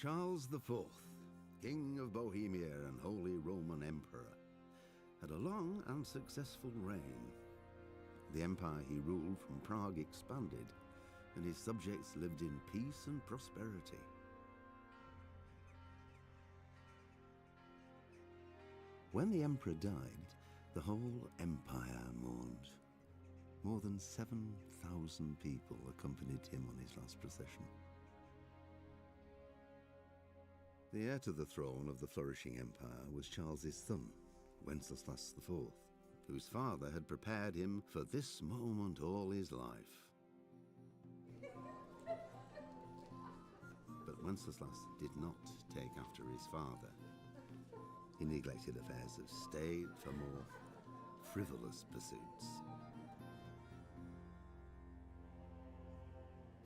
Charles IV, King of Bohemia and Holy Roman Emperor, had a long and successful reign. The empire he ruled from Prague expanded, and his subjects lived in peace and prosperity. When the emperor died, the whole empire mourned. More than 7,000 people accompanied him on his last procession. The heir to the throne of the flourishing empire was Charles's son, Wenceslas IV, whose father had prepared him for this moment all his life. But Wenceslas did not take after his father. He neglected affairs of state for more frivolous pursuits.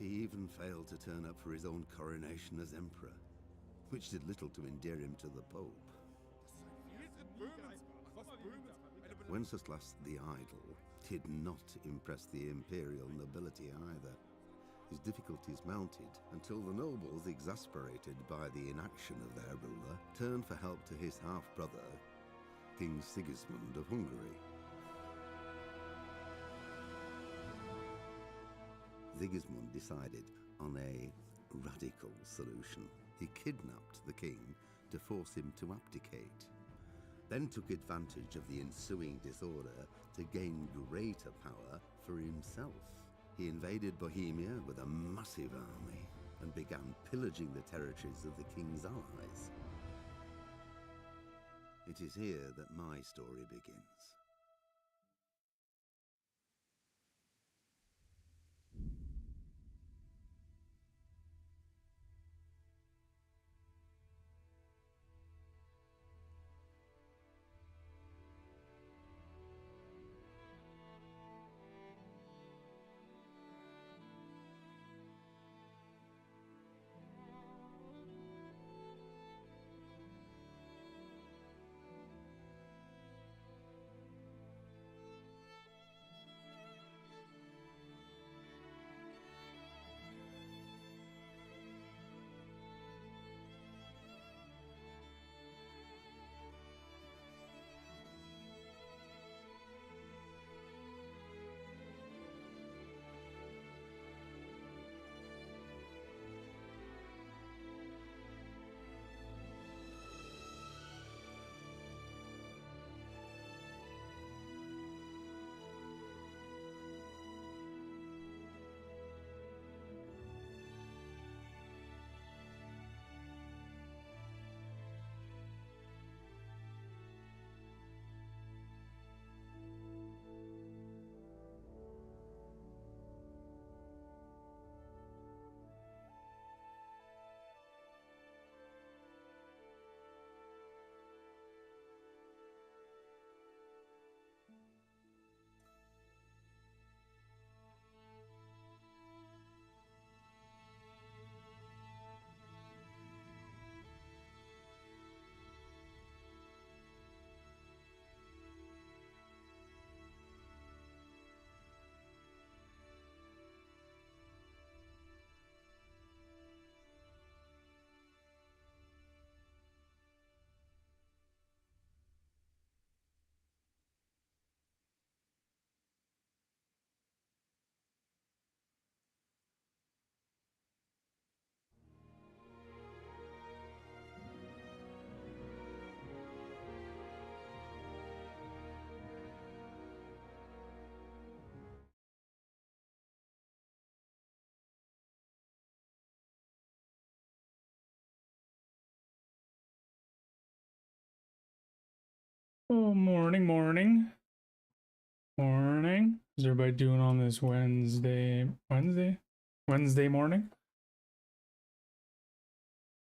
He even failed to turn up for his own coronation as emperor, which did little to endear him to the Pope. Wenceslas the Idle did not impress the imperial nobility either. His difficulties mounted until the nobles, exasperated by the inaction of their ruler, turned for help to his half-brother, King Sigismund of Hungary. Sigismund decided on a radical solution. He kidnapped the king to force him to abdicate, then took advantage of the ensuing disorder to gain greater power for himself. He invaded Bohemia with a massive army and began pillaging the territories of the king's allies. It is here that my story begins. Oh, morning, morning. Morning. How's everybody doing on this Wednesday morning?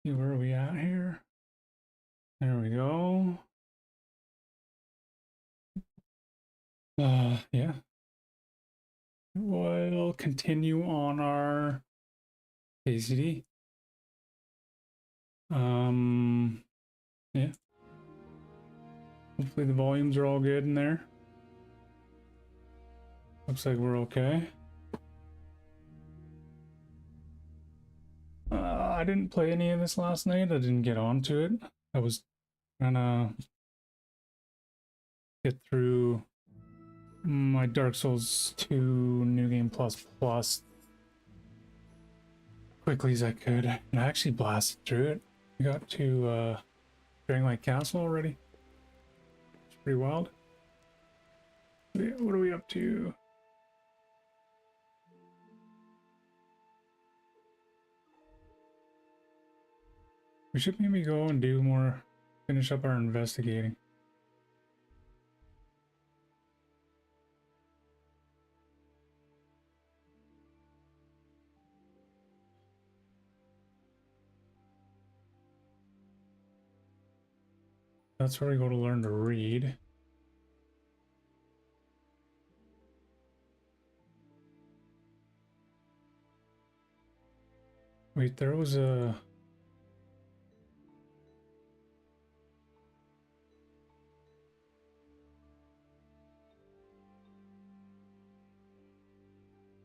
See, where are we at here? There we go. Yeah. We'll continue on our KCD. Yeah. Hopefully the volumes are all good in there. Looks like we're okay. I didn't play any of this last night. I didn't get onto it. I was trying to get through my Dark Souls 2 New Game Plus Plus quickly as I could. And I actually blasted through it. I got to Dragonlight Castle already. It's pretty wild. What are we up to? We should maybe go and do more, finish up our investigating. That's where we go to learn to read. Wait, there was a...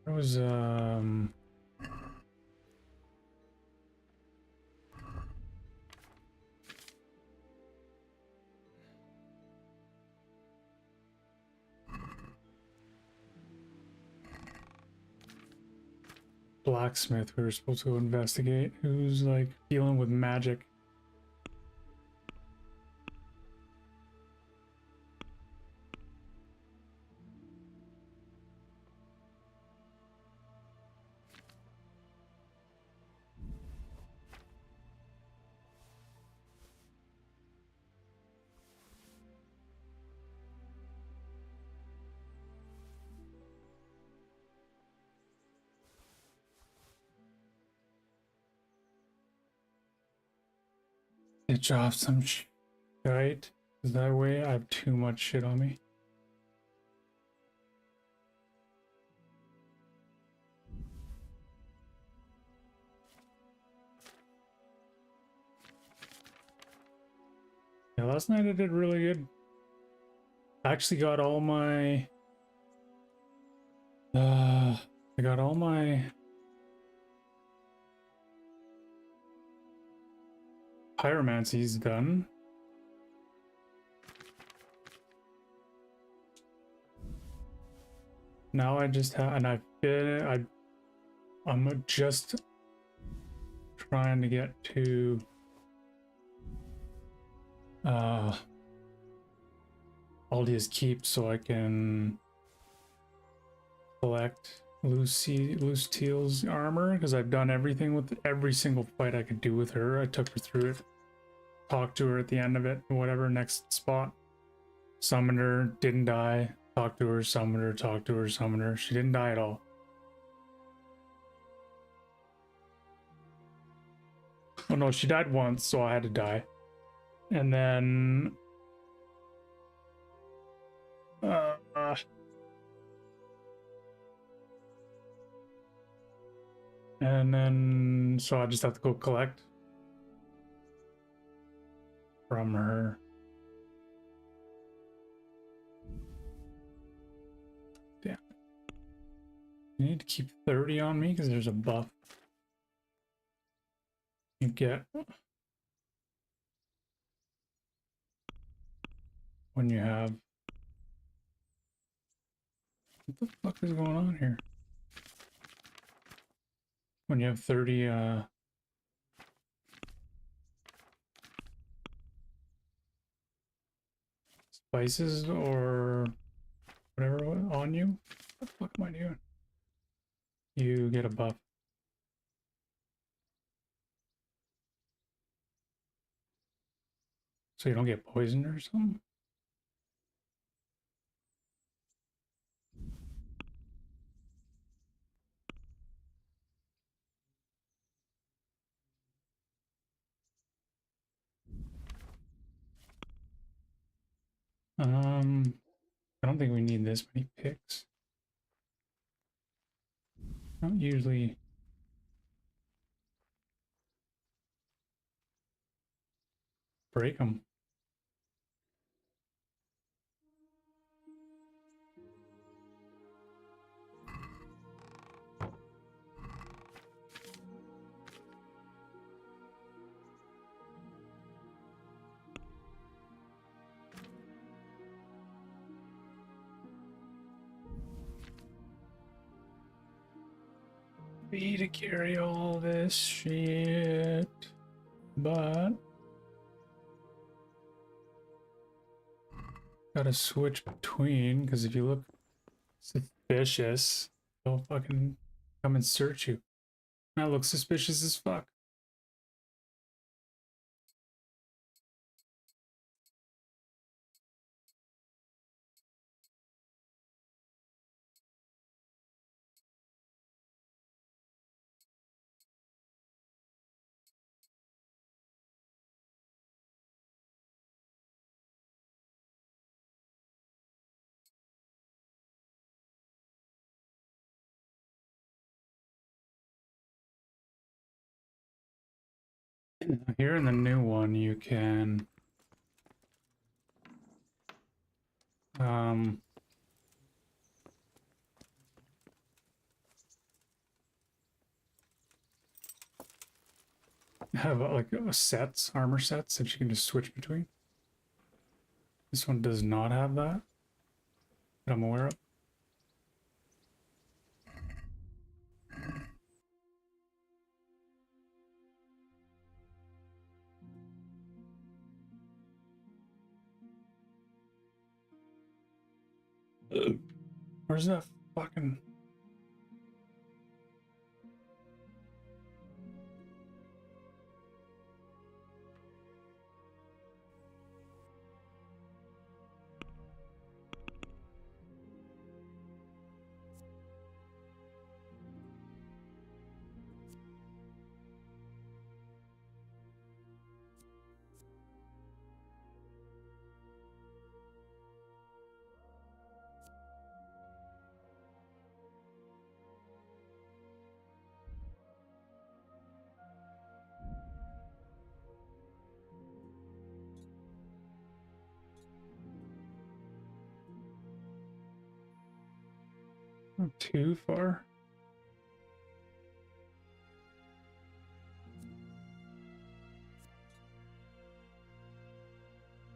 There was blacksmith we were supposed to investigate who's like dealing with magic. Ditch off some shit. Is that way I have too much shit on me. Yeah, last night I did really good. I actually got all my I got all my pyromancies done. Now I just have, and I'm just trying to get to Aldia's Keep so I can collect Lucille's armor, because I've done everything with every single fight I could do with her. I took her through it, talked to her at the end of it, whatever, next spot. Summoned her, didn't die. Talked to her, summoned her, talked to her, summoned her. She didn't die at all. Oh no, she died once, so I had to die. And then so I just have to go collect from her. Damn. I need to keep 30 on me because there's a buff you get when you have... What the fuck is going on here? When you have 30 spices or whatever on you, what the fuck am I doing? You get a buff. So you don't get poisoned or something? I don't think we need this many picks. I don't usually break them. happy to carry all this shit, but gotta switch between, because if you look suspicious, they'll fucking come and search you. That looks suspicious as fuck. Here in the new one, you can have like sets, armor sets that you can just switch between. This one does not have that I'm aware of. Where's that fucking... Not too far.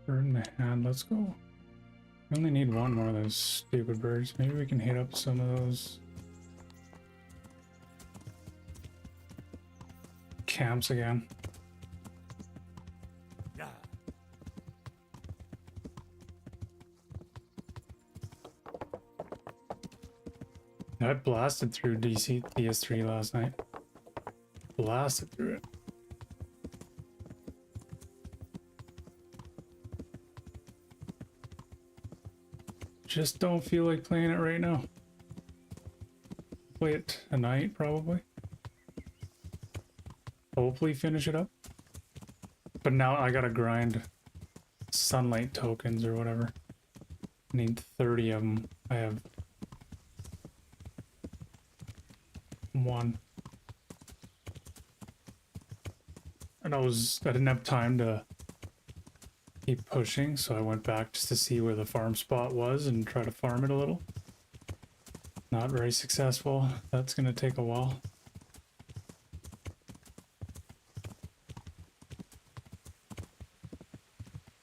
Bird in the hand, let's go. We only need one more of those stupid birds. Maybe we can hit up some of those camps again. Yeah. I blasted through DS3 last night. Blasted through it. Just don't feel like playing it right now. Play it tonight, probably. Hopefully finish it up. But now I gotta grind sunlight tokens or whatever. I need 30 of them. I have one. And I didn't have time to keep pushing, so I went back just to see where the farm spot was and try to farm it a little. Not very successful. That's gonna take a while.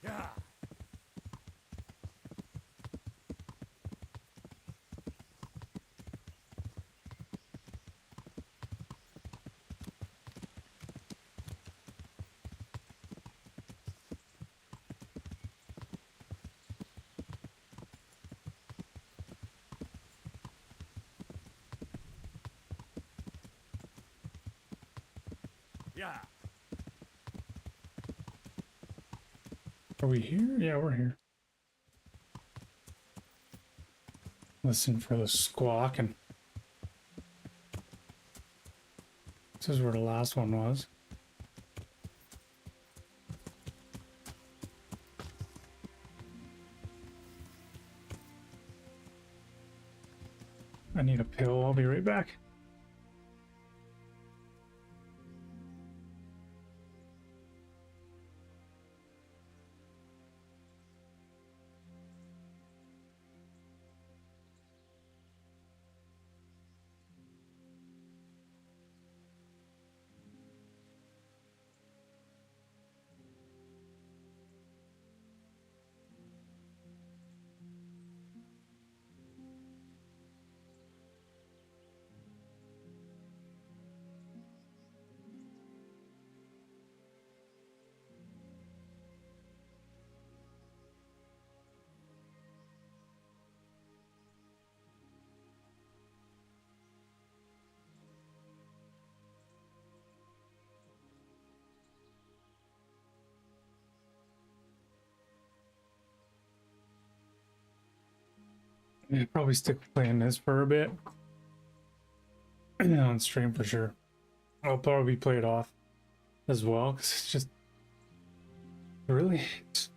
Yeah. Yeah. Are we here? Yeah, we're here. Listen for the squawk, and this is where the last one was. I need a pill. I'll be right back. Yeah, probably stick playing this for a bit. On stream for sure. I'll probably play it off as well because it's just really it's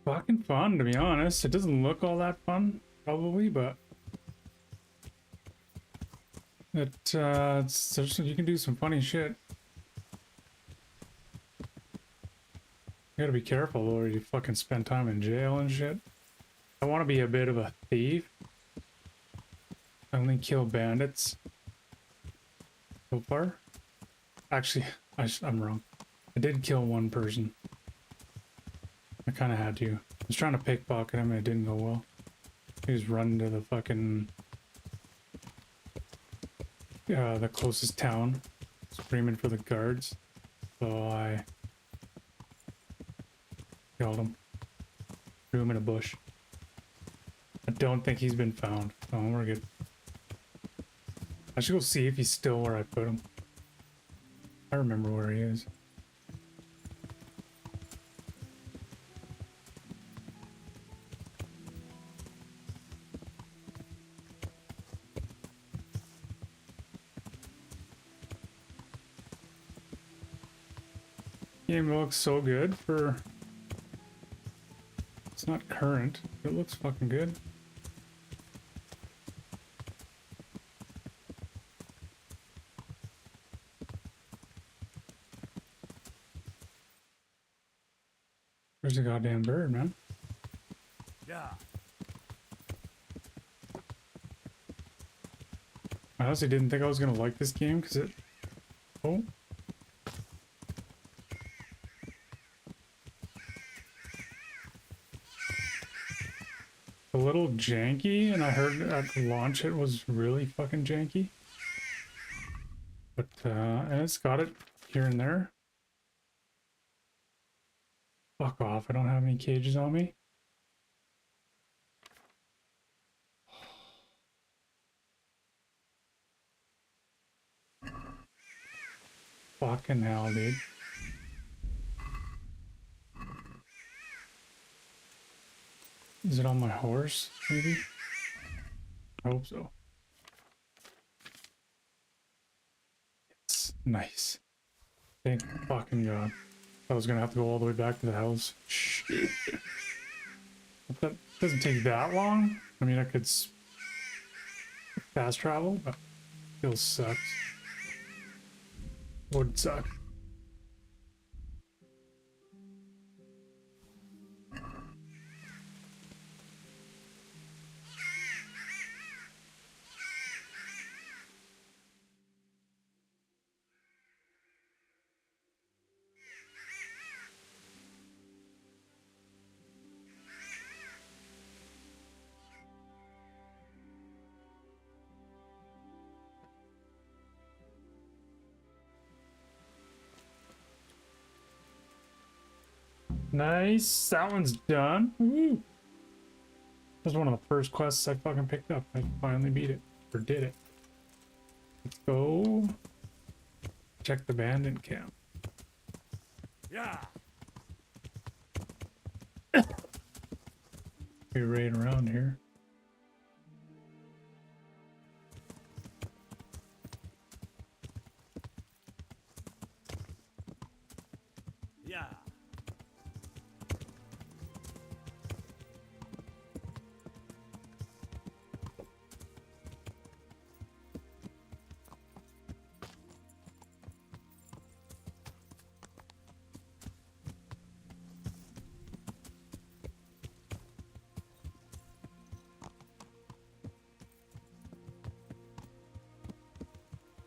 fucking fun, to be honest. It doesn't look all that fun, probably, but you can do some funny shit. You gotta be careful though, or you fucking spend time in jail and shit. I want to be a bit of a thief. I only kill bandits so far. Actually, I'm wrong. I did kill one person. I kind of had to. I was trying to pickpocket him and it didn't go well. He was running to the fucking... the closest town. Screaming for the guards. So I... killed him. Threw him in a bush. I don't think he's been found. Oh, we're good. I should go see if he's still where I put him. I remember where he is. Game looks so good for... It's not current, but it looks fucking good. There's a goddamn bird, man. Yeah. I honestly didn't think I was gonna like this game because it... Oh. A little janky, and I heard at launch it was really fucking janky. But, and it's got it here and there. Fuck off, I don't have any cages on me. Fucking hell, dude. Is it on my horse, maybe? I hope so. It's nice. Thank fucking God. I was gonna have to go all the way back to the house. Shit. But that doesn't take that long. I mean, I could fast travel, but it still sucks. Would suck. Nice, that one's done. Woo. That's one of the first quests I fucking picked up. I finally beat it, or did it. Let's go check the bandit camp. Yeah. Be right around here. Yeah.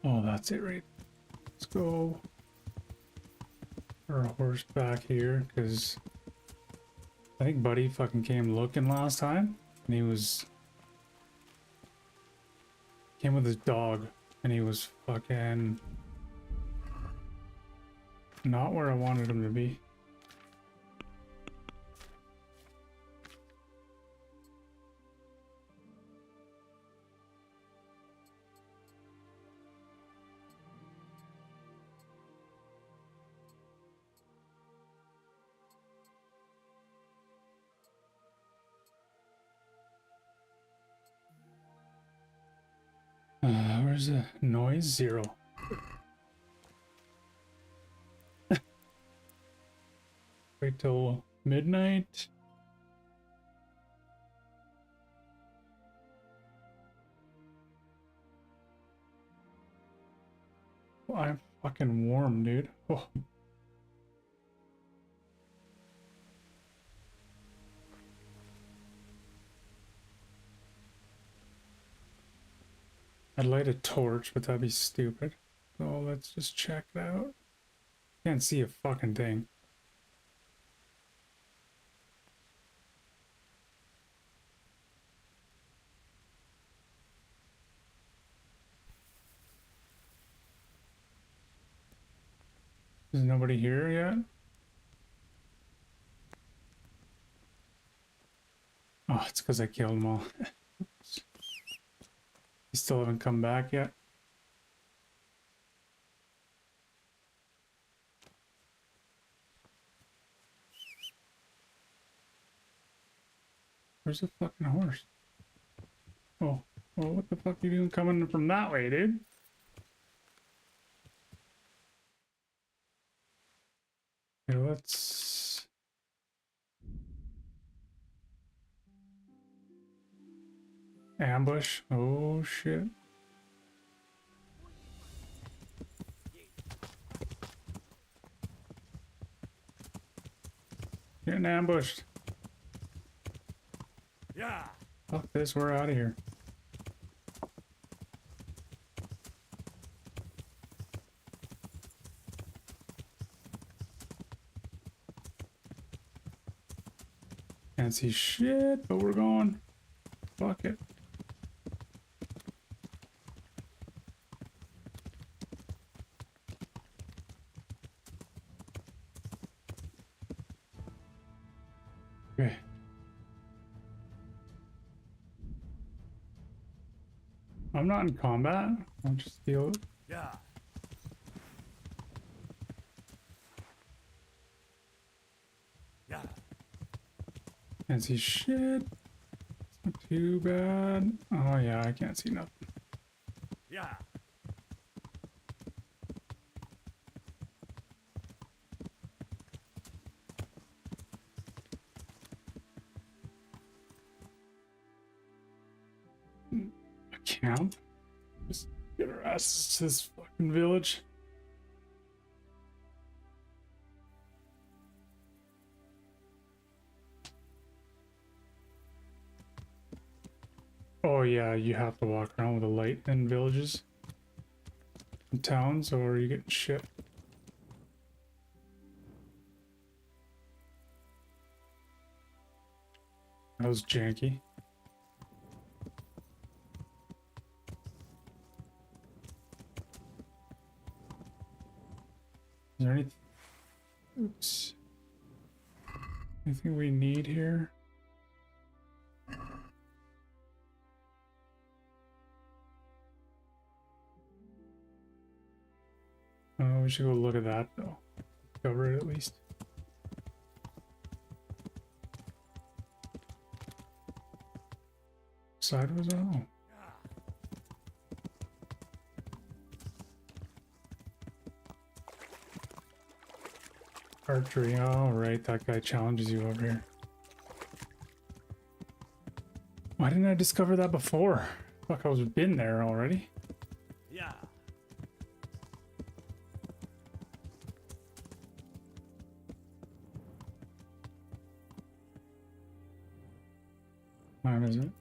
Oh, that's it, right? Let's go. Our horse back here, because I think Buddy fucking came looking last time, and he came with his dog, and he was fucking not where I wanted him to be. There's a noise 0. Wait till midnight. Oh, I'm fucking warm, dude. Oh. I'd light a torch, but that'd be stupid. So let's just check it out. Can't see a fucking thing. Is nobody here yet? Oh, it's because I killed them all. They still haven't come back yet. Where's the fucking horse? Oh, well, what the fuck are you doing coming from that way, dude? Okay, let's... ambush. Oh, shit. Getting ambushed. Yeah. Fuck this, we're out of here. Can't see shit, but we're going. Fuck it. Okay. I'm not in combat. I'll just feel it. Yeah. Yeah. Can't see shit. It's not too bad. Oh yeah, I can't see nothing. Yeah. A camp? Just get our asses to this fucking village. Oh yeah, you have to walk around with a light in villages and towns or you get shit. That was janky. Is there anything? Oops. Anything we need here? Oh, we should go look at that though. Cover it at least. Side was on. Archery. Oh, right. That guy challenges you over here. Why didn't I discover that before? Fuck, I was been there already. Yeah. Time is it?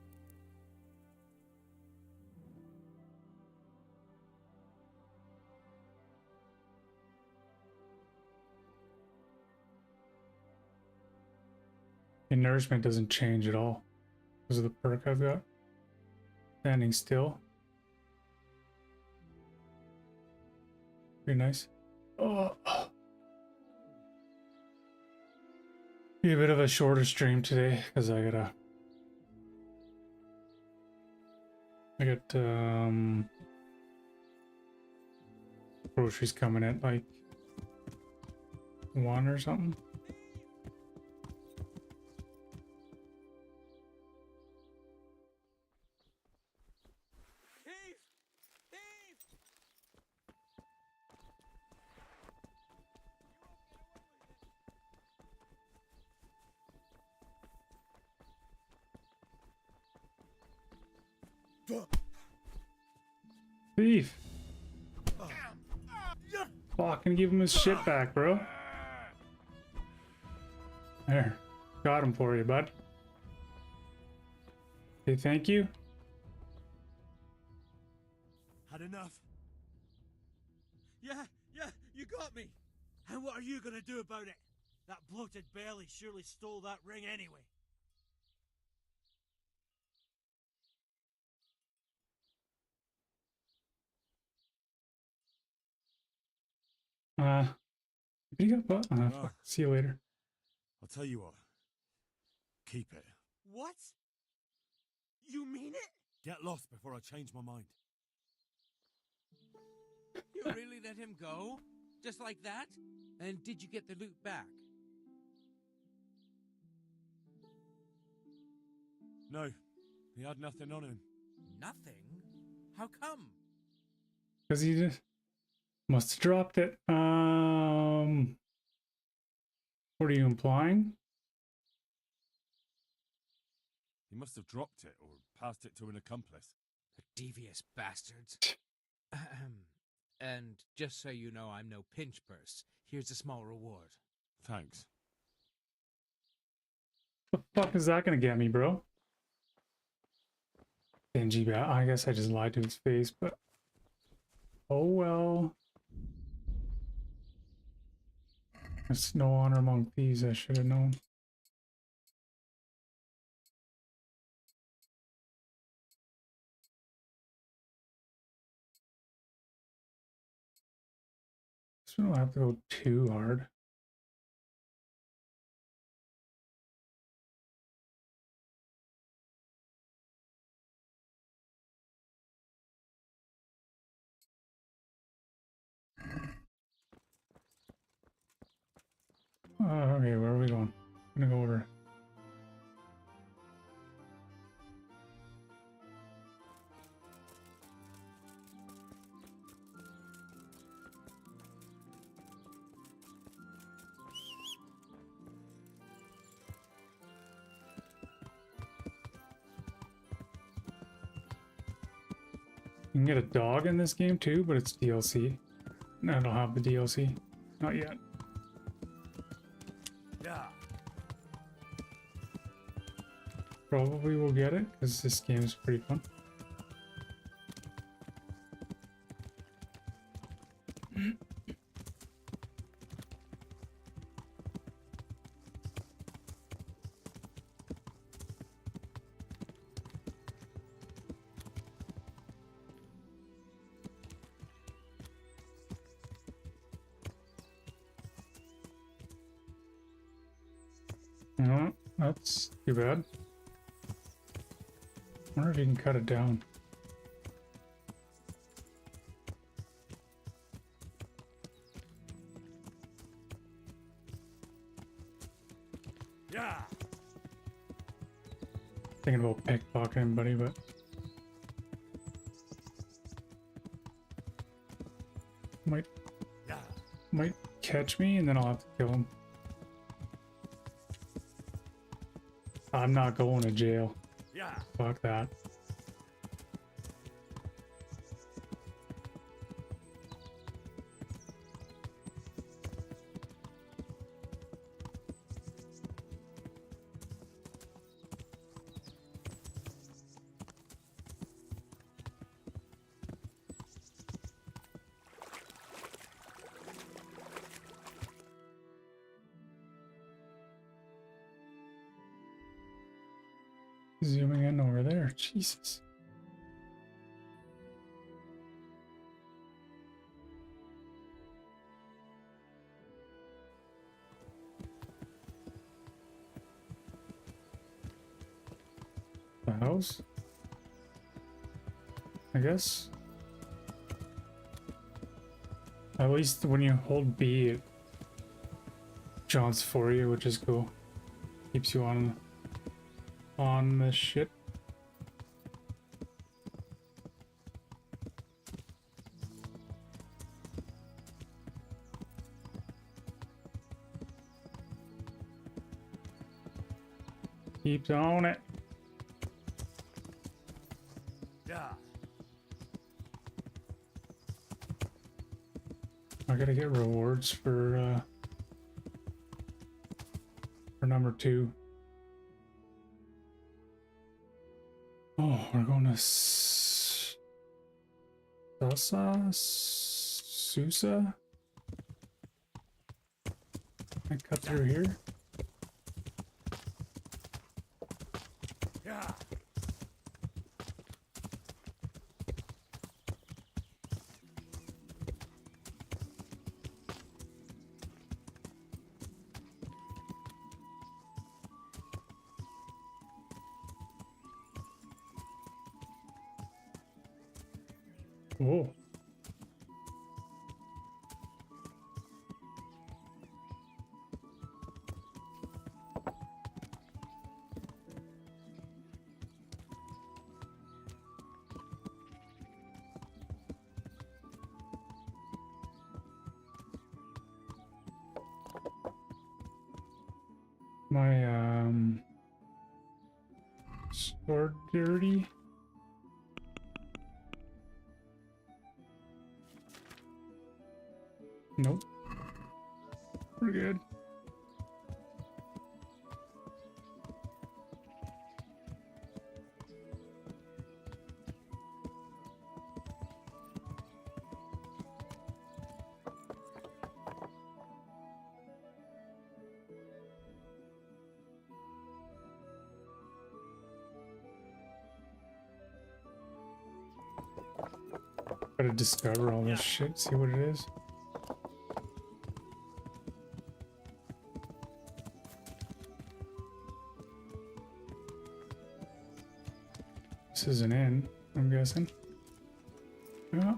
The nourishment doesn't change at all because of the perk I've got. Standing still. Pretty nice. Oh. Be a bit of a shorter stream today because I got groceries coming at like 1 or something. Thief. Fucking give him his shit back, bro. There. Got him for you, bud. Say thank you. Had enough? Yeah, you got me. And what are you gonna do about it? That bloated belly surely stole that ring anyway. What do you got? Oh. Fuck. See you later. I'll tell you what. Keep it. What? You mean it? Get lost before I change my mind. You really let him go? Just like that? And did you get the loot back? No, he had nothing on him. Nothing? How come? Because he just must have dropped it. What are you implying? He must have dropped it or passed it to an accomplice. The devious bastards. Ahem. And just so you know, I'm no pinch purse. Here's a small reward. Thanks. What the fuck is that gonna get me, bro? Stingy, I guess I just lied to his face, but oh well. There's no honor among thieves, I should have known. So we don't have to go too hard. Okay, where are we going? I'm gonna go over. You can get a dog in this game too, but it's DLC. No, I don't have the DLC. Not yet. Yeah. Probably will get it, because this game is pretty fun. No, that's too bad. I wonder if you can cut it down. Yeah. Thinking about pickpocketing, buddy, but Yeah. might catch me and then I'll have to kill him. I'm not going to jail. Yeah. Fuck that. Zooming in over there. Jesus. The house? I guess. At least when you hold B, it jaunts for you, which is cool. Keeps you on the shit. Keeps on it. Yeah. gotta get rewards for number 2. Oh, we're going to Susa? Can I cut through here? Yeah. Whoa. My sword dirty. Nope. We're good. Gotta discover all this shit, see what it is. This is an inn, I'm guessing. Yeah.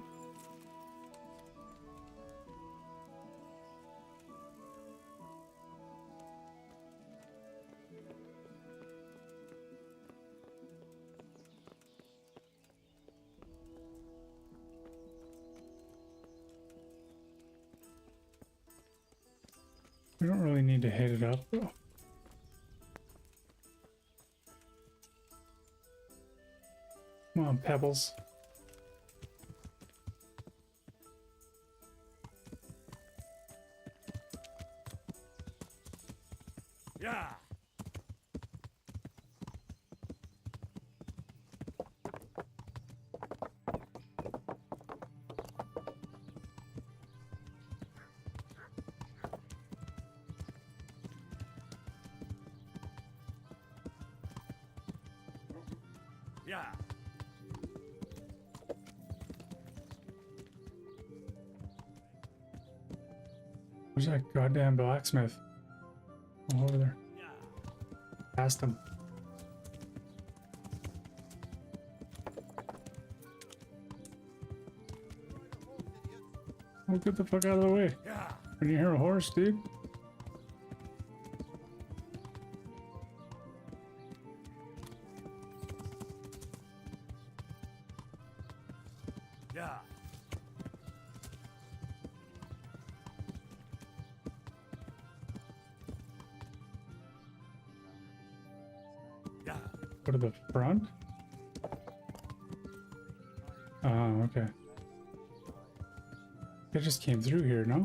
We don't really need to hit it up though. Come on, pebbles. Yeah. Yeah. Where's that goddamn blacksmith? Oh, over there. Yeah. Past him. Oh, get the fuck out of the way. Yeah. When you hear a horse, dude. Yeah. Yeah. Go to the front? Oh, okay. It just came through here, no?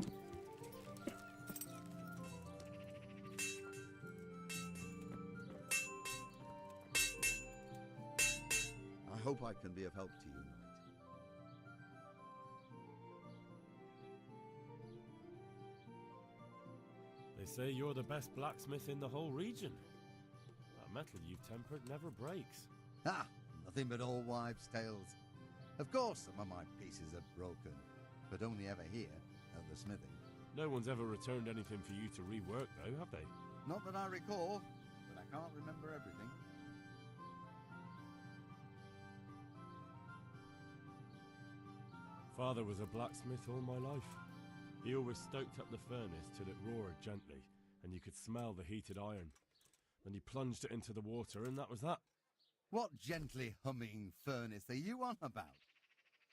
I hope I can be of help to you, Knight. They say you're the best blacksmith in the whole region. That metal you've tempered never breaks. Ah, nothing but all wives' tales. Of course, some of my pieces are broken, but only ever here at the smithy. No one's ever returned anything for you to rework, though, have they? Not that I recall, but I can't remember everything. Father was a blacksmith all my life. He always stoked up the furnace till it roared gently, and you could smell the heated iron. Then he plunged it into the water, and that was that. What gently humming furnace are you on about?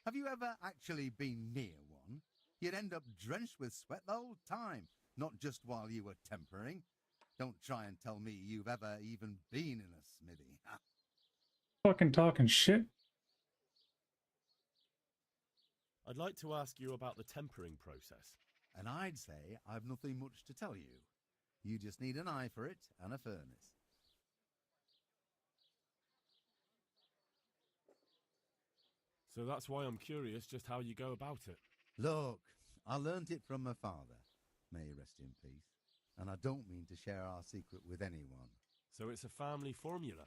Have you ever actually been near one? You'd end up drenched with sweat the whole time, not just while you were tempering. Don't try and tell me you've ever even been in a smithy. Fucking talking shit. I'd like to ask you about the tempering process. And I'd say I've nothing much to tell you. You just need an eye for it and a furnace. So that's why I'm curious just how you go about it. Look, I learnt it from my father. May he rest in peace. And I don't mean to share our secret with anyone. So it's a family formula.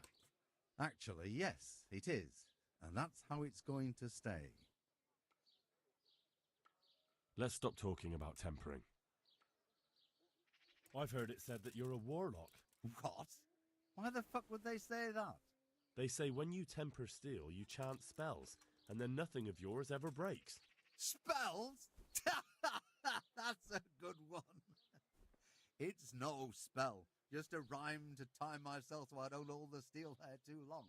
Actually, yes, it is. And that's how it's going to stay. Let's stop talking about tempering. I've heard it said that you're a warlock. What? Why the fuck would they say that? They say when you temper steel, you chant spells, and then nothing of yours ever breaks. Spells? That's a good one. It's no spell, just a rhyme to time myself so I don't hold the steel hair too long.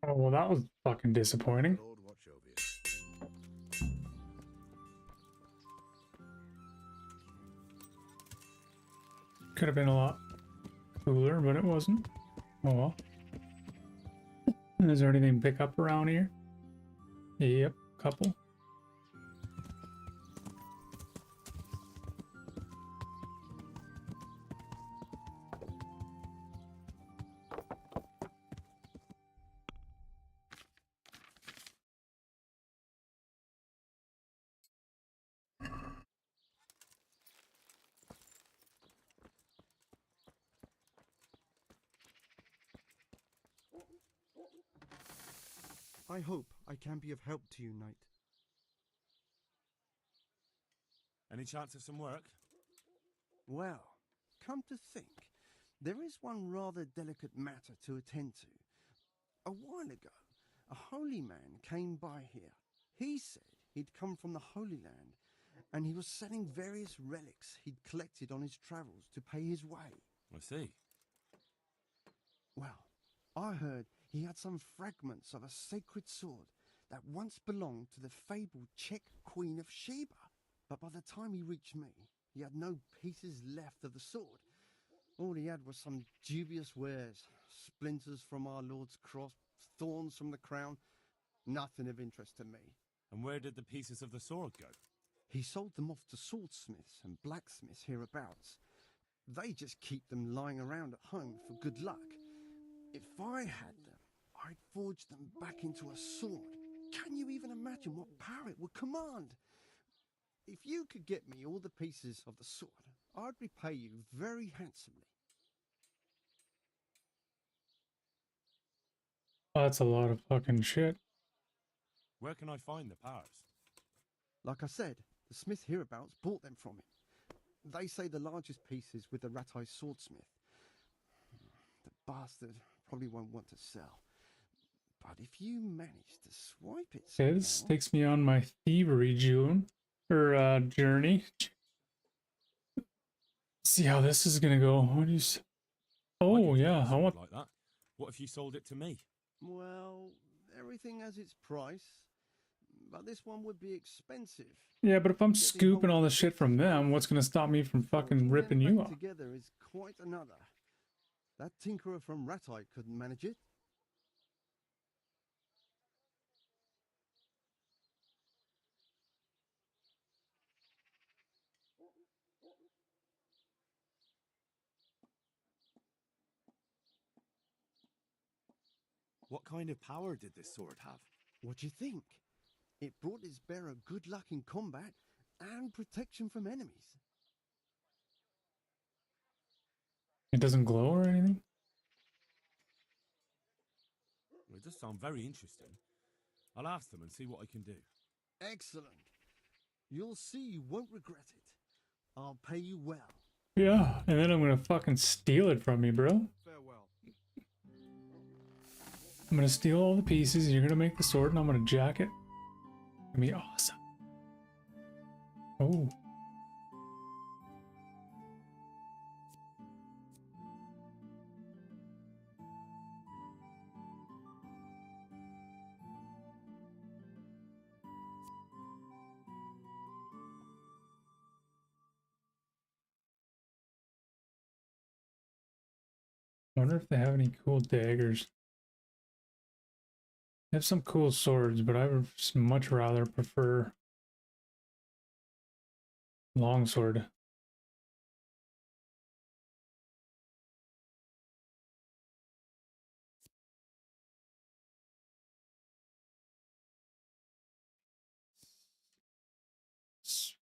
Oh, well, that was fucking disappointing. Lord watch over you. Could have been a lot cooler, but it wasn't. Oh well. Is there anything to pick up around here? Yep, couple. I hope I can be of help to you, knight. Any chance of some work? Well, come to think, there is one rather delicate matter to attend to. A while ago, a holy man came by here. He said he'd come from the Holy Land, and he was selling various relics he'd collected on his travels to pay his way. I see. Well, I heard he had some fragments of a sacred sword that once belonged to the fabled Czech Queen of Sheba. But by the time he reached me, he had no pieces left of the sword. All he had was some dubious wares, splinters from our Lord's cross, thorns from the crown, nothing of interest to me. And where did the pieces of the sword go? He sold them off to swordsmiths and blacksmiths hereabouts. They just keep them lying around at home for good luck. If I had them, I'd forge them back into a sword. Can you even imagine what power it would command? If you could get me all the pieces of the sword, I'd repay you very handsomely. Oh, that's a lot of fucking shit. Where can I find the powers? Like I said, the smith hereabouts bought them from him. They say the largest piece is with the rat-eye swordsmith. The bastard probably won't want to sell. But if you manage to swipe it somehow... Okay, this takes me on my thievery journey. See how this is gonna go. What do you say? Oh yeah, I want like that. What if you sold it to me? Well, everything has its price, but this one would be expensive. Yeah, but if I'm scooping all the shit from them, what's gonna stop me from fucking ripping you off? Together is quite another. That tinkerer from Rat-Eye couldn't manage it. What kind of power did this sword have? What do you think? It brought its bearer good luck in combat and protection from enemies. It doesn't glow or anything? Well, it does sound very interesting. I'll ask them and see what I can do. Excellent. You'll see you won't regret it. I'll pay you well. Yeah, and then I'm gonna fucking steal it from me, bro. Farewell. I'm gonna steal all the pieces, and you're gonna make the sword, and I'm gonna jack it. It's gonna be awesome. Oh. I wonder if they have any cool daggers. They have some cool swords, but I would much rather prefer longsword.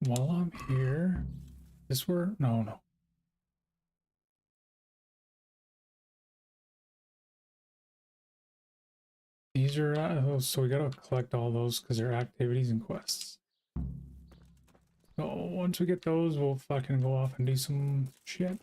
While I'm here, this where? No. These are, so we gotta collect all those because they're activities and quests. So once we get those, we'll fucking go off and do some shit.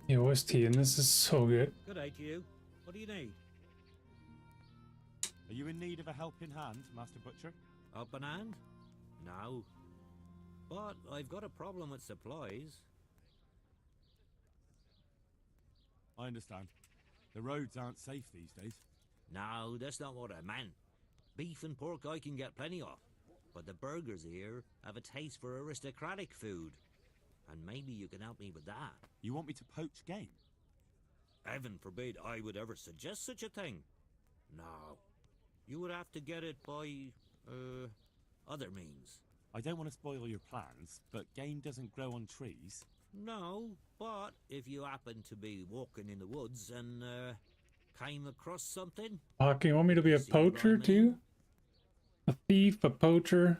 The OST, and this is so good. Good day to you. What do you need? Are you in need of a helping hand, Master Butcher? Up an hand? No. But I've got a problem with supplies. I understand. The roads aren't safe these days. No, that's not what I meant. Beef and pork I can get plenty of. But the burgers here have a taste for aristocratic food. And maybe you can help me with that. You want me to poach game? Heaven forbid I would ever suggest such a thing. No. You would have to get it by, other means. I don't want to spoil your plans, but game doesn't grow on trees. No, but if you happen to be walking in the woods and, came across something... Fuck, you want me to be a See what I poacher mean? too? A thief, a poacher,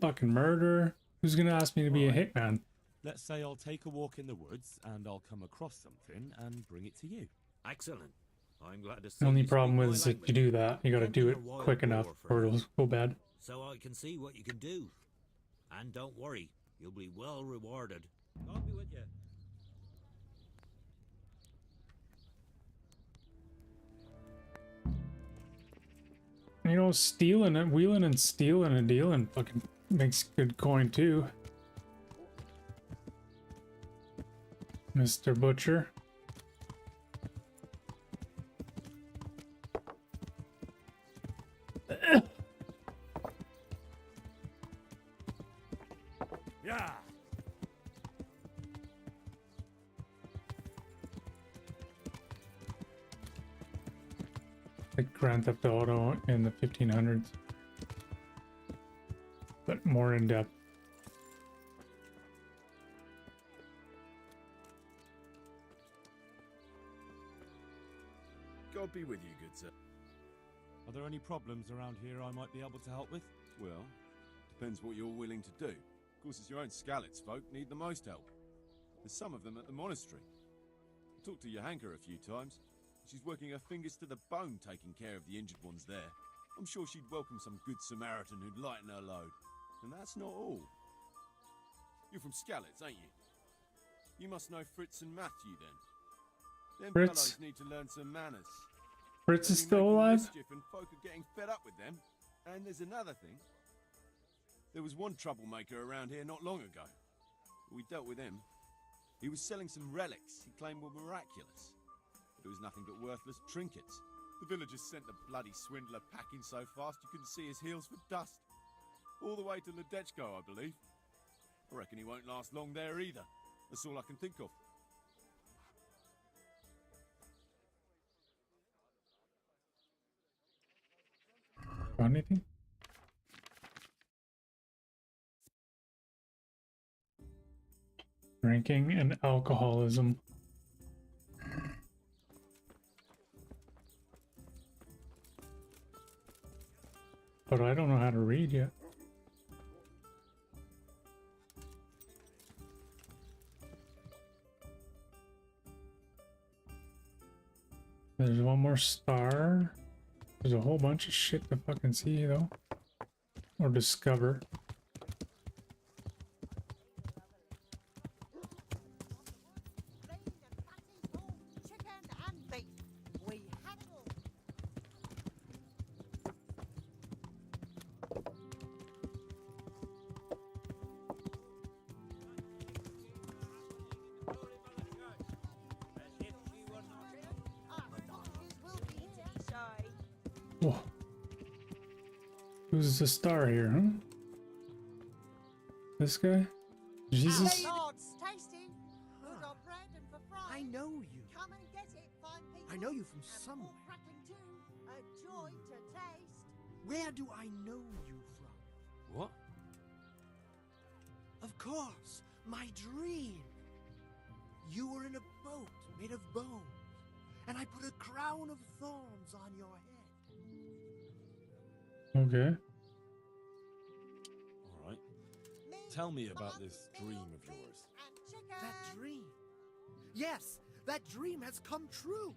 fucking murderer? Who's gonna ask me to be a Right. hitman? Let's say I'll take a walk in the woods and I'll come across something and bring it to you. Excellent. I'm glad to see The only you problem speak my is if you language. do that, you gotta Get do me it a wild quick enough boar or it'll first, go bad. so I can see what you can do. And don't worry, you'll be well rewarded. God be with you. You know, stealing and wheeling and stealing and dealing fucking makes good coin too. Mr. Butcher. Yeah! Like Grand Theft Auto in the 1500s. But more in depth. God be with you, good sir. Are there any problems around here I might be able to help with? Well, depends what you're willing to do. Of course, it's your own Skalitz folk need the most help. There's some of them at the monastery. I talked to Johanka a few times. She's working her fingers to the bone taking care of the injured ones there. I'm sure she'd welcome some good Samaritan who'd lighten her load. And that's not all. You're from Skalitz, ain't you? You must know Fritz and Matthew, then. Them Fritz? fellows need to learn some manners. Fritz is They've been still making alive? mischief and folk are getting fed up with them. And there's another thing. There was one troublemaker around here not long ago. We dealt with him. He was selling some relics he claimed were miraculous. But it was nothing but worthless trinkets. The villagers sent the bloody swindler packing so fast you couldn't see his heels for dust. All the way to Ledechko, I believe. I reckon he won't last long there either. That's all I can think of. Got anything? Drinking and alcoholism. But I don't know how to read yet. There's one more star. There's a whole bunch of shit to fucking see though. Or discover. Whoa. Who's the star here, huh? This guy? Jesus? Lords, tasty. Good on bread and for fries. I know you. Come and get it, fine people. I know you from And somewhere. pork crackling too. A joy to taste. Where do I know you from? What? Of course, my dream. You were in a boat made of bone, and I put a crown of thorns on your head. Okay. All right. Me, Tell me about mutton, this veal, dream of beef yours. and chicken. That dream. Yes, that dream has come true.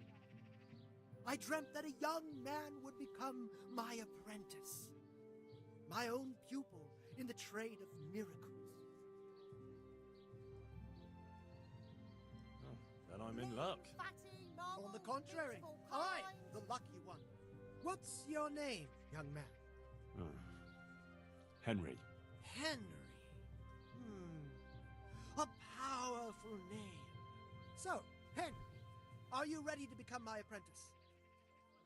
I dreamt that a young man would become my apprentice, my own pupil in the trade of miracles. Oh, then I'm in luck. Fatty, On normal, the contrary, beautiful I, kind. the lucky one. What's your name, young man? Oh. Henry. Henry. A powerful name. So, Henry, are you ready to become my apprentice?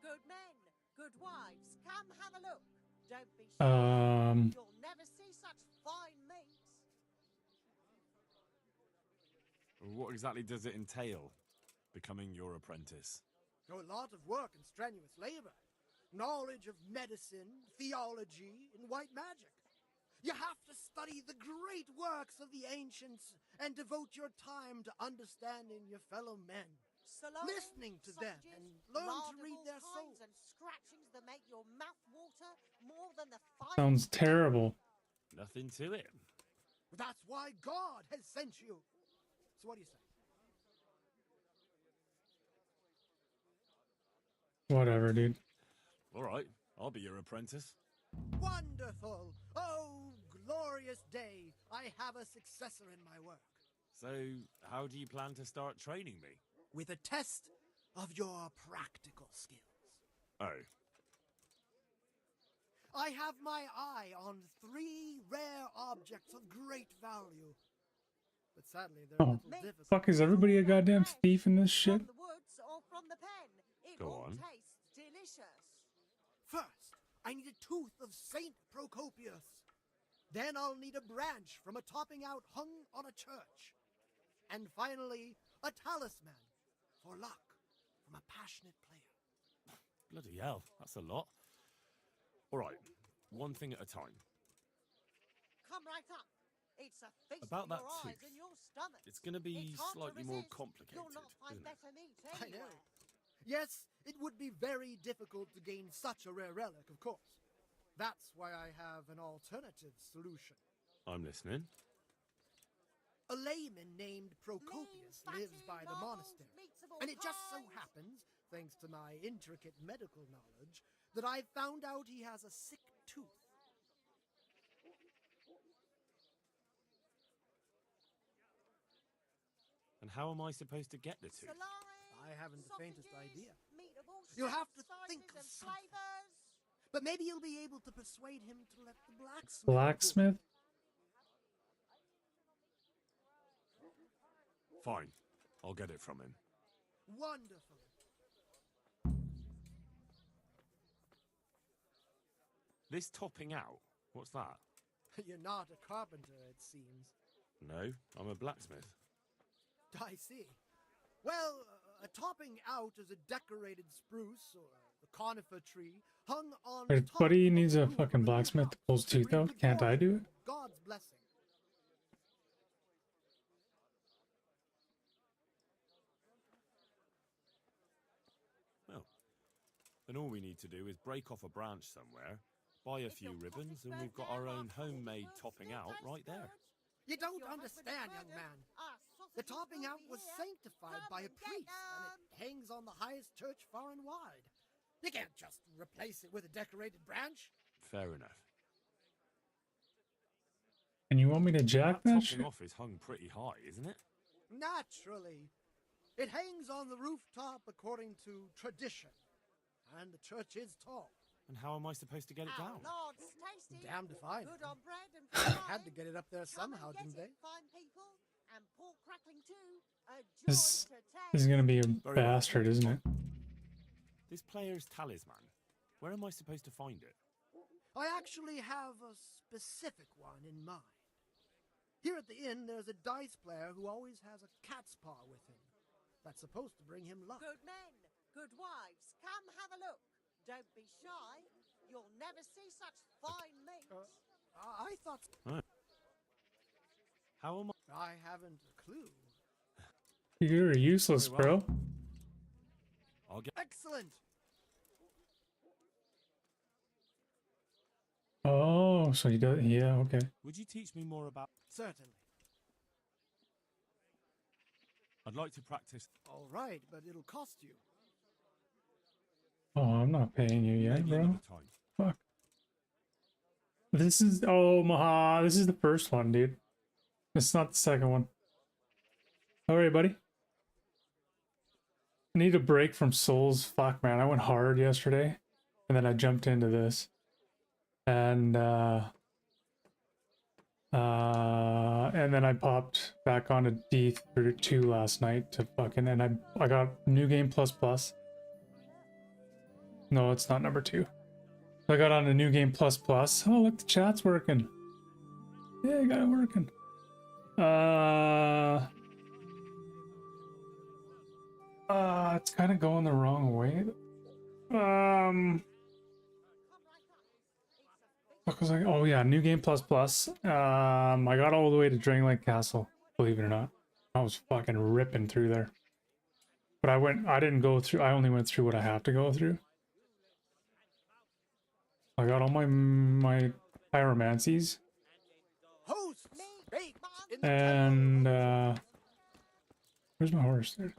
Good men, good wives, come have a look. Don't be shy. You'll never see such fine meat. What exactly does it entail, becoming your apprentice? A lot of work and strenuous labor. Knowledge of medicine, theology, and white magic. You have to study the great works of the ancients and devote your time to understanding your fellow men. Salami, Listening to them sausages, and learn lard to of read all their kinds souls. and scratchings that make your mouth water more than the finest Sounds terrible. Nothing to it. That's why God has sent you. So what do you say? Whatever, dude. All right, I'll be your apprentice. Wonderful! Oh, glorious day! I have a successor in my work. So, how do you plan to start training me? With a test of your practical skills. Oh, I have my eye on 3 rare objects of great value. But sadly, they're a Oh, little difficult. fuck, is everybody a goddamn thief in this shit? From the woods or from the pen. It Go all on. tastes delicious. First, I need a tooth of Saint Procopius. Then I'll need a branch from a topping out hung on a church. And finally, a talisman for luck from a passionate player. bloody hell, that's a lot. All right, one thing at a time. Come right up. It's a feast About for that your eyes tooth. and your stomach. It's going to be It's hard to slightly more resist. complicated, You'll not find isn't it? better meat I anywhere. know. Yes, it would be very difficult to gain such a rare relic, of course. That's why I have an alternative solution. I'm listening. A layman named Procopius Lean, lives fatty, by the marbled monastery. meats of all And it just so kinds. happens, thanks to my intricate medical knowledge, that I found out he has a sick tooth. And how am I supposed to get the tooth? Salami, I haven't the faintest sausages, idea. meat of all You'll have shapes, to think sizes, of and something. flavors. But maybe you'll be able to persuade him to let the blacksmith. Blacksmith? Fine, I'll get it from him. Wonderful. This topping out, what's that? You're not a carpenter, it seems. No, I'm a blacksmith. I see. Well, a topping out is a decorated spruce or a conifer tree hung on top Everybody of needs the a roof fucking of blacksmith to house pull his tooth bring out. the Can't I glory do it? of God's blessing. Well, then all we need to do is break off a branch somewhere, buy a If few your ribbons, cottage and we've got burnt our down, own our homemade sausages topping still out taste right there. good. You don't Your husband's understand, young burgers, man. our The sausages topping will out be was here. sanctified Come by a and get priest, and them. it hangs on the highest church far and wide. You can't just replace it with a decorated branch. Fair enough. And you want me to jack that Topping shit? off is hung pretty high, isn't it? Naturally. It hangs on the rooftop according to tradition. And the church is tall. And how am I supposed to get it Our down? Lord's tasty. Damned if I know. Good on bread and They fries. had to get it up there Come somehow, and get didn't they? it, fine people. And pork crackling too. A joy This to is taste. gonna be a Very well. bastard, isn't it? This player's talisman. Where am I supposed to find it? I actually have a specific one in mind. Here at the inn, there's a dice player who always has a cat's paw with him. That's supposed to bring him luck. Good men, good wives, come have a look. Don't be shy. You'll never see such fine meat. I thought... How am I haven't a clue. You're useless, Very well. bro. I'll get... Excellent! Oh, so he does. Yeah, okay. Would you teach me more about... Certainly. I'd like to practice... All right, but it'll cost you. Oh, I'm not paying you yet, Maybe bro. another time. Fuck. This is... Oh, Maha. This is the first one, dude. It's not the second one. Alright, buddy. I need a break from Souls. Fuck, man. I went hard yesterday. And then I jumped into this. And then I popped back onto D2 last night to fucking... And I got New Game Plus Plus. No, it's not number 2. I got on a New Game Plus Plus. Oh, look, the chat's working. Yeah, I got it working. It's kind of going the wrong way. What was I? Oh yeah, New Game Plus Plus. I got all the way to Dragonlake Castle. Believe it or not, I was fucking ripping through there. But I didn't go through. I only went through what I have to go through. I got all my pyromancies. And where's my horse there?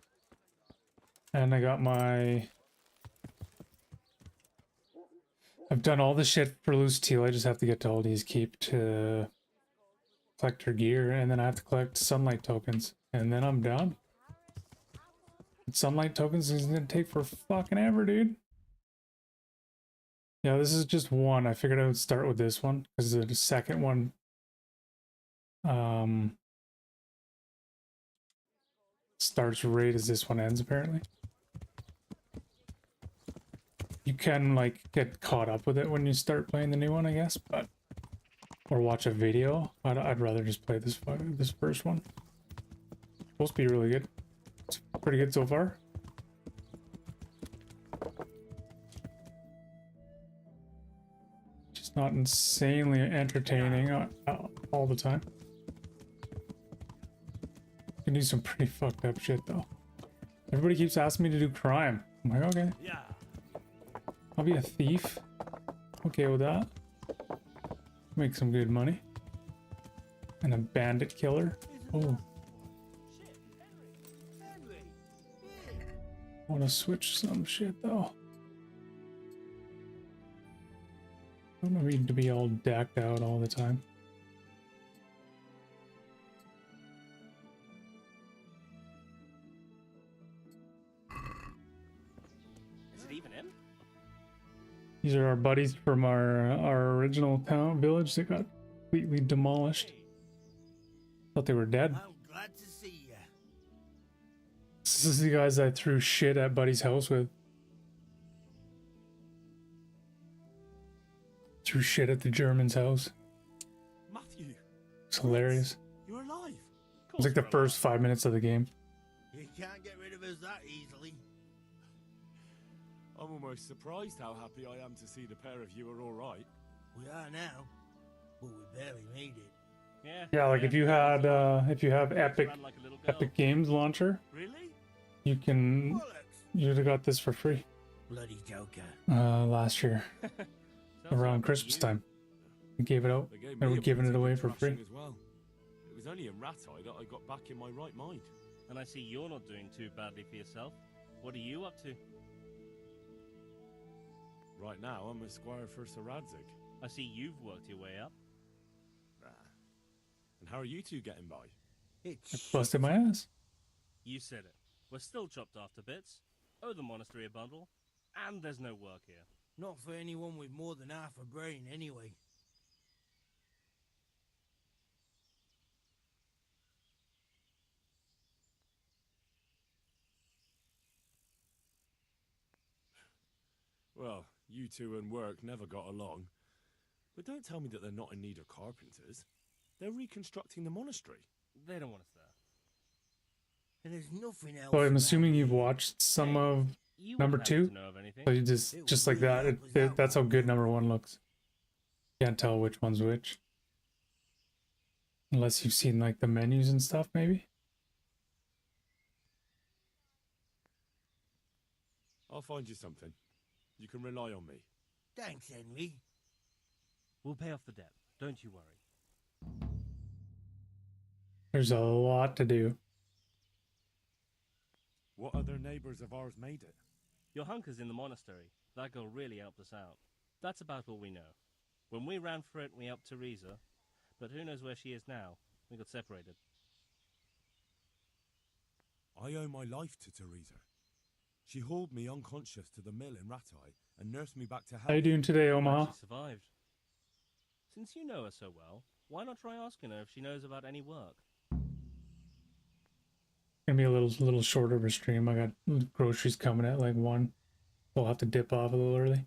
And I got my... I've done all the shit for Loose Teal. I just have to get to Aldi's Keep to collect her gear, and then I have to collect sunlight tokens, and then I'm done. And sunlight tokens is gonna take for fucking ever, dude. Yeah, this is just one. I figured I would start with this one because the second one starts right as this one ends, apparently. You can like get caught up with it when you start playing the new one, I guess, but or watch a video. I'd rather just play this first one. Supposed to be really good. It's pretty good so far. Just not insanely entertaining all the time. You can do some pretty fucked up shit though. Everybody keeps asking me to do crime. I'm like, okay. Yeah. I'll be a thief. Okay with that. Make some good money. And a bandit killer. Oh. I want to switch some shit though. I don't need to be all decked out all the time. These are our buddies from our original village that got completely demolished. Thought they were dead. Well, glad to see you. This is the guys I threw shit at Buddy's house with. Threw shit at the German's house. Matthew. It's hilarious. You're alive. It was like the first 5 minutes of the game. You can't get rid of us that easily. I'm almost surprised how happy I am to see the pair of you are all right. We are now, but we barely made it. Yeah, like if you had if you have Epic Games launcher, Really? you'd have got this for free. Bloody Joker. Last year around Christmas time. We gave it out. They were giving it away for free. As well. It was only in Rat Eye that I got back in my right mind. And I see you're not doing too badly for yourself. What are you up to? Right now, I'm a squire for Sir Radzig. I see you've worked your way up. And how are you two getting by? I busted my ass. You said it. We're still chopped off to bits. Owe the monastery a bundle. And there's no work here. Not for anyone with more than half a brain, anyway. Well, You two and work never got along. But don't tell me that they're not in need of carpenters. They're reconstructing the monastery. They don't want us there. And there's nothing else. So I'm around assuming you've here. watched some Hey, of You number wouldn't happen 2. to know of anything. So you It just would like really that. help us out, That's how wouldn't good it? number 1 looks. Can't tell which one's which. Unless you've seen like the menus and stuff, maybe. I'll find you something. You can rely on me. Thanks, Henry. We'll pay off the debt. Don't you worry. There's a lot to do. What other neighbours of ours made it? Your hunker's in the monastery. That girl really helped us out. That's about all we know. When we ran for it, we helped Teresa. But who knows where she is now? We got separated. I owe my life to Teresa. She hauled me unconscious to the mill in Ratai and nursed me back to health. How you doing today, Omaha? She survived. Since you know her so well, why not try asking her if she knows about any work? Gonna be a little shorter of a stream. I got groceries coming at like 1. So I'll have to dip off a little early.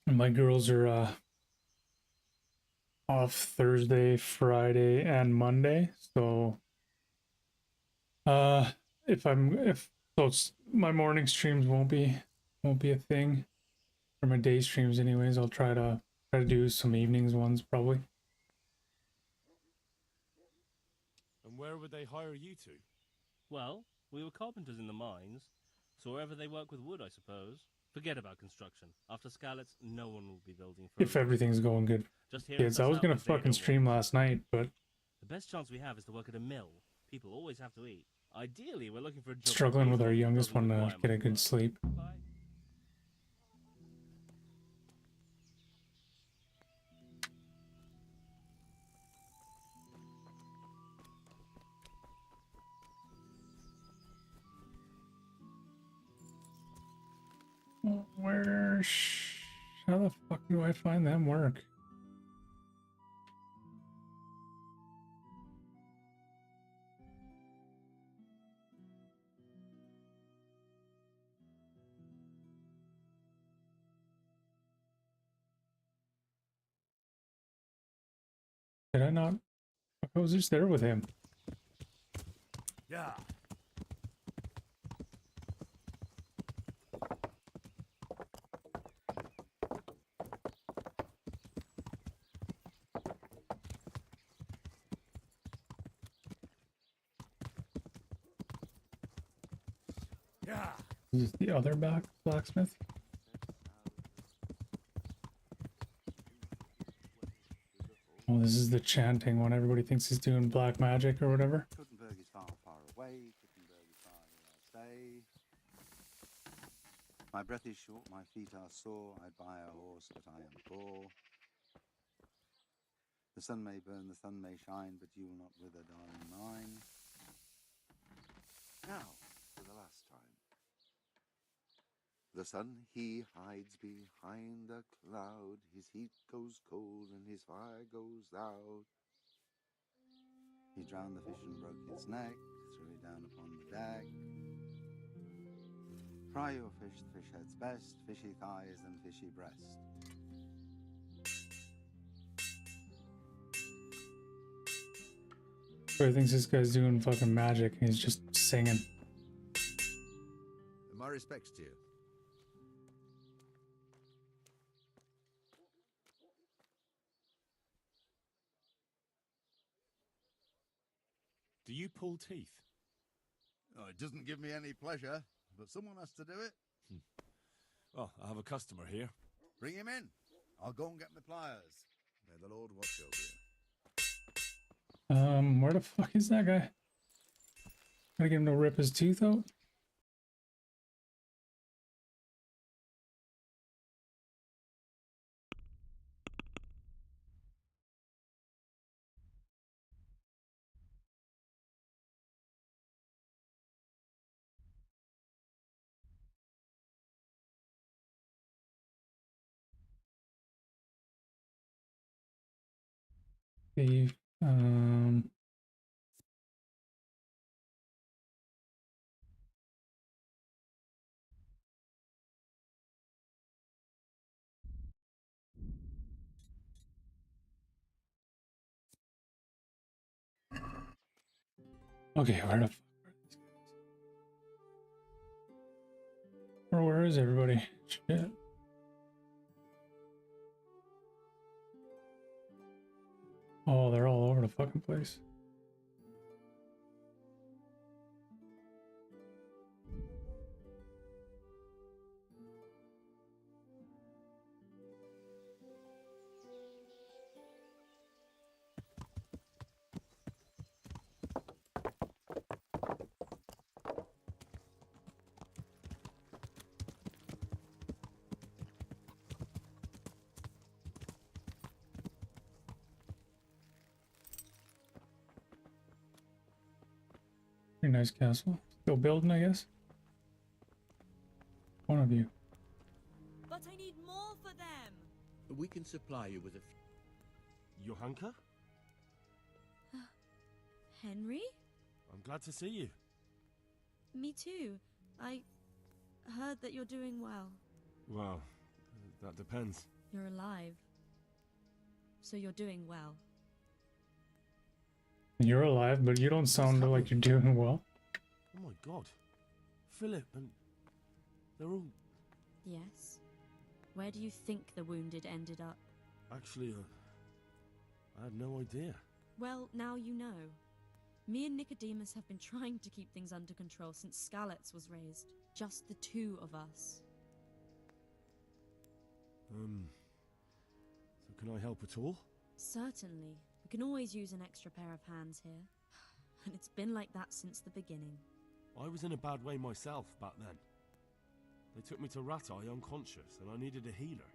And my girls are off Thursday, Friday, and Monday. So my morning streams won't be a thing. For my day streams anyways, I'll try to do some evenings ones probably. And where would they hire you to? Well, we were carpenters in the mines, so wherever they work with wood, I suppose. Forget about construction. After Skalitz, no one will be building for If everything's going good. Just hear Kids, us I was out gonna when they fucking don't stream want. last night, but The best chance we have is to work at a mill. People always have to eat. Ideally, we're looking for a job. struggling with our that youngest doesn't one to require get a much good work. sleep. Bye. How the fuck do I find them work? Did I not? I was just there with him. Yeah. Yeah. Is this the other blacksmith? Oh, this is the chanting one. Everybody thinks he's doing black magic or whatever. Kuttenberg is far, far away. Kuttenberg is far, here I stay. My breath is short, my feet are sore. I'd buy a horse, but I am poor. The sun may burn, the sun may shine, but you will not wither, darling mine. Now, for the last time. The sun, he hides behind a cloud. His heat goes cold and his fire goes out. He drowned the fish and broke its neck, threw it down upon the deck. Fry your fish, the fish head's best, fishy thighs and fishy breast. Everybody thinks this guy's doing fucking magic and he's just singing. My respects to you. Do you pull teeth? Oh, it doesn't give me any pleasure, but someone has to do it. Well, I have a customer here. Bring him in. I'll go and get my pliers. May the Lord watch over you. Where the fuck is that guy? Gotta get him to rip his tooth out? Thief. Okay, where the fuck are these guys? Or where is everybody? Shit. Oh, they're all over the fucking place. Pretty nice castle. Still building, I guess. One of you. But I need more for them. We can supply you with a Johanka? Henry? I'm glad to see you. Me too. I heard that you're doing well. Well, that depends. You're alive. So you're doing well. You're alive, but you don't sound like you're doing well. Oh my god. Philip and... they're all... Yes. Where do you think the wounded ended up? Actually, I had no idea. Well, now you know. Me and Nicodemus have been trying to keep things under control since Skalitz was raised. Just the two of us. So can I help at all? Certainly. We can always use an extra pair of hands here. And it's been like that since the beginning. I was in a bad way myself back then. They took me to Ratai unconscious, and I needed a healer.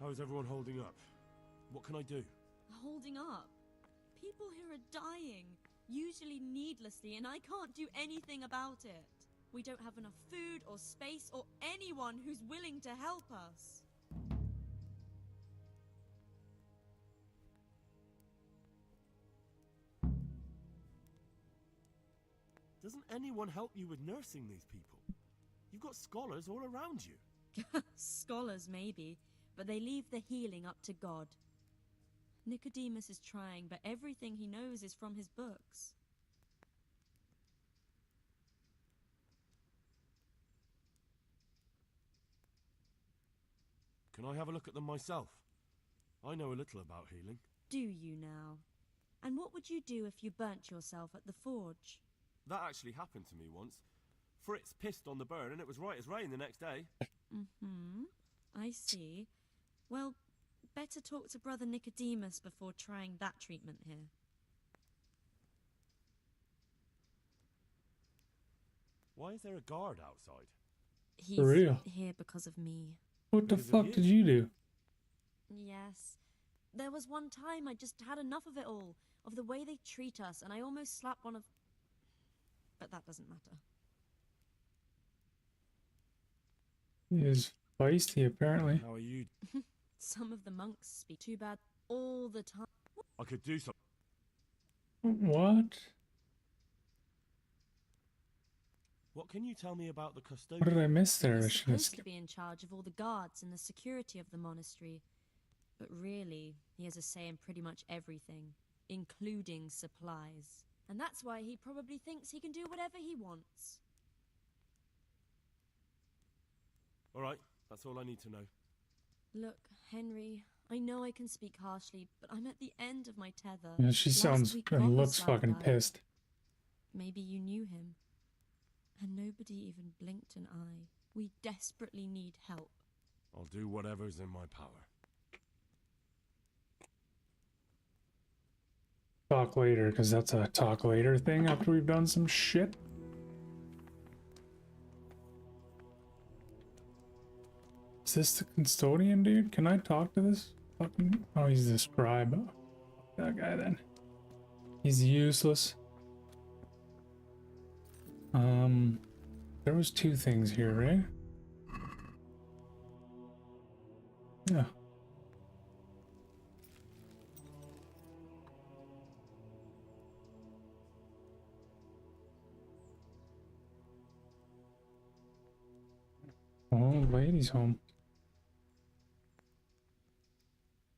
How is everyone holding up? What can I do? Holding up? People here are dying, usually needlessly, and I can't do anything about it. We don't have enough food or space or anyone who's willing to help us. Doesn't anyone help you with nursing these people? You've got scholars all around you. Scholars, maybe, but they leave the healing up to God. Nicodemus is trying, but everything he knows is from his books. Can I have a look at them myself? I know a little about healing. Do you now? And what would you do if you burnt yourself at the forge? That actually happened to me once. Fritz pissed on the burn and it was right as rain the next day. I see. Well, better talk to Brother Nicodemus before trying that treatment here. Why is there a guard outside? He's For real? here because of me. What the fuck did you do? Yes. There was one time I just had enough of it all, of the way they treat us, and I almost slapped one of... But that doesn't matter. He is feisty, apparently. How are you? Some of the monks speak too bad all the time. I could do something. What? What can you tell me about the custodian? What did I miss there? I He's should have supposed to be in charge of all the guards and the security of the monastery. But really, he has a say in pretty much everything, including supplies. And that's why he probably thinks he can do whatever he wants. All right, that's all I need to know. Look, Henry, I know I can speak harshly, but I'm at the end of my tether. Yeah, she Last sounds week, and looks Boguslav fucking died. pissed. Maybe you knew him. And nobody even blinked an eye. We desperately need help. I'll do whatever's in my power. Talk later, because that's a talk later thing after we've done some shit. Is this the custodian dude? Can I talk to this fucking... Oh, he's the scribe. Oh, that guy then. He's useless. There was two things here, right? Yeah. Oh, lady's home.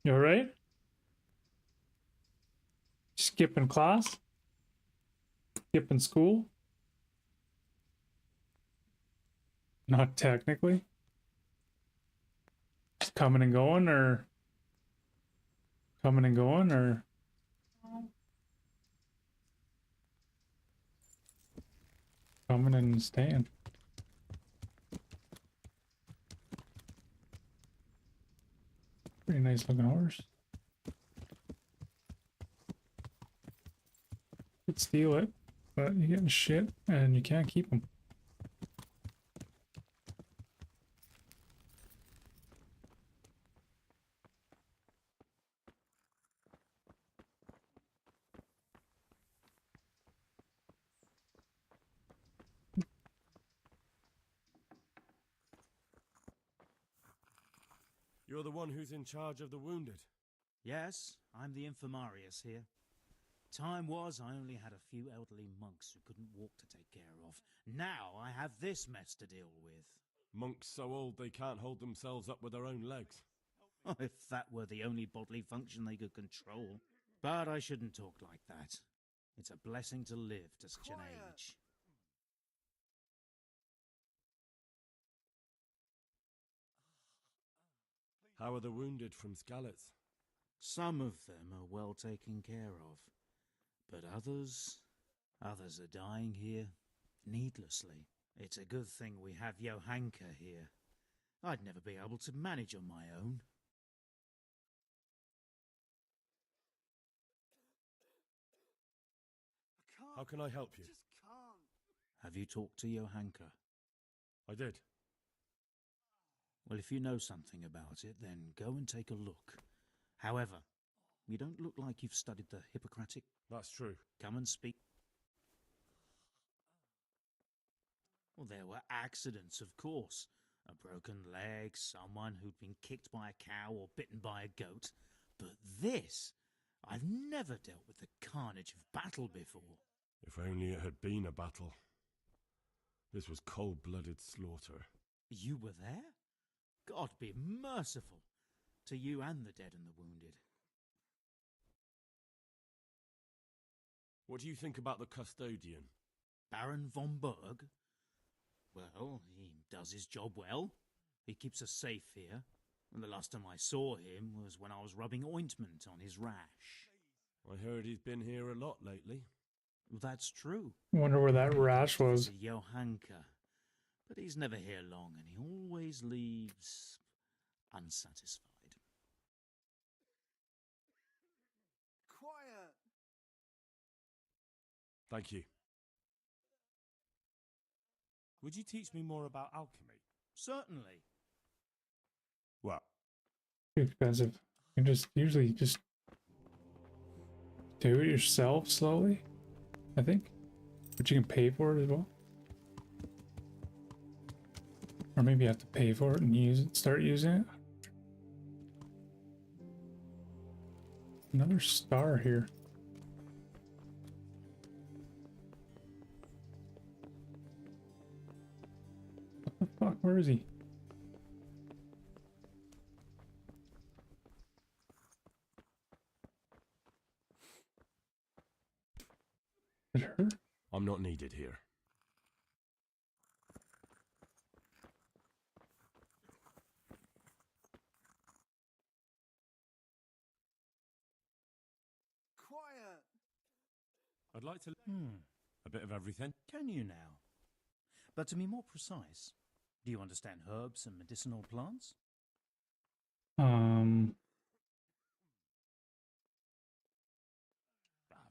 You alright? Just skipping class? Skipping school? Not technically. Just coming and going, or coming and going, or coming and staying. Pretty nice looking horse. Could steal it, but you're getting shit and you can't keep them. You're the one who's in charge of the wounded. Yes, I'm the infirmarius here. Time was I only had a few elderly monks who couldn't walk to take care of. Now I have this mess to deal with. Monks so old they can't hold themselves up with their own legs. Oh, if that were the only bodily function they could control. But I shouldn't talk like that. It's a blessing to live to such an age. How are the wounded from Skalitz? Some of them are well taken care of. But others are dying here needlessly. It's a good thing we have Johanka here. I'd never be able to manage on my own. How can I help you? Have you talked to Johanka? I did. Well, if you know something about it, then go and take a look. However, you don't look like you've studied the Hippocratic. That's true. Come and speak. Well, there were accidents, of course. A broken leg, someone who'd been kicked by a cow or bitten by a goat. But this, I've never dealt with the carnage of battle before. If only it had been a battle. This was cold-blooded slaughter. You were there? God be merciful to you and the dead and the wounded. What do you think about the custodian? Baron von Berg? Well, he does his job well. He keeps us safe here. And the last time I saw him was when I was rubbing ointment on his rash. I heard he's been here a lot lately. That's true. Wonder where that rash was. Johanka. But he's never here long, and he always leaves unsatisfied. Quiet! Thank you. Would you teach me more about alchemy? Certainly. What? Too expensive. You can usually just do it yourself slowly, I think. But you can pay for it as well. Or maybe you have to pay for it and use it, start using it. Another star here. What the fuck? Where is he? Is it her? I'm not needed here. Quiet! I'd like to... A bit of everything. Can you now? But to be more precise, do you understand herbs and medicinal plants? Of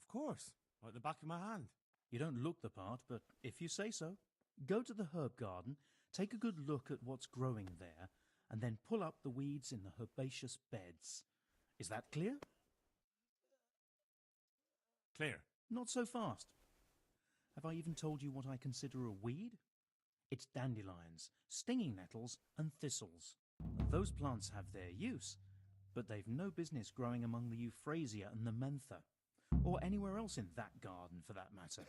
course. Like the back of my hand. You don't look the part, but if you say so, go to the herb garden, take a good look at what's growing there, and then pull up the weeds in the herbaceous beds. Is that clear? Clear. Not so fast. Have I even told you what I consider a weed? It's dandelions, stinging nettles, and thistles. Those plants have their use, but they've no business growing among the euphrasia and the mentha, or anywhere else in that garden for that matter.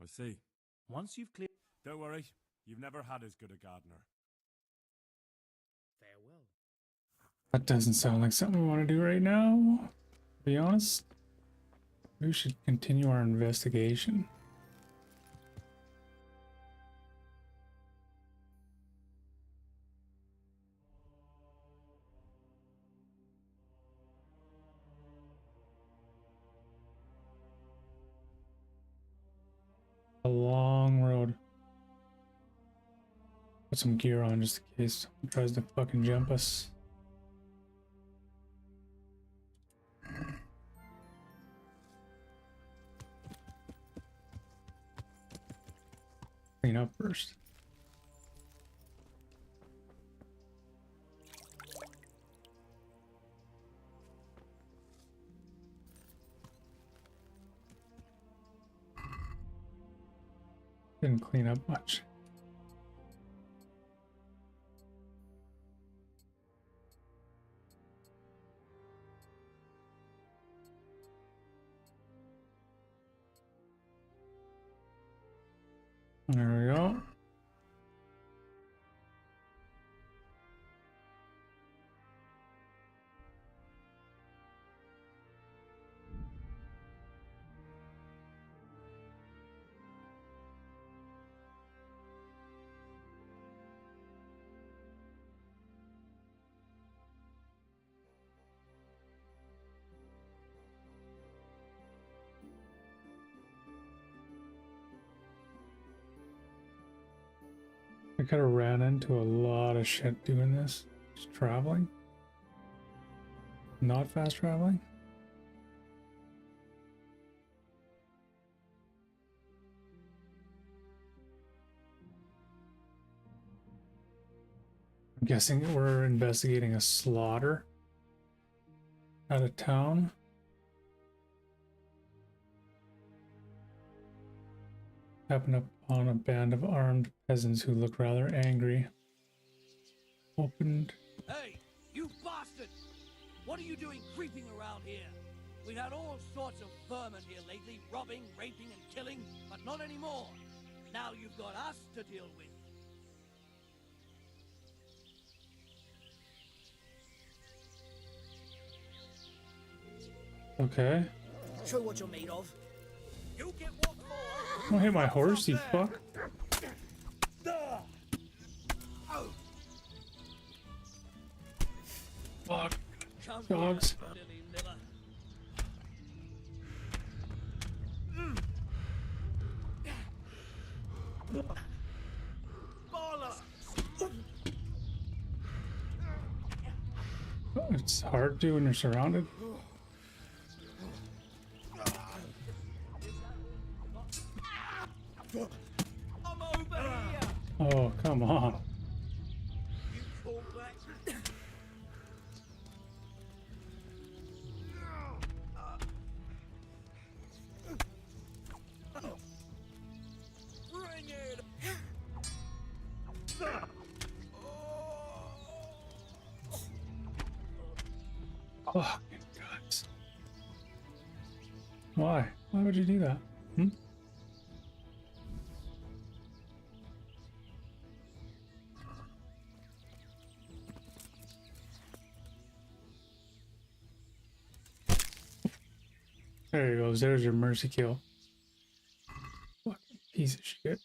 I see. Once you've cleared... Don't worry, you've never had as good a gardener. Farewell. That doesn't sound like something we want to do right now, to be honest. We should continue our investigation. A long road. Put some gear on just in case someone tries to fucking jump us. Clean up first. Didn't clean up much. There we go. I could have ran into a lot of shit doing this. Just traveling. Not fast traveling. I'm guessing we're investigating a slaughter out of town. Happened upon a band of armed peasants who looked rather angry. Opened. Hey, you bastard! What are you doing creeping around here? We've had all sorts of vermin here lately, robbing, raping, and killing, but not anymore. Now you've got us to deal with. Okay. Show what you're made of. You get what for? Don't hit my horse, you fuck. Fuck. Dogs. It's hard to when you're surrounded. I'm over here. Oh, come on. Bring it. Fucking guts. Why? Why would you do that? Hmm? There he goes. There's your mercy kill. Fucking piece of shit.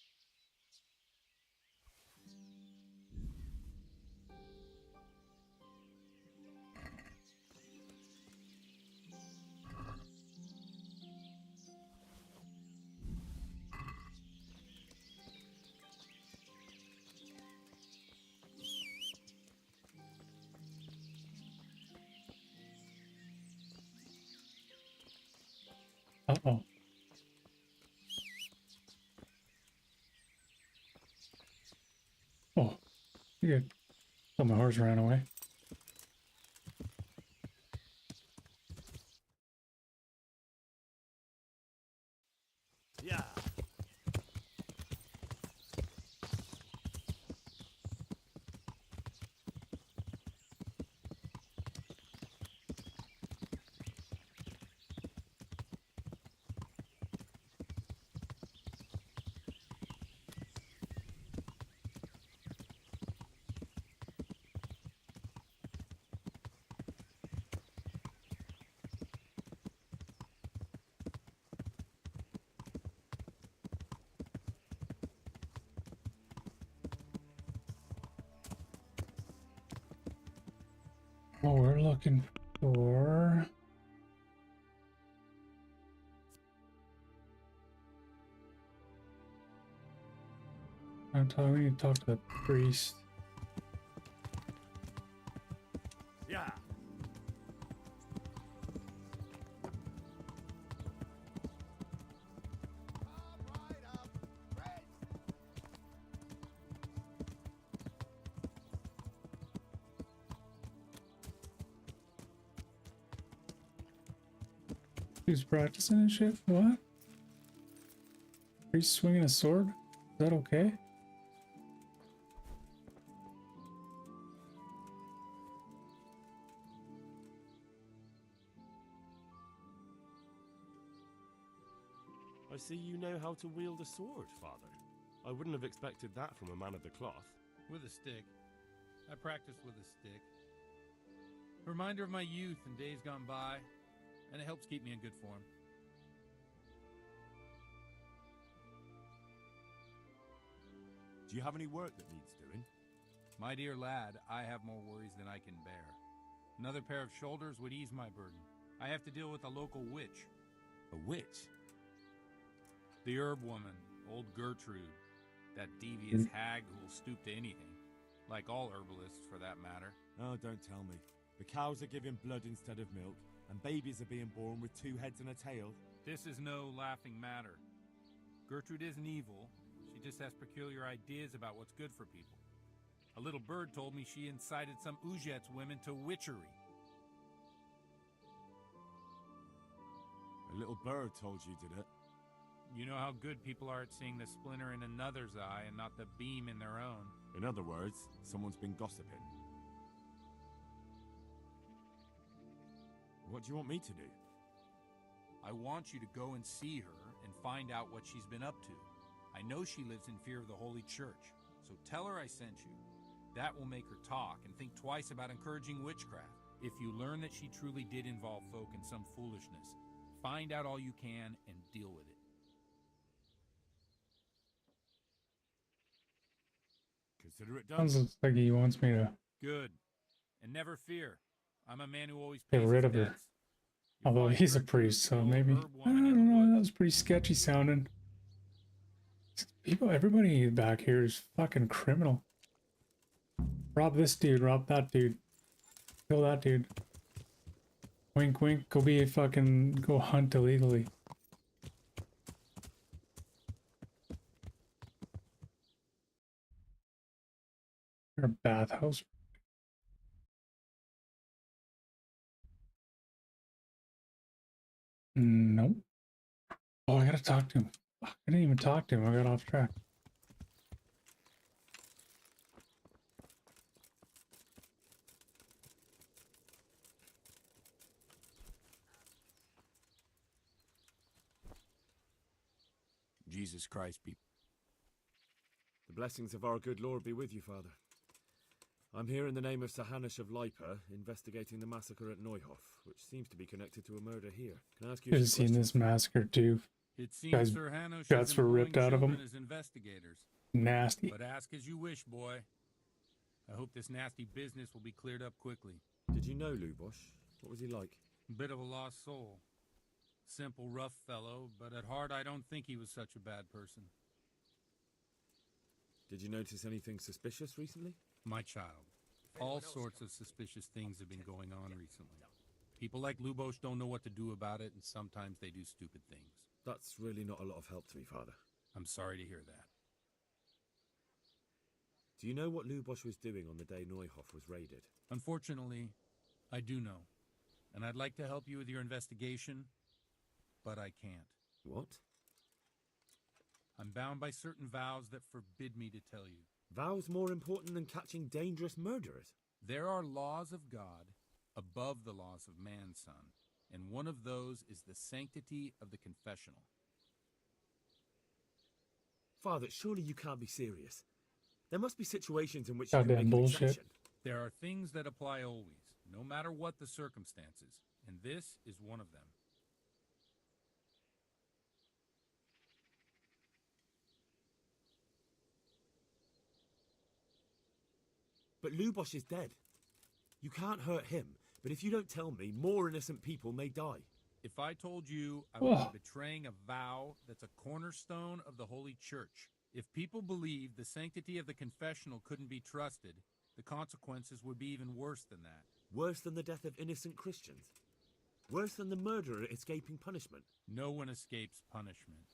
Uh-oh. Oh, good. Oh, my horse ran away. Yeah. Oh, we're looking for... We need to talk to the priest. Yeah. Who's practicing and shit? What? Priest swinging a sword? Is that okay? I see you know how to wield a sword, Father. I wouldn't have expected that from a man of the cloth. With a stick. I practice with a stick. Reminder of my youth and days gone by, and it helps keep me in good form. Do you have any work that needs doing? My dear lad, I have more worries than I can bear. Another pair of shoulders would ease my burden. I have to deal with a local witch. A witch? The herb woman, old Gertrude. That devious hag who will stoop to anything. Like all herbalists, for that matter. Oh, don't tell me. The cows are giving blood instead of milk, and babies are being born with 2 heads and a tail. This is no laughing matter. Gertrude isn't evil. She just has peculiar ideas about what's good for people. A little bird told me she incited some Ujet's women to witchery. A little bird told you, did it? You know how good people are at seeing the splinter in another's eye and not the beam in their own. In other words, someone's been gossiping. What do you want me to do? I want you to go and see her and find out what she's been up to. I know she lives in fear of the Holy Church, so tell her I sent you. That will make her talk and think twice about encouraging witchcraft. If you learn that she truly did involve folk in some foolishness, find out all you can and deal with it. Consider it done. Sounds like he wants me to Good. And never fear. I'm a man who always get pays rid his of her. debts. Although he's a priest, so maybe... I don't know, that was pretty sketchy sounding. Everybody back here is fucking criminal. Rob this dude, rob that dude. Kill that dude. Wink wink, go hunt illegally. Or a bathhouse. Nope. Oh, I gotta talk to him. I didn't even talk to him. I got off track. Jesus Christ, people. The blessings of our good Lord be with you, Father. I'm here in the name of Sir Hanush of Lipa, investigating the massacre at Neuhof, which seems to be connected to a murder here. Can I ask you Should have seen this massacre too. It seems Guys, Sir Hanush guts is were employing ripped out of children him. as investigators. Nasty. But ask as you wish, boy. I hope this nasty business will be cleared up quickly. Did you know Lubosh? What was he like? Bit of a lost soul. Simple, rough fellow, but at heart I don't think he was such a bad person. Did you notice anything suspicious recently? My child. All sorts of suspicious things have been going on recently. People like Lubosh don't know what to do about it, and sometimes they do stupid things. That's really not a lot of help to me, Father. I'm sorry to hear that. Do you know what Lubosh was doing on the day Neuhof was raided? Unfortunately, I do know. And I'd like to help you with your investigation, but I can't. What? I'm bound by certain vows that forbid me to tell you. Vows more important than catching dangerous murderers? There are laws of God above the laws of man, son, and one of those is the sanctity of the confessional. Father, surely you can't be serious. There must be situations in which you can Goddamn make an bullshit. exception. There are things that apply always, no matter what the circumstances, and this is one of them. But Lubosh is dead. You can't hurt him, but if you don't tell me, more innocent people may die. If I told you, I would be betraying a vow that's a cornerstone of the Holy Church. If people believed the sanctity of the confessional couldn't be trusted, the consequences would be even worse than that. Worse than the death of innocent Christians? Worse than the murderer escaping punishment? No one escapes punishment.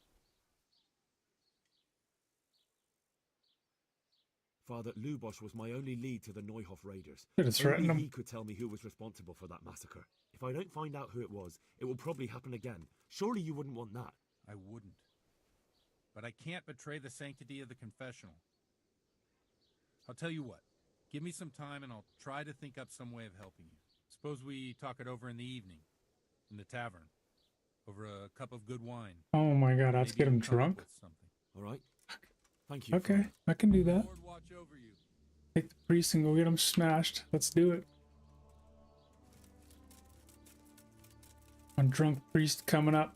Father, Lubosch was my only lead to the Neuhof raiders. Only he could tell me who was responsible for that massacre. If I don't find out who it was, it will probably happen again. Surely you wouldn't want that. I wouldn't. But I can't betray the sanctity of the confessional. I'll tell you what. Give me some time and I'll try to think up some way of helping you. Suppose we talk it over in the evening. In the tavern. Over a cup of good wine. Oh my god, I have to get him drunk? All right. Thank you. Okay, Father. I can do that. Lord watch over you. Take the priest and go get him smashed. Let's do it. One drunk priest coming up.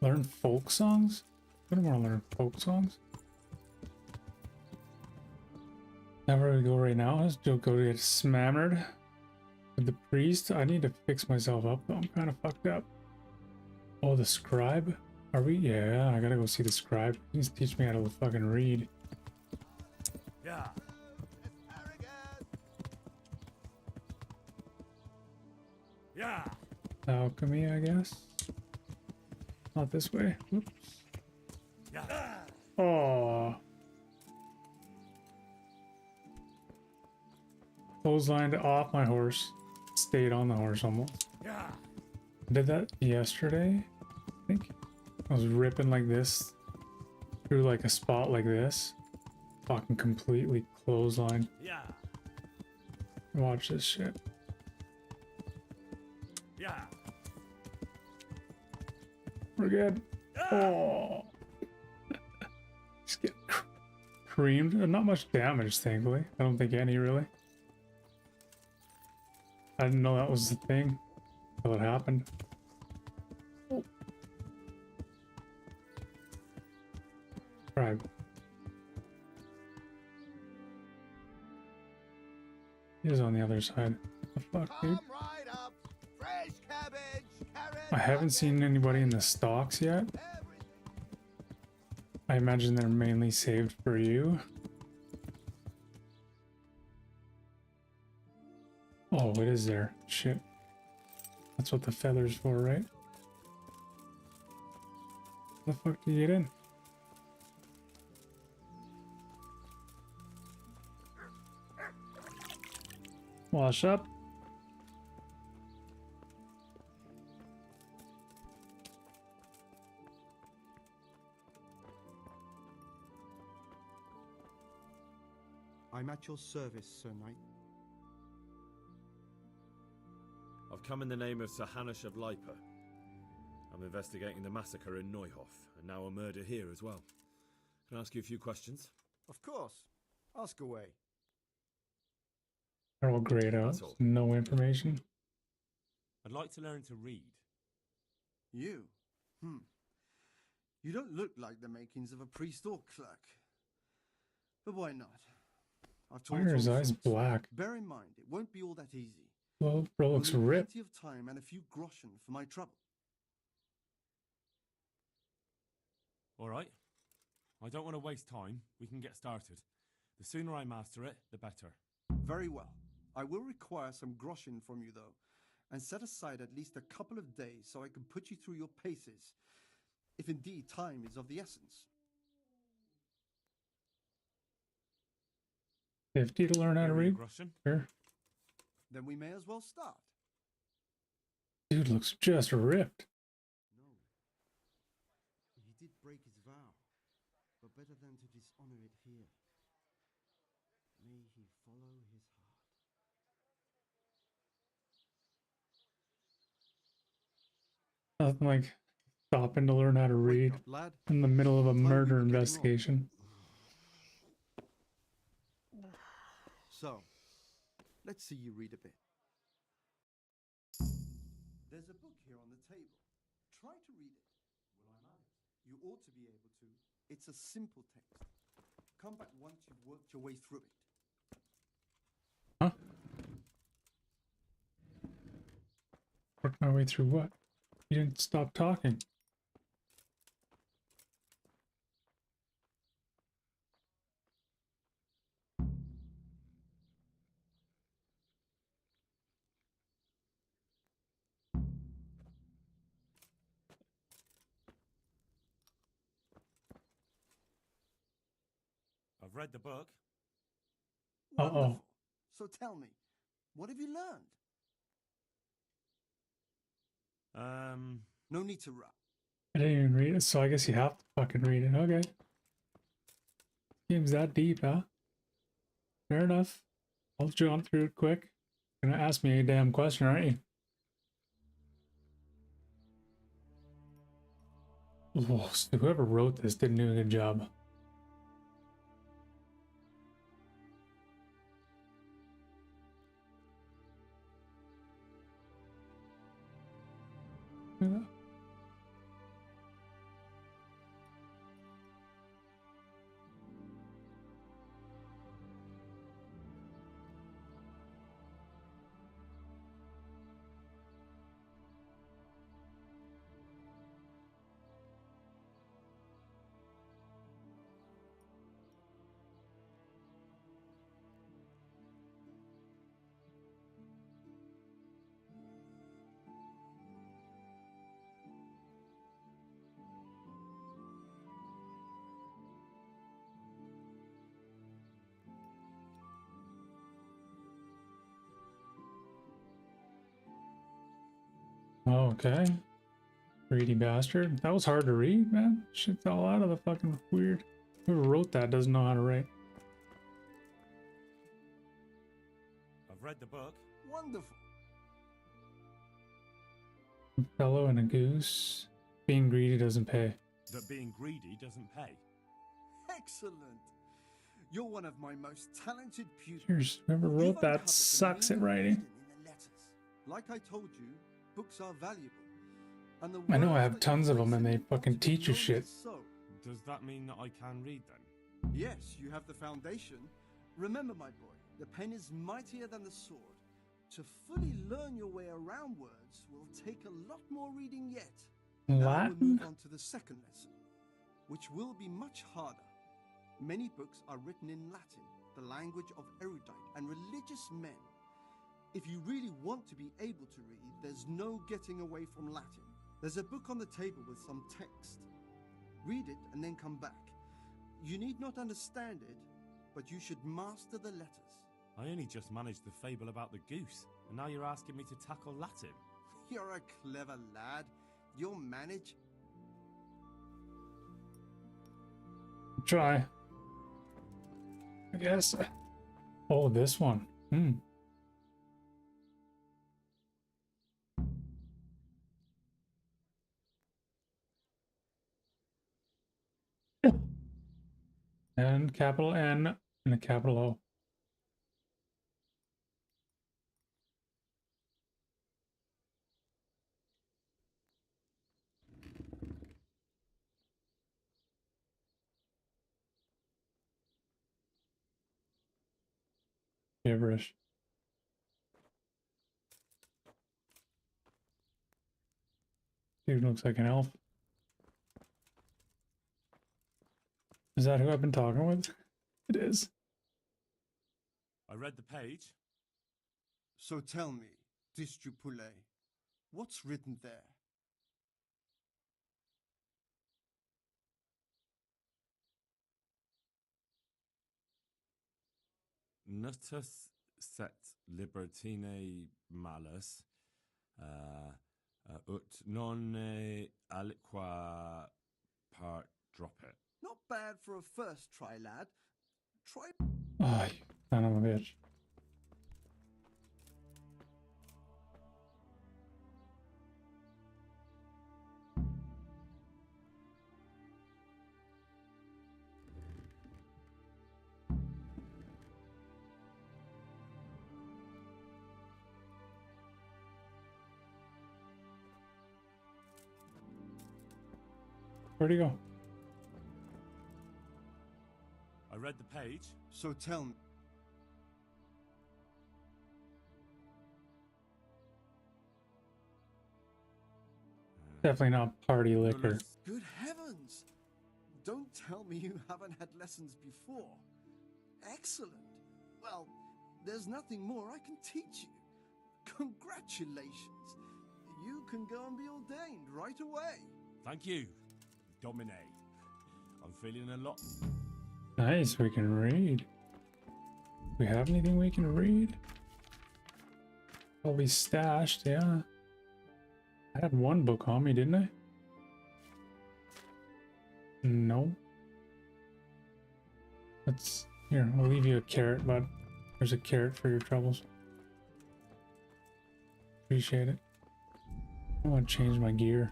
Learn folk songs? I don't want to learn folk songs. Now where do we go right now? Let's go to get smammered with the priest. I need to fix myself up though. I'm kind of fucked up. Oh, the scribe? Are we? Yeah, I gotta go see the scribe. He needs to teach me how to fucking read. Yeah. Yeah. Alchemy, I guess. Not this way. Oops. Yeah. Oh. Clotheslined off my horse. Stayed on the horse almost. Yeah. Did that yesterday, I think. I was ripping like this through like a spot like this. Fucking completely clotheslined. Yeah. Watch this shit. Yeah. We're good. Oh. Just get creamed. Not much damage, thankfully. I don't think any, really. I didn't know that was the thing until it happened. Oh. Right. He is on the other side. What the fuck, dude? Right up. Fresh cabbage, carrot. I haven't seen anybody in the stocks yet. I imagine they're mainly saved for you. Oh, it is there. Shit. That's what the feather's for, right? How the fuck do you get in? Wash up. I'm at your service, Sir Knight. I've come in the name of Sir Hanush of Lipa. I'm investigating the massacre in Neuhof, and now a murder here as well. Can I ask you a few questions? Of course. Ask away. They're all grayed out. That's all. No information. I'd like to learn to read. You? You don't look like the makings of a priest or clerk. But why not? I've Why told are his all eyes sorts. black? Bear in mind, it won't be all that easy. Well, bro looks We'll need ripped. plenty of time and a few groschen for my trouble. All right. I don't want to waste time. We can get started. The sooner I master it, the better. Very well. I will require some groschen from you, though, and set aside at least a couple of days so I can put you through your paces, if indeed time is of the essence. 50 to learn how to read? Sure. Then we may as well start. Dude looks just ripped. No. He did break his vow, but better than to dishonor it here. May he follow his heart. Nothing like stopping to learn how to read lad. in the middle of a murder investigation. So, let's see you read a bit. There's a book here on the table. Try to read it. Will I manage? You ought to be able to. It's a simple text. Come back once you've worked your way through it. My way through what? You didn't stop talking. I've read the book. Wonderful. So tell me, what have you learned? No need to rush. I didn't even read it, so I guess you have to fucking read it. Okay. Game's that deep, huh? Fair enough. I'll jump through it quick. You're gonna ask me a damn question, aren't you? Oh, so whoever wrote this didn't do a good job. Yeah. Okay. Greedy bastard. That was hard to read, man. Shit fell out of the fucking weird. Whoever wrote that doesn't know how to write. I've read the book. Wonderful. A fellow and a goose. Being greedy doesn't pay. That being greedy doesn't pay. Excellent. You're one of my most talented pupils. Here's whoever wrote that sucks at writing. Like I told you, books are valuable. And the I know I have tons of them and they fucking teach you shit. Does that mean that I can read then? Yes, you have the foundation. Remember, my boy, the pen is mightier than the sword. To fully learn your way around words will take a lot more reading yet. Now Latin? we'll move on to the second lesson, which will be much harder. Many books are written in Latin, the language of erudite and religious men. If you really want to be able to read, there's no getting away from Latin. There's a book on the table with some text. Read it and then come back. You need not understand it, but you should master the letters. I only just managed the fable about the goose, and now you're asking me to tackle Latin. You're a clever lad. You'll manage. Try. I guess. Oh, this one. And capital N and a capital O. Gibberish. Dude looks like an elf. Is that who I've been talking with? It is. I read the page. So tell me, Distrupule, what's written there? Nutus set libertine malus, ut non aliqua part drop it. Not bad for a first try, lad. Try. Oh, you son of a bitch. Where'd he go? I read the page. So tell me. Definitely not party liquor. Good heavens! Don't tell me you haven't had lessons before. Excellent. Well, there's nothing more I can teach you. Congratulations. You can go and be ordained right away. Thank you, Domine. I'm feeling a lot... Nice, we can read. We have anything we can read? Probably stashed, yeah. I had one book on me, didn't I? No. Let's... Here, I'll leave you a carrot, bud. There's a carrot for your troubles. Appreciate it. I want to change my gear.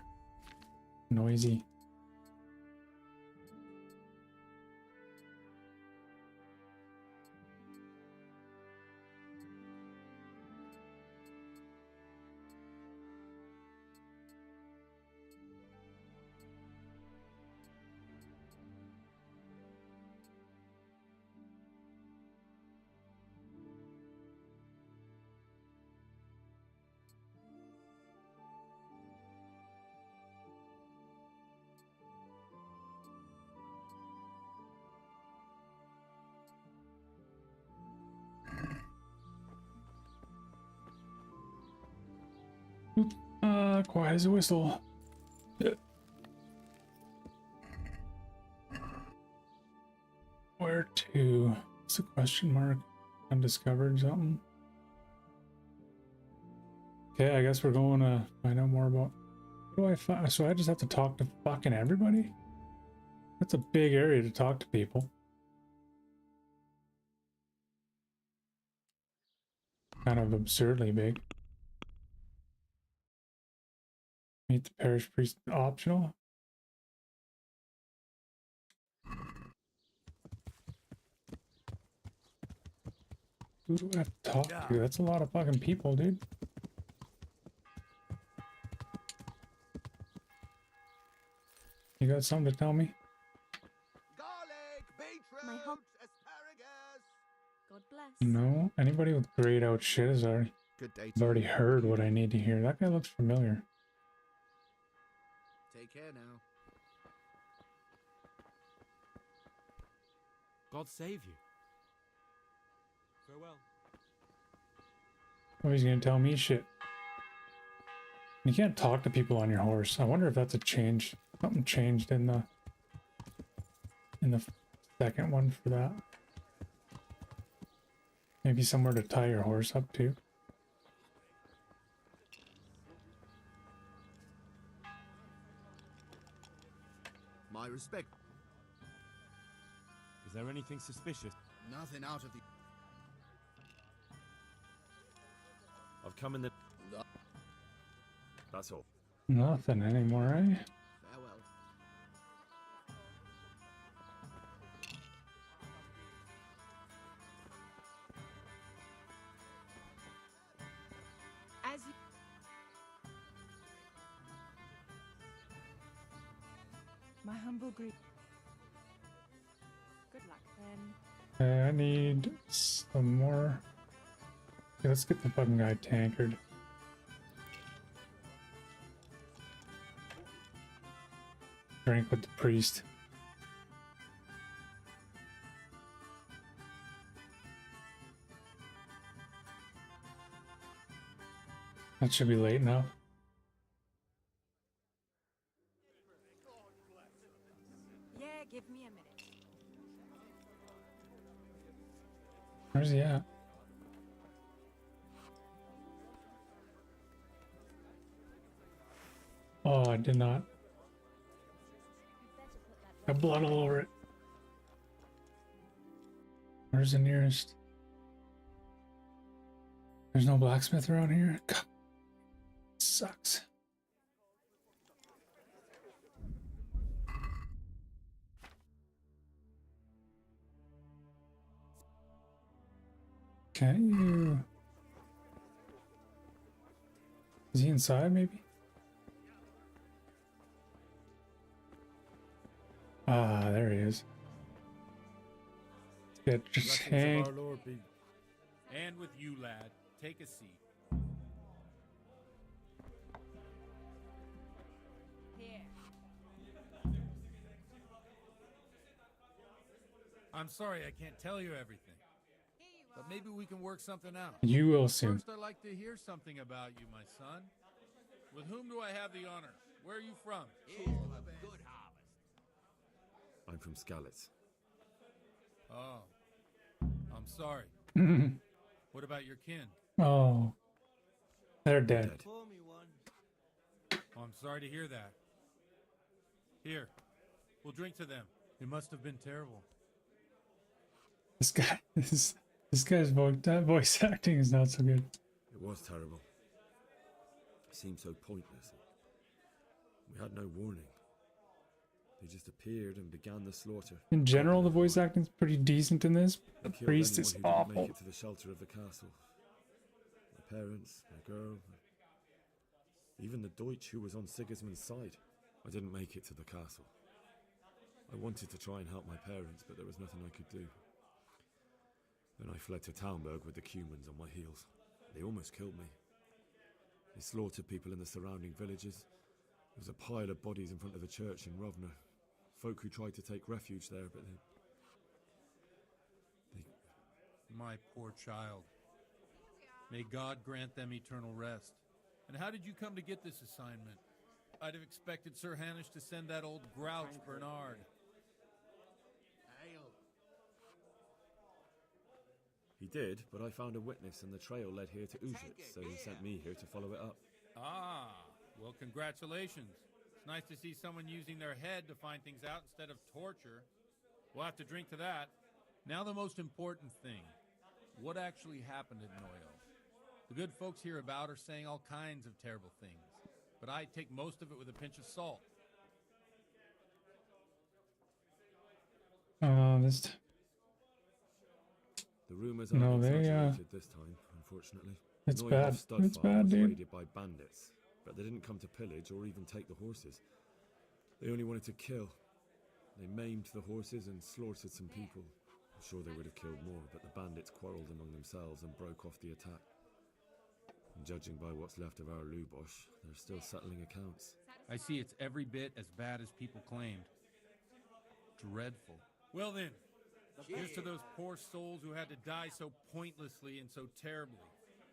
Noisy. Quiet as a whistle. Where to? It's a question mark. Undiscovered something. Okay, I guess we're going to find out more about... What do I find? So I just have to talk to fucking everybody? That's a big area to talk to people. Kind of absurdly big. Meet the parish priest optional. Who do I have to talk to? That's a lot of fucking people, dude. You got something to tell me? Garlic, beetroot, asparagus. God bless. No? Anybody with grayed out shit has already... Good day I've already heard what I need to hear. That guy looks familiar. Take care now. God save you. Farewell. Oh, he's gonna tell me shit. You can't talk to people on your horse. I wonder if that's a change. Something changed in the second one for that. Maybe somewhere to tie your horse up to. My respect. Is there anything suspicious? Nothing out of the... I've come in the... That's all. Nothing anymore, eh? Farewell. As you... My humble greet. Good luck then. Okay, I need some more. Okay, let's get the fucking guy tankard. Drink with the priest. That should be late now. Yeah, give me a minute. Where's he at? Oh, I did not. Got blood all over it. Where's the nearest? There's no blacksmith around here? God. Sucks. Can you... Is he inside, maybe? Ah, there he is. Get just Blessings hang. of our Lord be... And with you, lad. Take a seat. I'm sorry I can't tell you everything. But maybe we can work something out. You will soon. First, I'd like to hear something about you, my son. With whom do I have the honor? Where are you from? Good harvest. I'm from Skalitz. Oh, I'm sorry. What about your kin? Oh, they're dead. Pour me one. Oh, I'm sorry to hear that. Here, we'll drink to them. It must have been terrible. This guy's voice acting is not so good. It was terrible. It seemed so pointless. We had no warning. They just appeared and began the slaughter. In general, the voice acting's pretty decent in this. The They killed priest anyone is who didn't awful. make it to the shelter of the castle. My parents, my girl, even the Deutsch who was on Sigismund's side. I didn't make it to the castle. I wanted to try and help my parents, but there was nothing I could do. Then I fled to Talmberg with the Cumans on my heels. They almost killed me. They slaughtered people in the surrounding villages. There was a pile of bodies in front of the church in Rovna. Folk who tried to take refuge there, but they... My poor child. May God grant them eternal rest. And how did you come to get this assignment? I'd have expected Sir Hanish to send that old grouch Bernard. He did, but I found a witness and the trail led here to Uzhitz, so he sent me here to follow it up. Ah, well, congratulations. It's nice to see someone using their head to find things out instead of torture. We'll have to drink to that. Now the most important thing. What actually happened at Noyo? The good folks hereabout are saying all kinds of terrible things, but I take most of it with a pinch of salt. This. The rumors No, aren't they, exaggerated this time, unfortunately. It's Neuhoff bad. Studfire It's bad, was dude. raided by bandits, but they didn't come to pillage or even take the horses. They only wanted to kill. They maimed the horses and slaughtered some people. I'm sure they would have killed more, but the bandits quarreled among themselves and broke off the attack. And judging by what's left of our Lubosh, they're still settling accounts. I see it's every bit as bad as people claimed. Dreadful. Well then, here's to those poor souls who had to die so pointlessly and so terribly.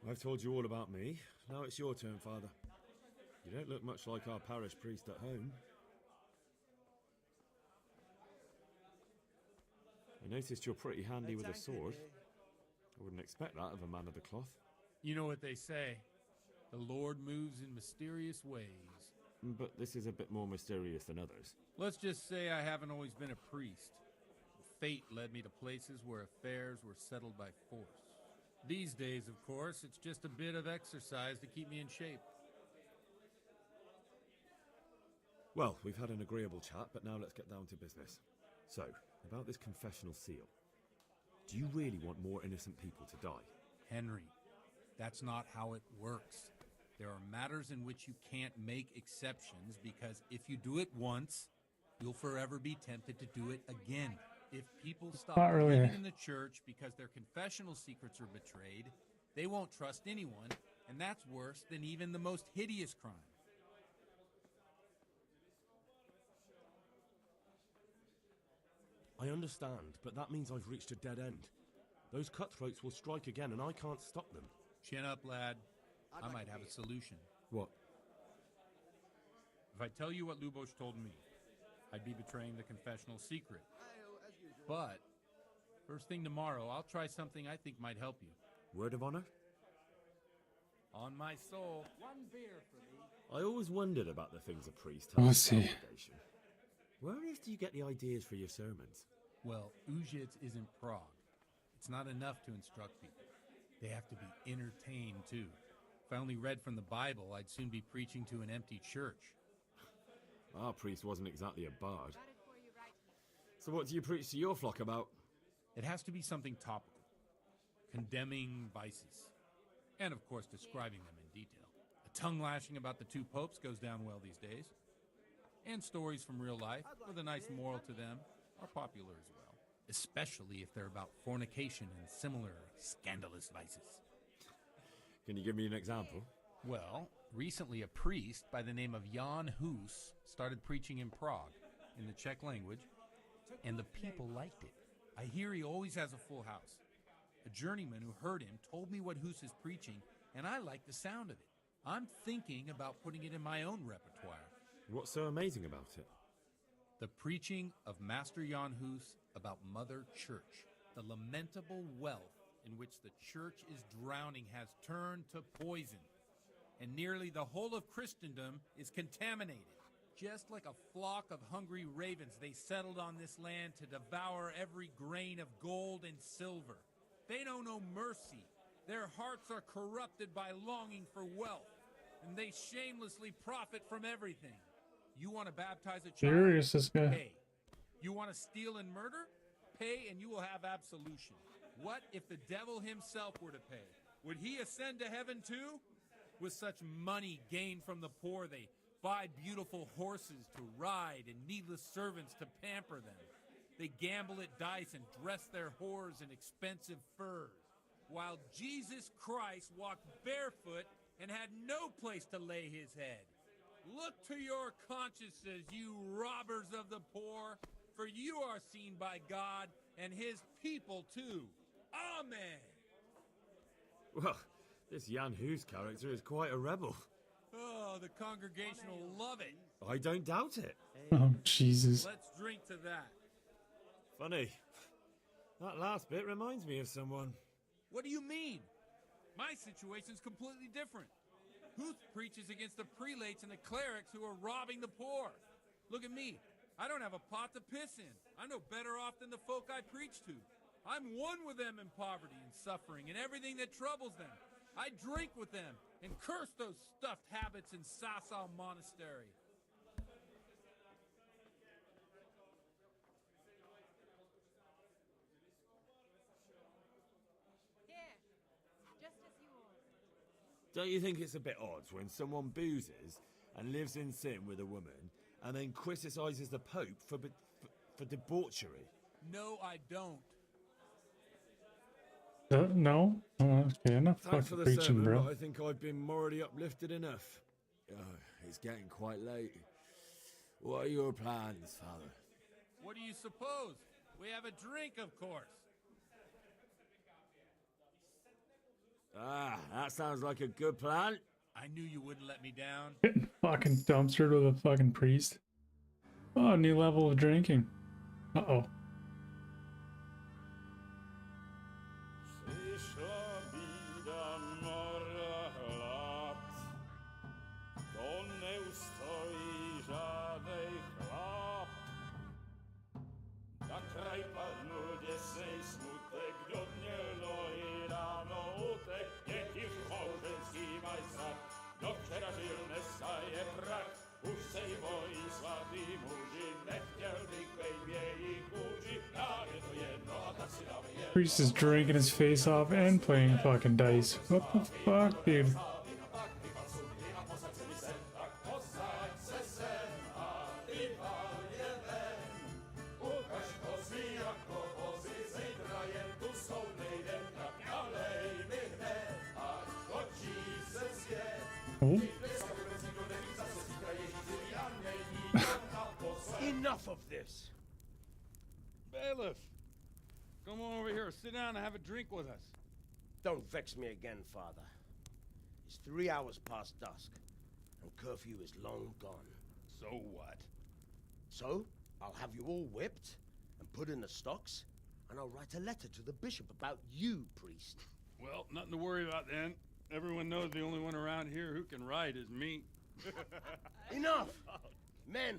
I've told you all about me. Now it's your turn, Father. You don't look much like our parish priest at home. I noticed you're pretty handy with a sword. I wouldn't expect that of a man of the cloth. You know what they say. The Lord moves in mysterious ways. But this is a bit more mysterious than others. Let's just say I haven't always been a priest. Fate led me to places where affairs were settled by force. These days, of course, it's just a bit of exercise to keep me in shape. Well, we've had an agreeable chat, but now let's get down to business. So, about this confessional seal. Do you really want more innocent people to die? Henry, that's not how it works. There are matters in which you can't make exceptions because if you do it once, you'll forever be tempted to do it again. If people stop Not really. believing in the church because their confessional secrets are betrayed, they won't trust anyone, and that's worse than even the most hideous crime. I understand, but that means I've reached a dead end. Those cutthroats will strike again, and I can't stop them. Chin up, lad. I might have a solution. What? If I tell you what Lubosh told me, I'd be betraying the confessional secret. But, first thing tomorrow, I'll try something I think might help you. Word of honor? On my soul. One beer for me. I always wondered about the things a priest We'll has see. in congregation. Where on earth do you get the ideas for your sermons? Well, Uzhitz isn't Prague. It's not enough to instruct people. They have to be entertained, too. If I only read from the Bible, I'd soon be preaching to an empty church. Our priest wasn't exactly a bard. So what do you preach to your flock about? It has to be something topical. Condemning vices. And, of course, describing them in detail. A tongue lashing about the two popes goes down well these days. And stories from real life, with a nice moral to them, are popular as well. Especially if they're about fornication and similar scandalous vices. Can you give me an example? Well, recently a priest by the name of Jan Hus started preaching in Prague, in the Czech language, and the people liked it. I hear he always has a full house. A journeyman who heard him told me what Hus is preaching, and I like the sound of it. I'm thinking about putting it in my own repertoire. What's so amazing about it? The preaching of Master Jan Hus about Mother Church. The lamentable wealth in which the church is drowning has turned to poison, and nearly the whole of Christendom is contaminated. Just like a flock of hungry ravens, they settled on this land to devour every grain of gold and silver. They know no mercy. Their hearts are corrupted by longing for wealth, and they shamelessly profit from everything. You want to baptize a child? Serious, this guy. Pay. You want to steal and murder? Pay and you will have absolution. What if the devil himself were to pay? Would he ascend to heaven too? With such money gained from the poor, they buy beautiful horses to ride and needless servants to pamper them. They gamble at dice and dress their whores in expensive furs, while Jesus Christ walked barefoot and had no place to lay his head. Look to your consciences, you robbers of the poor, for you are seen by God and his people too. Amen. Well, this Jan Hus character is quite a rebel. Oh, the congregation will love it. I don't doubt it. Oh, Jesus. Let's drink to that. Funny. That last bit reminds me of someone. What do you mean? My situation's completely different. Huth preaches against the prelates and the clerics who are robbing the poor. Look at me. I don't have a pot to piss in. I'm no better off than the folk I preach to. I'm one with them in poverty and suffering and everything that troubles them. I drink with them and curse those stuffed habits in Sasau Monastery. Here, just as you ordered. Don't you think it's a bit odd when someone boozes and lives in sin with a woman and then criticizes the Pope for debauchery? No, I don't. No? Okay, enough Thanks for fucking the preaching, sermon, bro. but I think I've been morally uplifted enough. It's getting quite late. What are your plans, Father? What do you suppose? We have a drink, of course. Ah, that sounds like a good plan. I knew you wouldn't let me down. Getting fucking dumpstered with a fucking priest. Oh, new level of drinking. Uh-oh. Priest is drinking his face off and playing fucking dice. What the fuck, dude? Oh. Enough of this. Bailiff, come on over here, sit down and have a drink with us. Don't vex me again, Father. It's 3 hours past dusk, and curfew is long gone. So what? So, I'll have you all whipped and put in the stocks, and I'll write a letter to the bishop about you, priest. Well, nothing to worry about then. Everyone knows the only one around here who can ride is me. Enough! Men,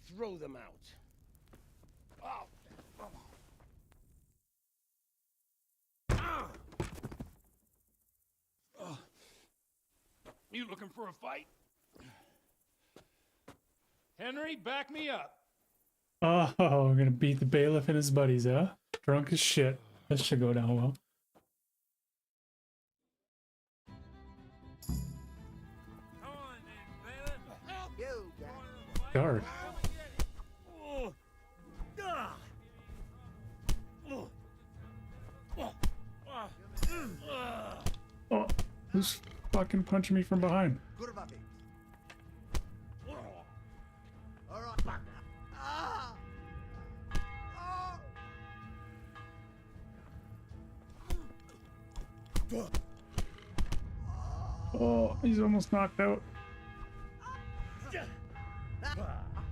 throw them out. Oh. Oh. You looking for a fight? Henry, back me up. Oh, we're gonna beat the bailiff and his buddies, huh? Drunk as shit. This should go down well. Guard. Oh, who's fucking punching me from behind? Oh, he's almost knocked out.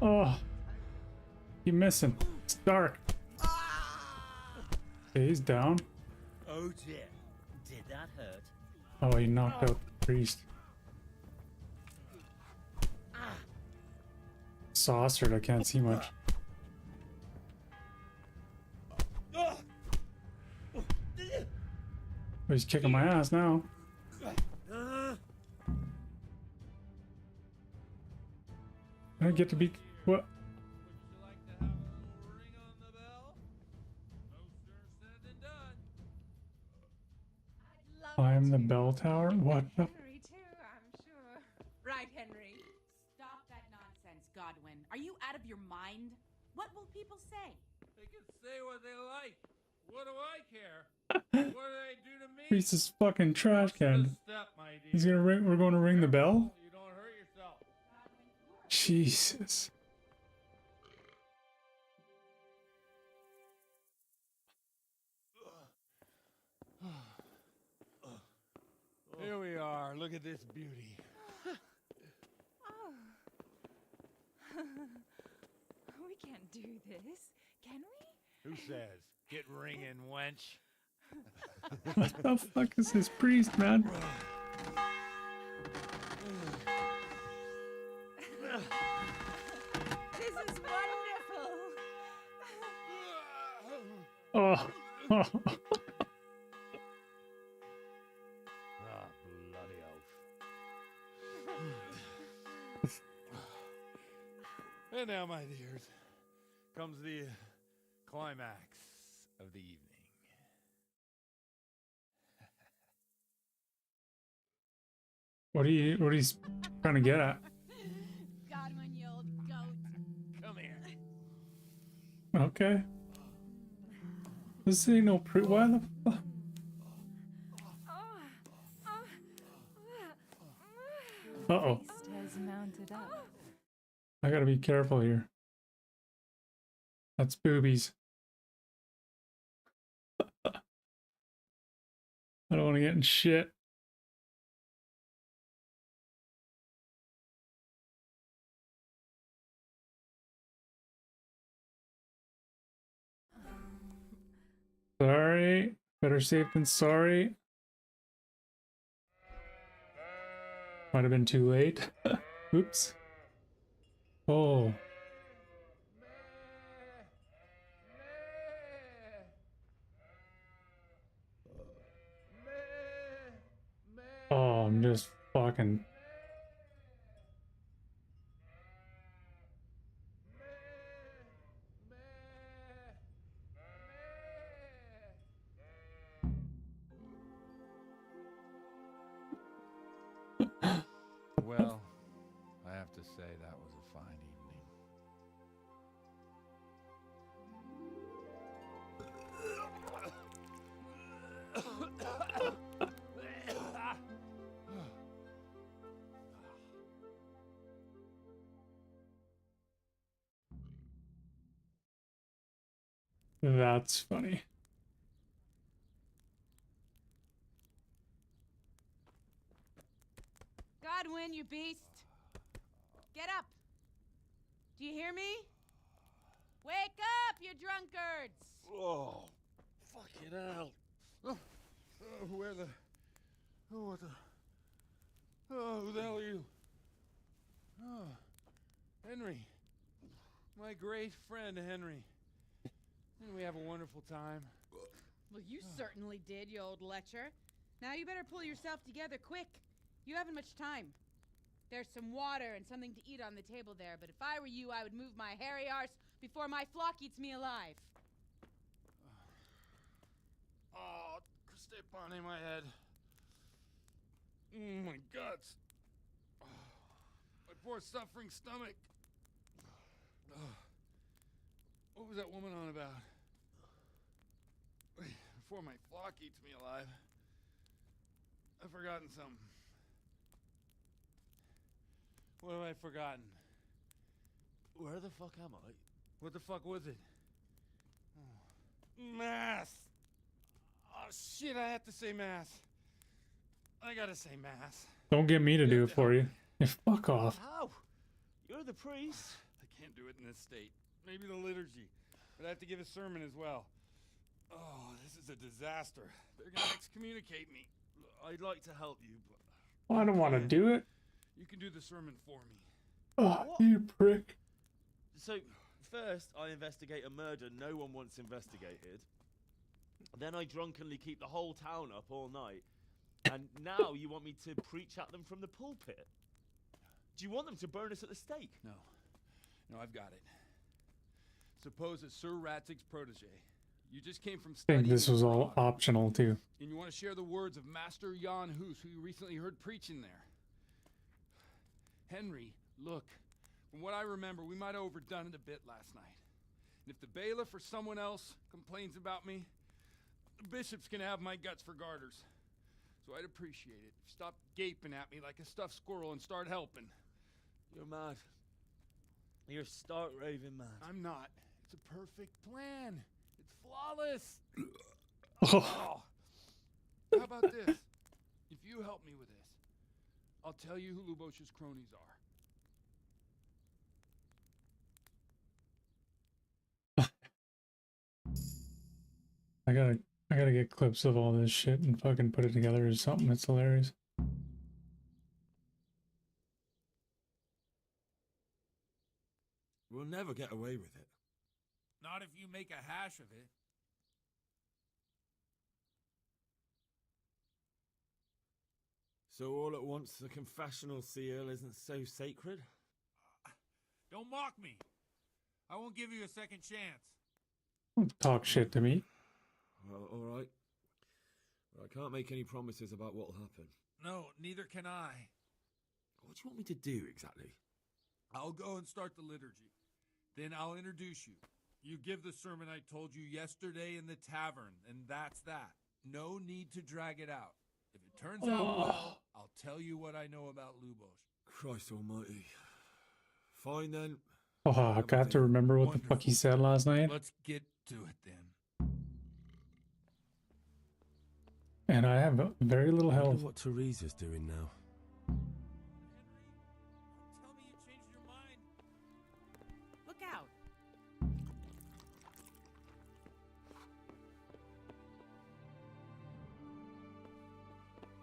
Oh, he's missing. It's dark. Okay, he's down. Oh dear. Did that hurt? Oh, he knocked out the priest. Saucered, I can't see much. Oh, he's kicking my ass now. I get to be what? I'm the bell tower? What the? Henry, too, I'm sure. Right, Henry. Stop that nonsense, Godwin. Are you out of your mind? What will people say? They can say what they like. What do I care? What do they do to me? Priest is fucking trash can. Step, my dear. He's gonna ring. We're going to ring the bell. You don't hurt yourself. Jesus. Here we are. Look at this beauty. Oh. We can't do this, can we? Who says? Get ringing, wench. What the fuck is this priest, man? This is wonderful. Oh. Bloody oath. And now, my dears, comes the climax of the evening. What are you trying to get at? Godwin, you old goat. Come here. Okay. This ain't no why the fuck? Uh-oh. Has mounted up. I gotta be careful here. That's boobies. I don't want to get in shit. Sorry. Better safe than sorry. Might have been too late. Oops. Oh. Oh, I'm just fucking. Well, I have to say that was a fine evening. That's funny. Godwin, you beast. Get up. Do you hear me? Wake up, you drunkards. Oh, fucking hell. Where the... Oh, what the... Oh, who the hell are you? Oh, Henry. My great friend, Henry. And we have a wonderful time. Well, you certainly did, you old lecher. Now you better pull yourself together quick. You haven't much time. There's some water and something to eat on the table there, but if I were you, I would move my hairy arse before my flock eats me alive. Oh, step on in my head. My guts. My poor suffering stomach. What was that woman on about? Before my flock eats me alive. I've forgotten something. What have I forgotten? Where the fuck am I? What the fuck was it? Oh. Mass! Oh shit, I have to say mass. I gotta say mass. Don't get me to do it for you. Yeah, fuck off. How? You're the priest. I can't do it in this state. Maybe the liturgy. But I have to give a sermon as well. Oh, this is a disaster. They're gonna excommunicate me. I'd like to help you, but... Well, I don't want to do it. You can do the sermon for me. Oh, you prick. So, first, I investigate a murder no one wants investigated. Then I drunkenly keep the whole town up all night. And now you want me to preach at them from the pulpit? Do you want them to burn us at the stake? No. No, I've got it. Suppose that Sir Ratzig's protege. You just came from I studying... think this was all optional, too. And you want to share the words of Master Jan Hus, who you recently heard preaching there. Henry, look. From what I remember, we might have overdone it a bit last night. And if the bailiff or someone else complains about me, the bishop's gonna have my guts for garters. So I'd appreciate it if you stop gaping at me like a stuffed squirrel and start helping. You're mad. You're stark raving mad. I'm not. It's a perfect plan. It's flawless. Oh. How about this? If you help me with this, I'll tell you who Lubosh's cronies are. I gotta get clips of all this shit and fucking put it together as something that's hilarious. We'll never get away with it. Not if you make a hash of it. So all at once the confessional seal isn't so sacred? Don't mock me. I won't give you a second chance. Don't talk shit to me. Well, all right. But I can't make any promises about what'll happen. No, neither can I. What do you want me to do exactly? I'll go and start the liturgy. Then I'll introduce you. You give the sermon I told you yesterday in the tavern, and that's that. No need to drag it out. If it turns out well, I'll tell you what I know about Lubosh. Christ almighty. Fine then. Oh, I got to remember what the fuck he said last night. Let's get to it then. And I have very little I wonder health. what Teresa's doing now. Tell me you changed your mind. Look out.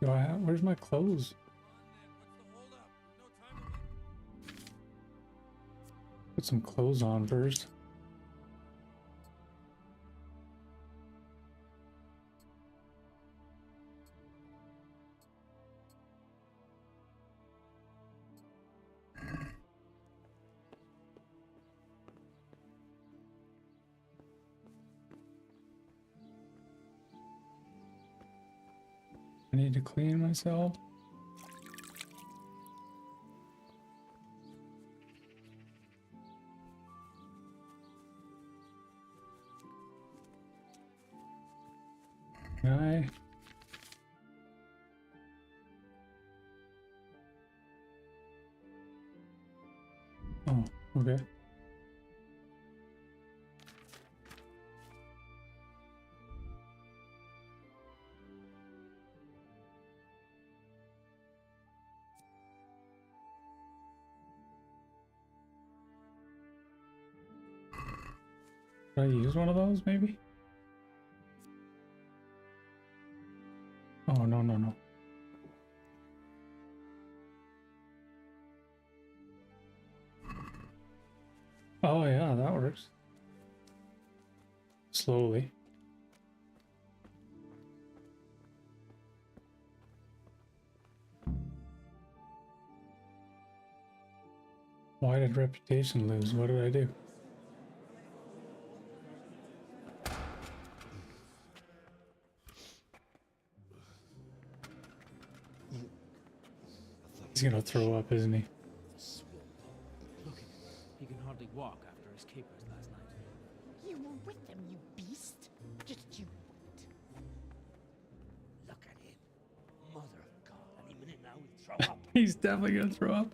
Do I have? Where's my clothes? Put some clothes on first. I need to clean myself. Guy. Oh, okay. Should I use one of those, maybe? Oh, no, no, no. Oh, yeah, that works. Slowly. Why did reputation lose? What did I do? He's gonna throw up, isn't he? Look at him. He can hardly walk after his capers last night. You were with them, you beast. Just you wait. Look at him. Mother of God, any minute now he'll throw up. He's definitely gonna throw up.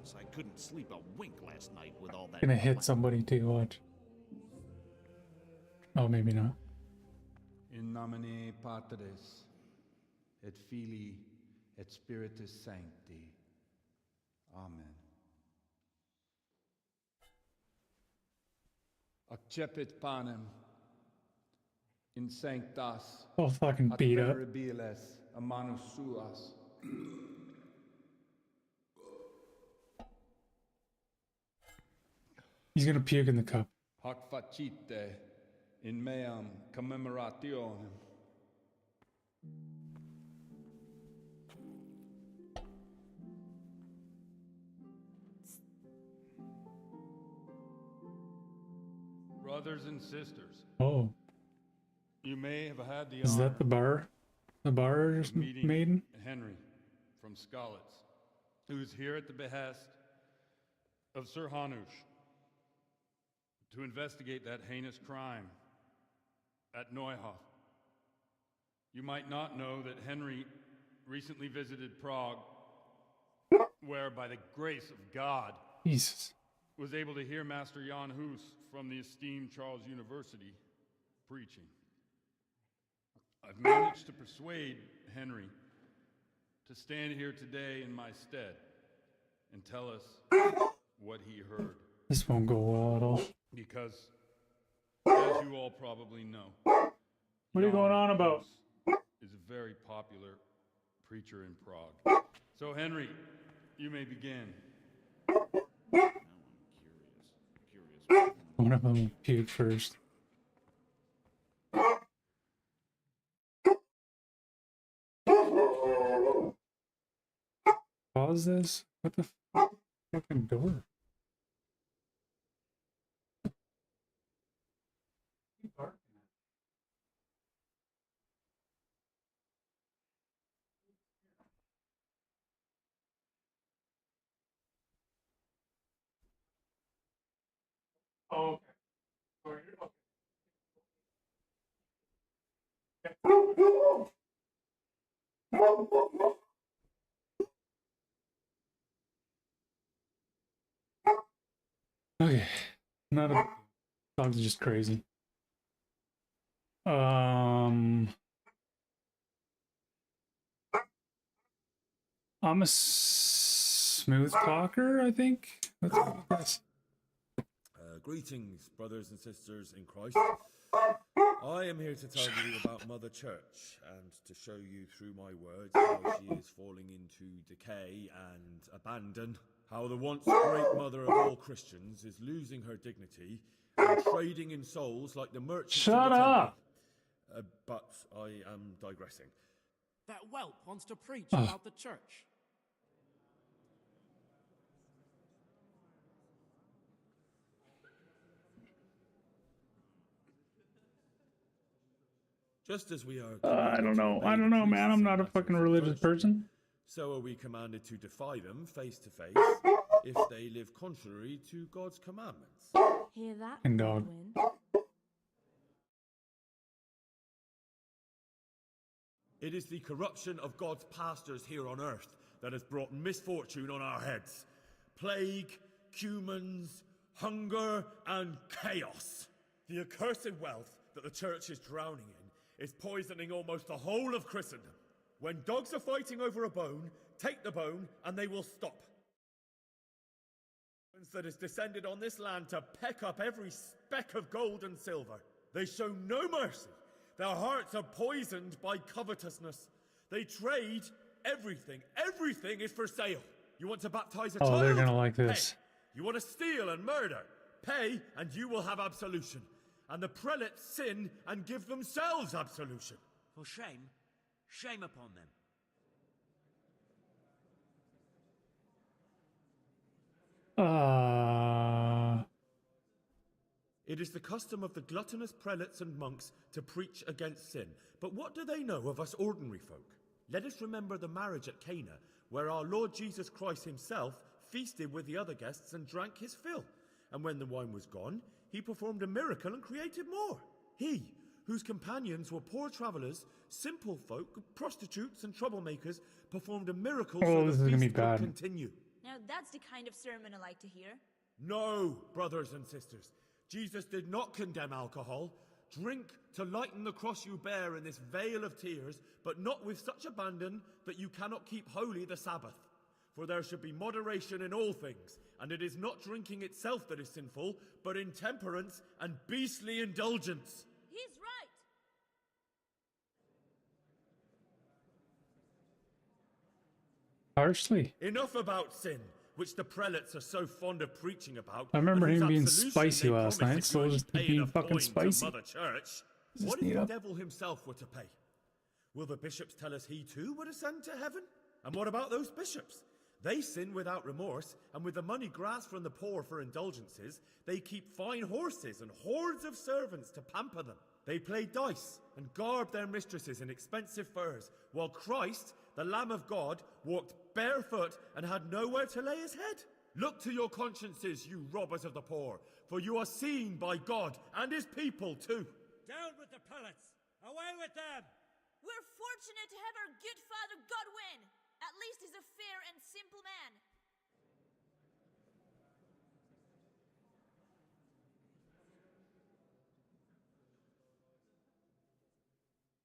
So I couldn't sleep a wink last night with all that. Gonna hit somebody too, watch. Oh, maybe not. In nomine Patris, et Filii, et Spiritus Sancti. Amen. Accepit panem in sanctas All fucking beat up. adverabiles a manus suas. He's gonna puke in the cup. Hac facite in meam commemorationem. Brothers and sisters, Oh, you may have had the is honor that the bar? The bar of meeting maiden? Henry from Skalitz, who is here at the behest of Sir Hanush to investigate that heinous crime at Neuhof. You might not know that Henry recently visited Prague, where, by the grace of God, Jesus. was able to hear Master Jan Hus from the esteemed Charles University preaching. I've managed to persuade Henry to stand here today in my stead and tell us what he heard. This won't go well at all. Because, as you all probably know, What are you going on about? is a very popular preacher in Prague. So, Henry, you may begin. I wonder if I'm gonna puke first. Pause this? What the fucking door? Oh, okay. Not a dog's just crazy. I'm a smooth talker, I think. That's Greetings, brothers and sisters in Christ. I am here to tell you about Mother Church and to show you through my words how she is falling into decay and abandon, how the once great mother of all Christians is losing her dignity and trading in souls like the merchants Shut in the up! temple. But I am digressing. That whelp wants to preach Oh. about the church. Just as we are I don't commanded to know. obey I don't the know, man. priests I'm in not a matters fucking of religious worship, person. so are we commanded to defy them face to face if they live contrary to God's commandments. Hear that, And dog. Edwin? It is the corruption of God's pastors here on earth that has brought misfortune on our heads. Plague, cumens, hunger, and chaos. The accursed wealth that the church is drowning in is poisoning almost the whole of Christendom. When dogs are fighting over a bone, take the bone and they will stop. That has descended on this land to peck up every speck of gold and silver. They show no mercy. Their hearts are poisoned by covetousness. They trade everything. Everything is for sale. You want to baptize a child? Oh, they're gonna like this. Pay. You want to steal and murder? Pay, and you will have absolution. And the prelates sin and give themselves absolution. For shame, shame upon them. It is the custom of the gluttonous prelates and monks to preach against sin. But what do they know of us ordinary folk? Let us remember the marriage at Cana, where our Lord Jesus Christ himself feasted with the other guests and drank his fill. And when the wine was gone, he performed a miracle and created more. He, whose companions were poor travelers, simple folk, prostitutes and troublemakers, performed a miracle so this the is gonna be feast could bad. continue. Now that's the kind of sermon I like to hear. No, brothers and sisters. Jesus did not condemn alcohol, Drink to lighten the cross you bear in this vale of tears, but not with such abandon that you cannot keep holy the Sabbath. For there should be moderation in all things, and it is not drinking itself that is sinful, but intemperance and beastly indulgence. He's right! Harshly. Enough about sin, which the prelates are so fond of preaching about. I remember and whose him being absolution spicy they last promise night, if so you I'll only just pay keep being enough fucking coin to spicy. Mother Church. Just What if need the up. devil himself were to pay? Will the bishops tell us he too would ascend to heaven? And what about those bishops? They sin without remorse, and with the money grasped from the poor for indulgences, they keep fine horses and hordes of servants to pamper them. They play dice and garb their mistresses in expensive furs, while Christ, the Lamb of God, walked barefoot and had nowhere to lay his head. Look to your consciences, you robbers of the poor, for you are seen by God and his people too. Down with the prelates! Away with them! We're fortunate to have our good Father Godwin! At least he's a fair and simple man.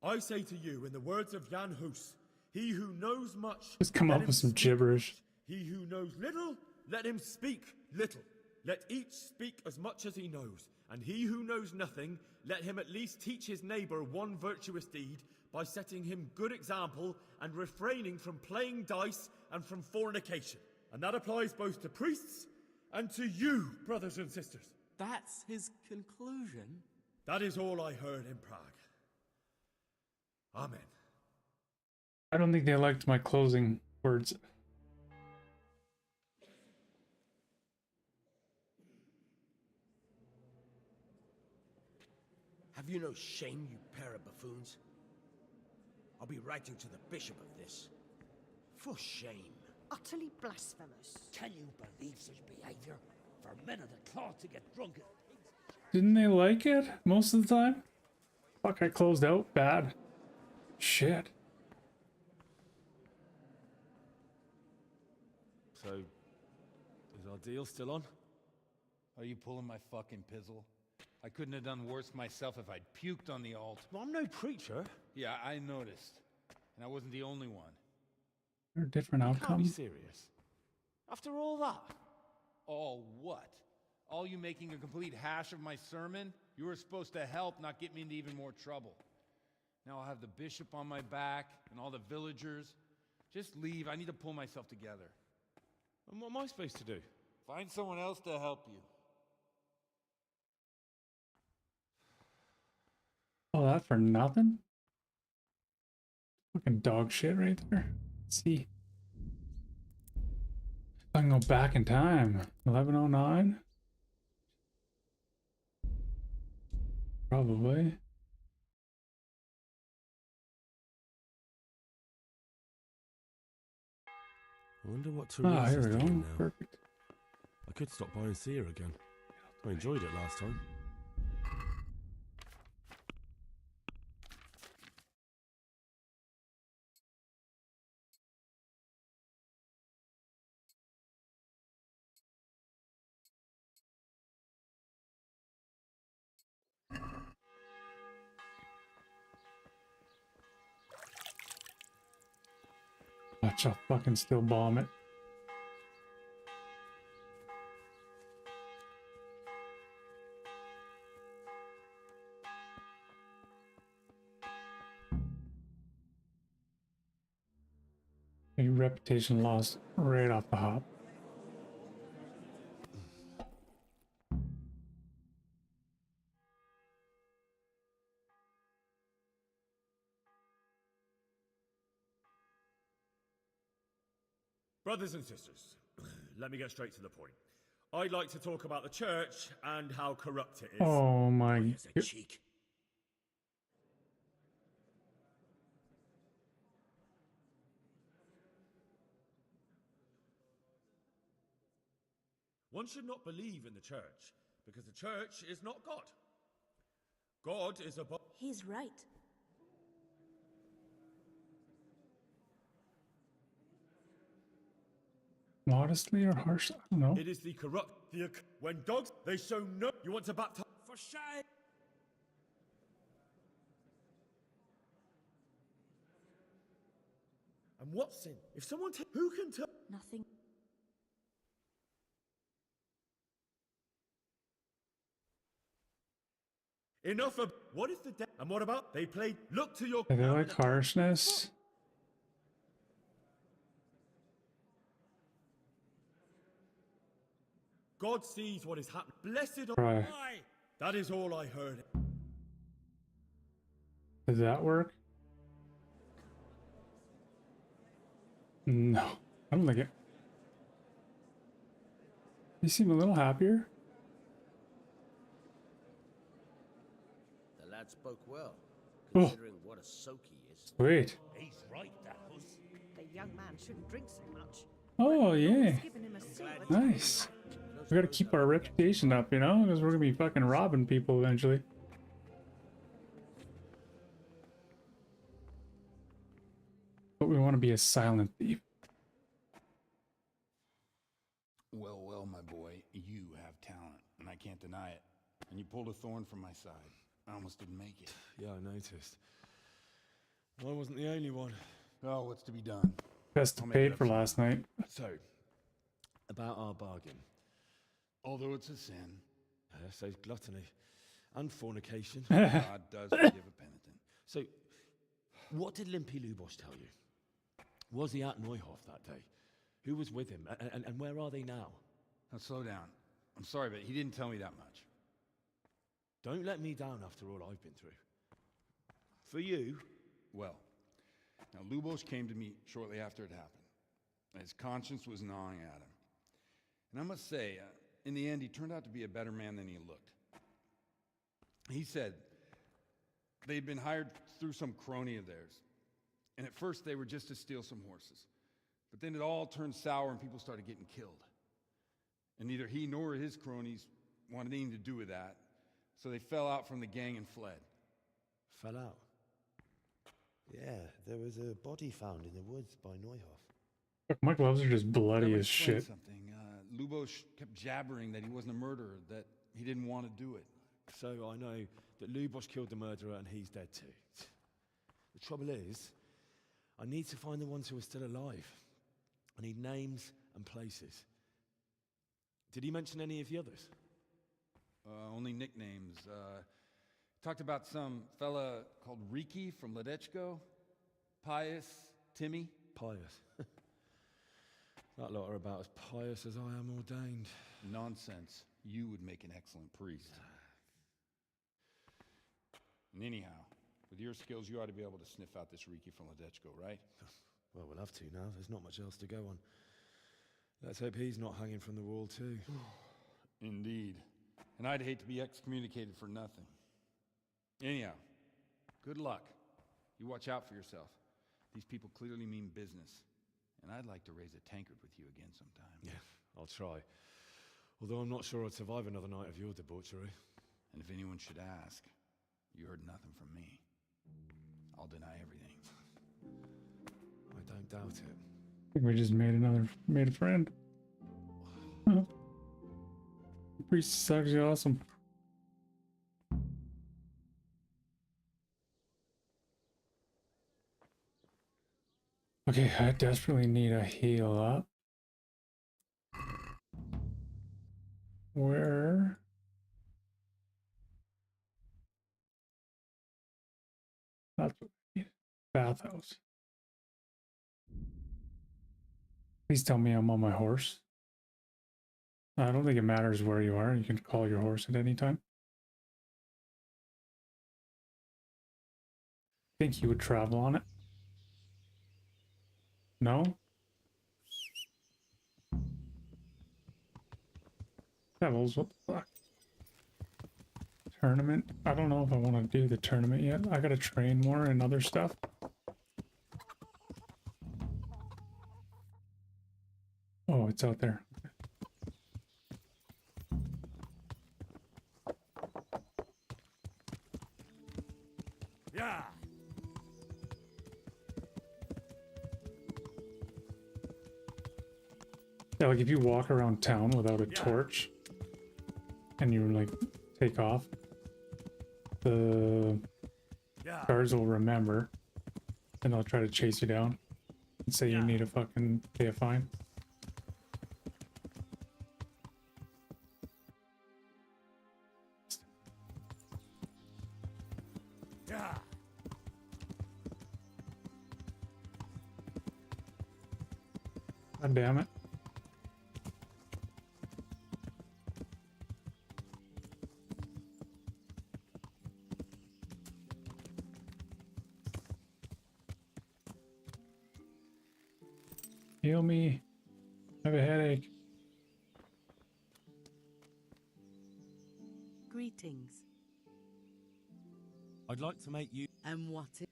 I say to you, in the words of Jan Hus, he who knows much, Just come let up him with some speak gibberish. much. He who knows little, let him speak little. Let each speak as much as he knows, and he who knows nothing, let him at least teach his neighbour one virtuous deed by setting him good example and refraining from playing dice and from fornication. And that applies both to priests and to you, brothers and sisters. That's his conclusion? That is all I heard in Prague. Amen. I don't think they liked my closing words. Have you no shame, you pair of buffoons? I'll be writing to the bishop of this. For shame. Utterly blasphemous. Can you believe such behavior? For men of the cloth to get drunk. Didn't they like it most of the time? Fuck, I closed out bad. Shit. So, is our deal still on? Are you pulling my fucking pizzle? I couldn't have done worse myself if I'd puked on the altar. Well, I'm no preacher. Yeah, I noticed. And I wasn't the only one. There are different You can't be outcomes. serious. After all that? All what? All you making a complete hash of my sermon? You were supposed to help, not get me into even more trouble. Now I'll have the bishop on my back and all the villagers. Just leave. I need to pull myself together. And what am I supposed to do? Find someone else to help you. All that for nothing? Fucking dog shit right there. Let's see. I can go back in time. 1109? Probably. I wonder what Ah, Teresa's here we go. doing now. Perfect. I could stop by and see her again. I enjoyed it last time. Watch, I'll fucking still bomb it. A reputation lost right off the hop. Brothers and sisters, let me get straight to the point. I'd like to talk about the church and how corrupt it is. Oh my god. Cheek. One should not believe in the church, because the church is not God. God is above... He's right. Modestly or harsh? I don't know. It is the corrupt... when dogs, they show no... You want to baptize... For shame! And what sin? If someone who can tell? Nothing. Enough of what is the death? And what about they played? Look to your. I feel like harshness. God sees what is happening. Blessed are Right. I. That is all I heard. Does that work? No, I don't like it. You seem a little happier. The lad spoke well, Oh. considering what a soak he is. Sweet. He's right, that was. The young man shouldn't drink so much. Oh, yeah. Given him a silver Nice. We gotta keep our reputation up, you know? Because we're gonna be fucking robbing people eventually. But we want to be a silent thief. Well, well, my boy, you have talent, and I can't deny it. And you pulled a thorn from my side. I almost didn't make it. Yeah, I noticed. I wasn't the only one. Oh, what's to be done? Best I'll make paid it up for somehow. last night. So, about our bargain. Although it's a sin, So gluttony and fornication. God does forgive a penitent. So, what did Limpy Lubosh tell you? Was he at Neuhof that day? Who was with him? And where are they now? Now slow down. I'm sorry, but he didn't tell me that much. Don't let me down after all I've been through. For you, Well, now Lubosh came to me shortly after it happened. His conscience was gnawing at him. And I must say, in the end, he turned out to be a better man than he looked. He said they'd been hired through some crony of theirs. And at first they were just to steal some horses. But then it all turned sour and people started getting killed. And neither he nor his cronies wanted anything to do with that. So they fell out from the gang and fled. fell out. Yeah, there was a body found in the woods by Neuhof. Fuck, my gloves are just bloody Let me as explain shit. Something. Lubosh kept jabbering that he wasn't a murderer, that he didn't want to do it. So I know that Lubosh killed the murderer and he's dead too. The trouble is, I need to find the ones who are still alive. I need names and places. Did he mention any of the others? Only nicknames. Talked about some fella called Riki from Ledechko, Pius, Timmy. Pious. That lot are about as pious as I am ordained. Nonsense. You would make an excellent priest. And anyhow, with your skills, you ought to be able to sniff out this Riki from Ledechko, right? Well, we'll have to now. There's not much else to go on. Let's hope he's not hanging from the wall too. Indeed. And I'd hate to be excommunicated for nothing. Anyhow, good luck. You watch out for yourself. These people clearly mean business. And I'd like to raise a tankard with you again sometime. Yeah, I'll try. Although I'm not sure I'd survive another night of your debauchery. And if anyone should ask, you heard nothing from me. I'll deny everything. I don't doubt it. I think we just made a friend. Huh. The priest is actually awesome. Okay, I desperately need a heal up. Where? That's what I need. Bathhouse. Please tell me I'm on my horse. I don't think it matters where you are. You can call your horse at any time. Think you would travel on it? No? Devils, what the fuck? Tournament? I don't know if I want to do the tournament yet. I gotta train more and other stuff. Oh, it's out there. Yeah. Yeah, like if you walk around town without a torch and you like take off, the guards will remember and they'll try to chase you down. and say you need to fucking pay a fine. Yeah. God damn it. Heal me. I have a headache. Greetings. I'd like to make you. And what is...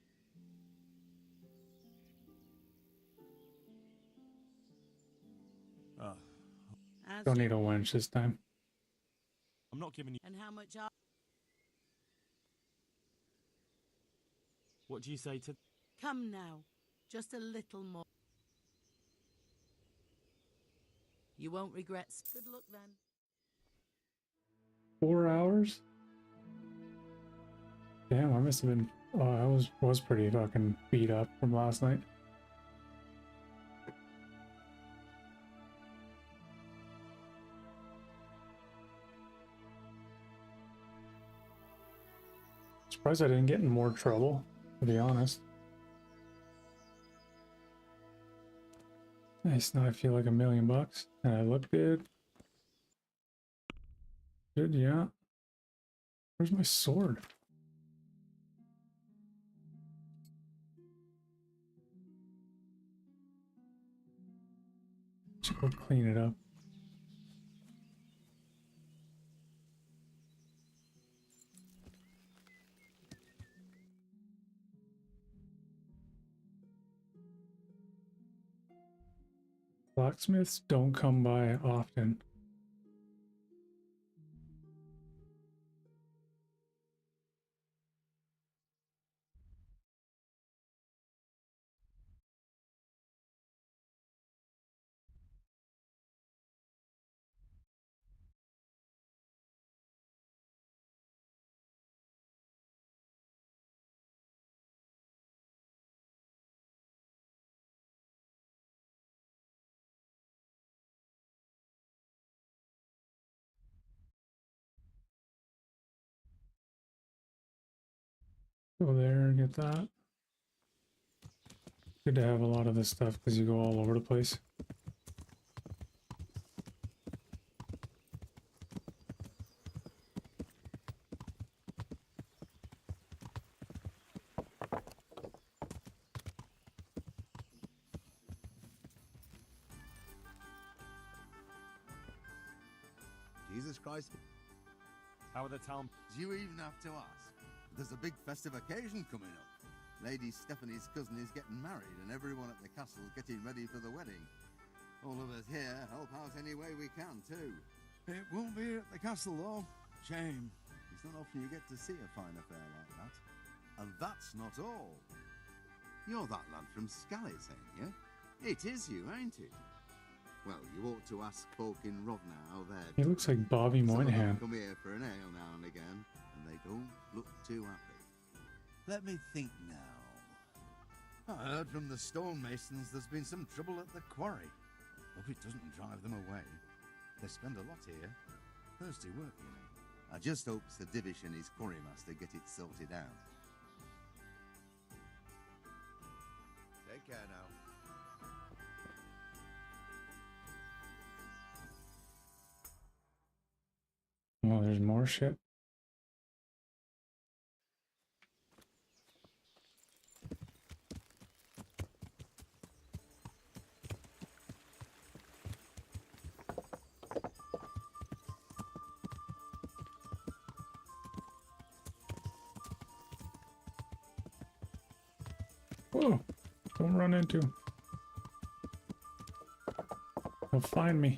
As Don't you- need a wench this time. I'm not giving you. And how much are... What do you say to? Come now. Just a little more. You won't regret... Good luck then. 4 hours? Damn, I must have been. Oh, I was pretty fucking beat up from last night. Surprised I didn't get in more trouble, to be honest. Nice, now I feel like $1,000,000 and I look good. Good, yeah. Where's my sword? Should go clean it up. Blacksmiths don't come by often. Go there and get that. Good to have a lot of this stuff because you go all over the place. Jesus Christ. How are the town? Do you even have to ask? There's a big festive occasion coming up. Lady Stephanie's cousin is getting married, and everyone at the castle's getting ready for the wedding. All of us here help out any way we can, too. It won't be at the castle, though. Shame. It's not often you get to see a fine affair like that. And that's not all. You're that lad from Scallis, ain't you? It is you, ain't it? Well, you ought to ask folk in Rovna how they're... He looks like Bobby Some of them Moynihan. come here for an ale now and again, and they don't look too happy. Let me think now. I heard from the stonemasons there's been some trouble at the quarry. Hope it doesn't drive them away. They spend a lot here. Thirsty work, you know. I just hope Sir Divish and his quarrymaster get it sorted out. Take care now. Oh, there's more shit. Whoa, don't run into him. He'll find me.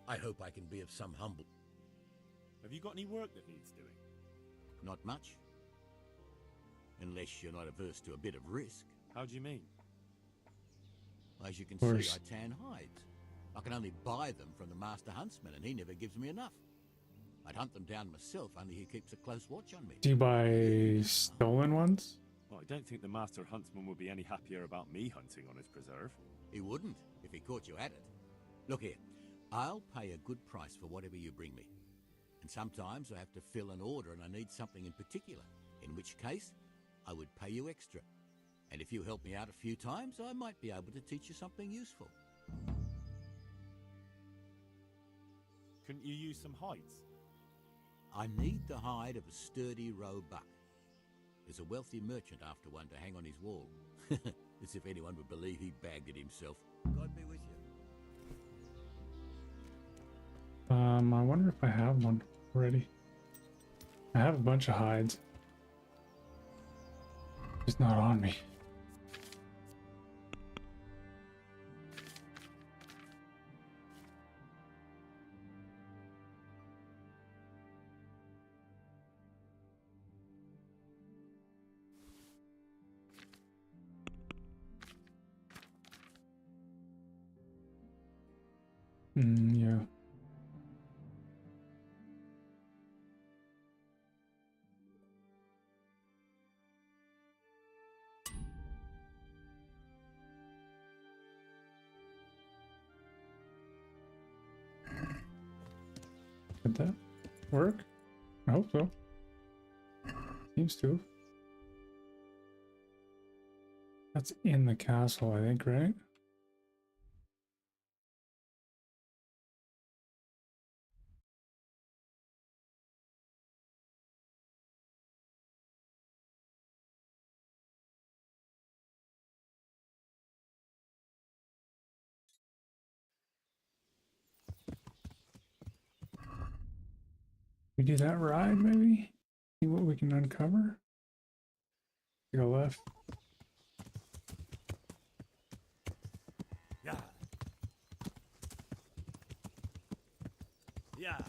I hope I can be of some humble. Have you got any work that needs doing? Not much. Unless you're not averse to a bit of risk. How do you mean? As you can Of see, course. I tan hides. I can only buy them from the master huntsman, and he never gives me enough. I'd hunt them down myself, only he keeps a close watch on me. Do you buy stolen ones? Well, I don't think the master huntsman would be any happier about me hunting on his preserve. He wouldn't, if he caught you at it. Look here, I'll pay a good price for whatever you bring me. And sometimes I have to fill an order and I need something in particular, in which case I would pay you extra. And if you help me out a few times, I might be able to teach you something useful. Couldn't you use some hides? I need the hide of a sturdy roe buck. There's a wealthy merchant after one to hang on his wall. As if anyone would believe he bagged it himself. God be with you. I wonder if I have one already. I have a bunch of hides. It's not on me. Yeah. Did that work? I hope so. Seems to. That's in the castle, I think, right? We do that ride, maybe? See what we can uncover? Go left. Yeah. Yeah.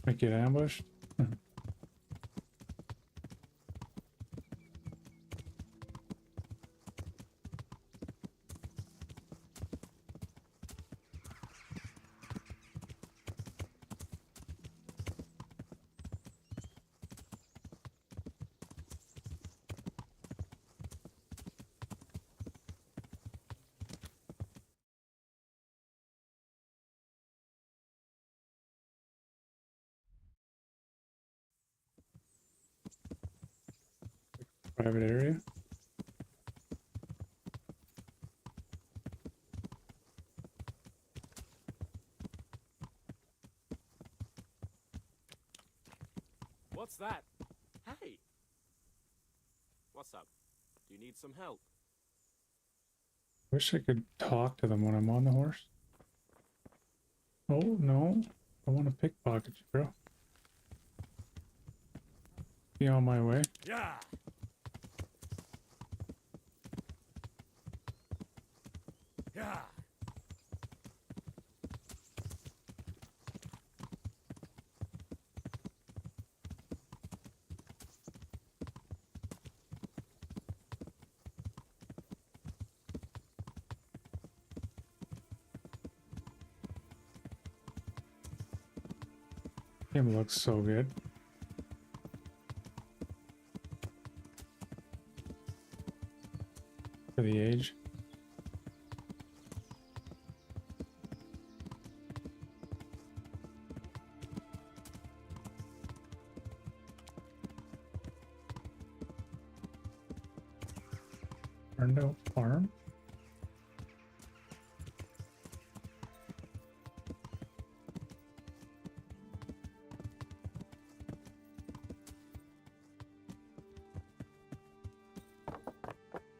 Might get ambushed. Private area. What's that? Hey! What's up? Do you need some help? Wish I could talk to them when I'm on the horse. Oh, no. I want to pickpocket you, bro. Be on my way. Yeah. Yeah. Him looks so good. For the age. Burned out farm.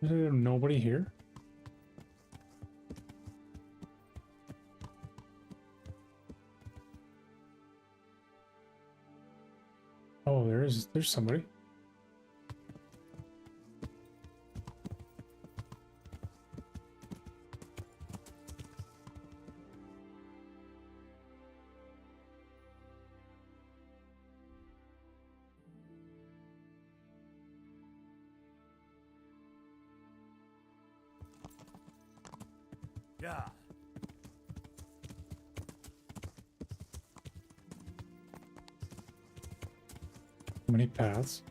Is there nobody here? Oh, there's somebody. Yeah. How many paths?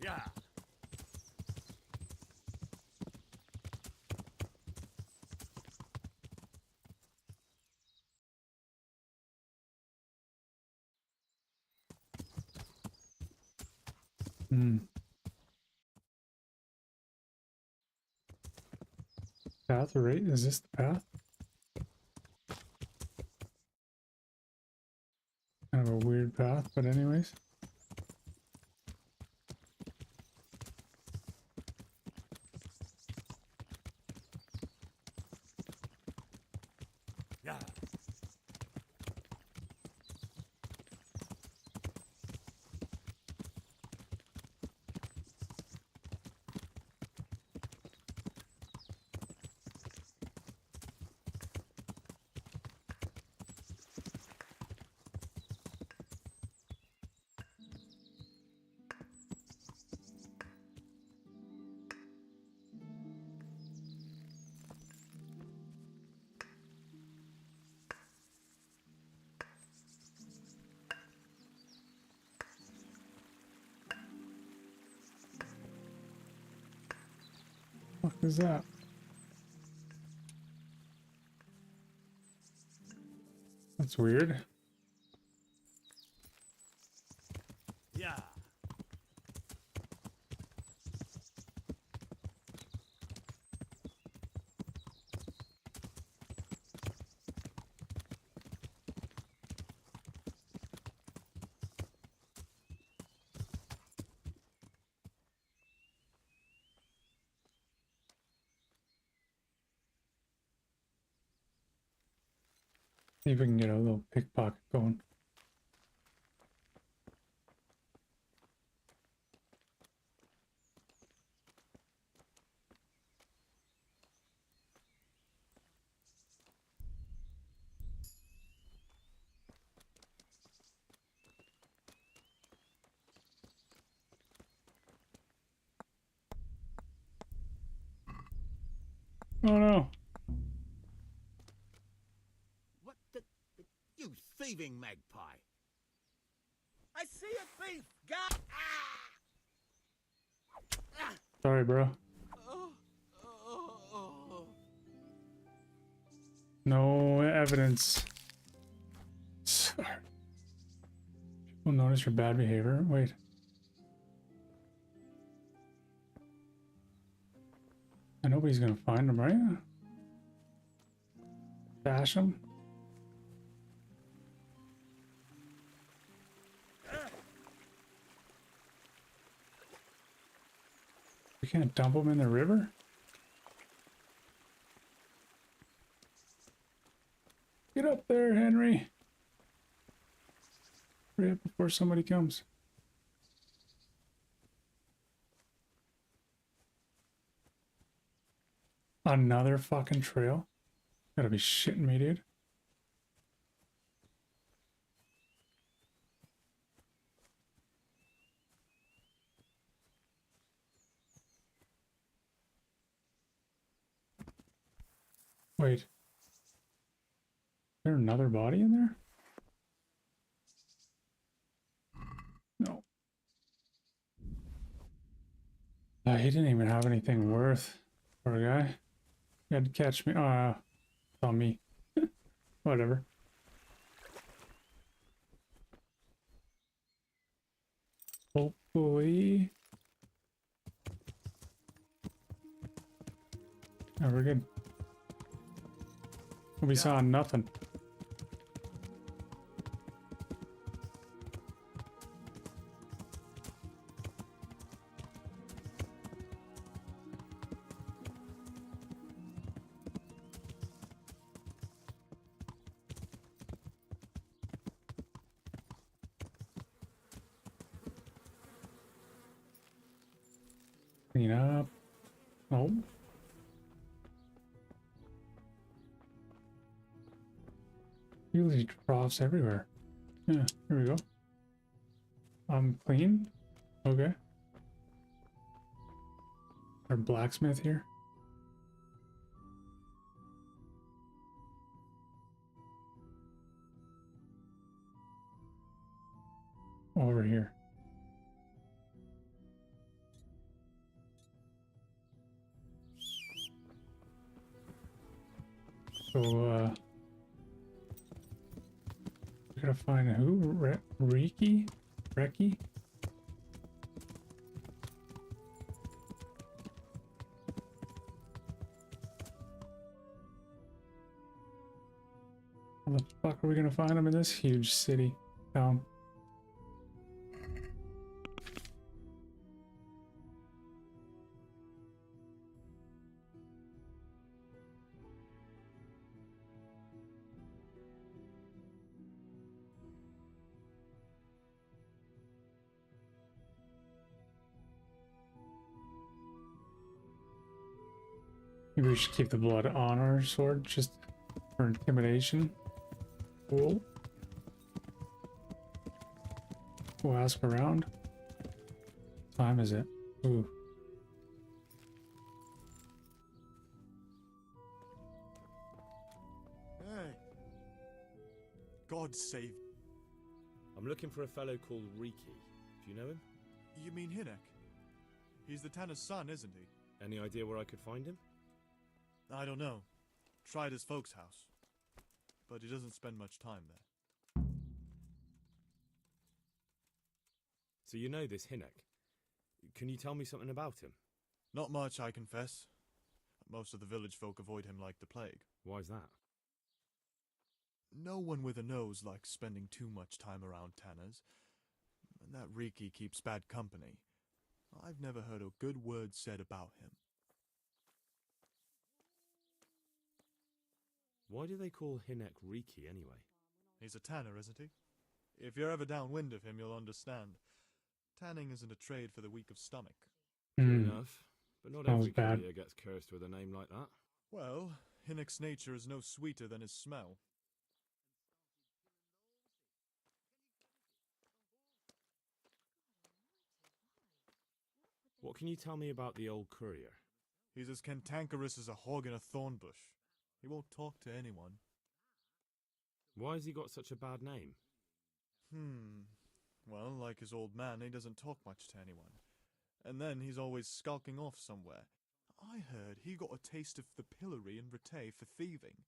Yeah. Hmm. Path, right? Is this the path? Kind of a weird path, but anyways. Yeah. What is that? That's weird. Yeah. See if we can get a little pickpocket going. Oh no. What the... You thieving magpie! I see a thief! God! Sorry, bro. No evidence. Sorry. People notice your bad behavior. Wait. And nobody's gonna find him, right? Bash him. We can't dump him in the river? Get up there, Henry. Hurry up before somebody comes. Another fucking trail? Gotta be shitting me, dude. Wait. Is there another body in there? No. He didn't even have anything worth. Poor guy. He had to catch me. Saw me. Whatever. Hopefully. Oh, we're good. We saw nothing. Clean up. Oh. Usually troughs everywhere. Yeah, here we go. Clean. Okay. Our blacksmith here. Over here. So, we gotta find who? Reki? Reki? How the fuck are we gonna find him in this huge city town? Maybe we should keep the blood on our sword just for intimidation. Cool. We'll ask around. What time is it? Ooh. Hey. God save. I'm looking for a fellow called Riki. Do you know him? You mean Hinek? He's the Tanner's son, isn't he? Any idea where I could find him? I don't know. Tried his folks' house. But he doesn't spend much time there. So you know this Hinek. Can you tell me something about him? Not much, I confess. Most of the village folk avoid him like the plague. Why's that? No one with a nose likes spending too much time around Tanners. And that Riki keeps bad company. I've never heard a good word said about him. Why do they call Hinek Riki anyway? He's a tanner, isn't he? If you're ever downwind of him, you'll understand. Tanning isn't a trade for the weak of stomach. True enough, but not Smells every bad. career gets cursed with a name like that. Well, Hinek's nature is no sweeter than his smell. What can you tell me about the old courier? He's as cantankerous as a hog in a thorn bush. He won't talk to anyone. Why has he got such a bad name? Well, like his old man, he doesn't talk much to anyone. And then he's always skulking off somewhere. I heard he got a taste of the pillory in Rete for thieving.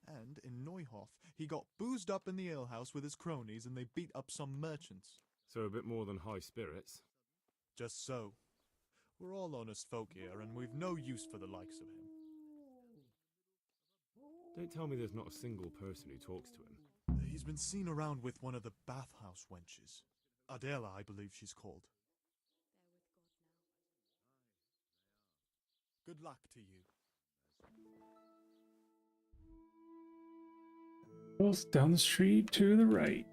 And in Neuhof, he got boozed up in the alehouse with his cronies and they beat up some merchants. So a bit more than high spirits. Just so. We're all honest folk here, and we've no use for the likes of him. Don't tell me there's not a single person who talks to him. He's been seen around with one of the bathhouse wenches. Adela, I believe she's called. Good luck to you. Goes down the street to the right.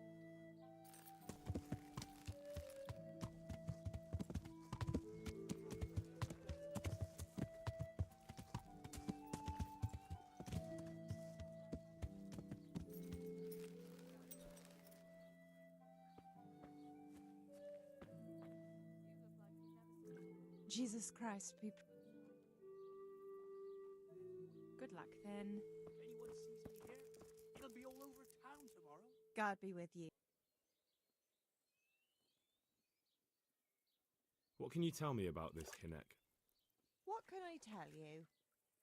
Jesus Christ, be... Good luck, then. If anyone sees me here, it'll be all over town tomorrow. God be with you. What can you tell me about this Hinek? What can I tell you?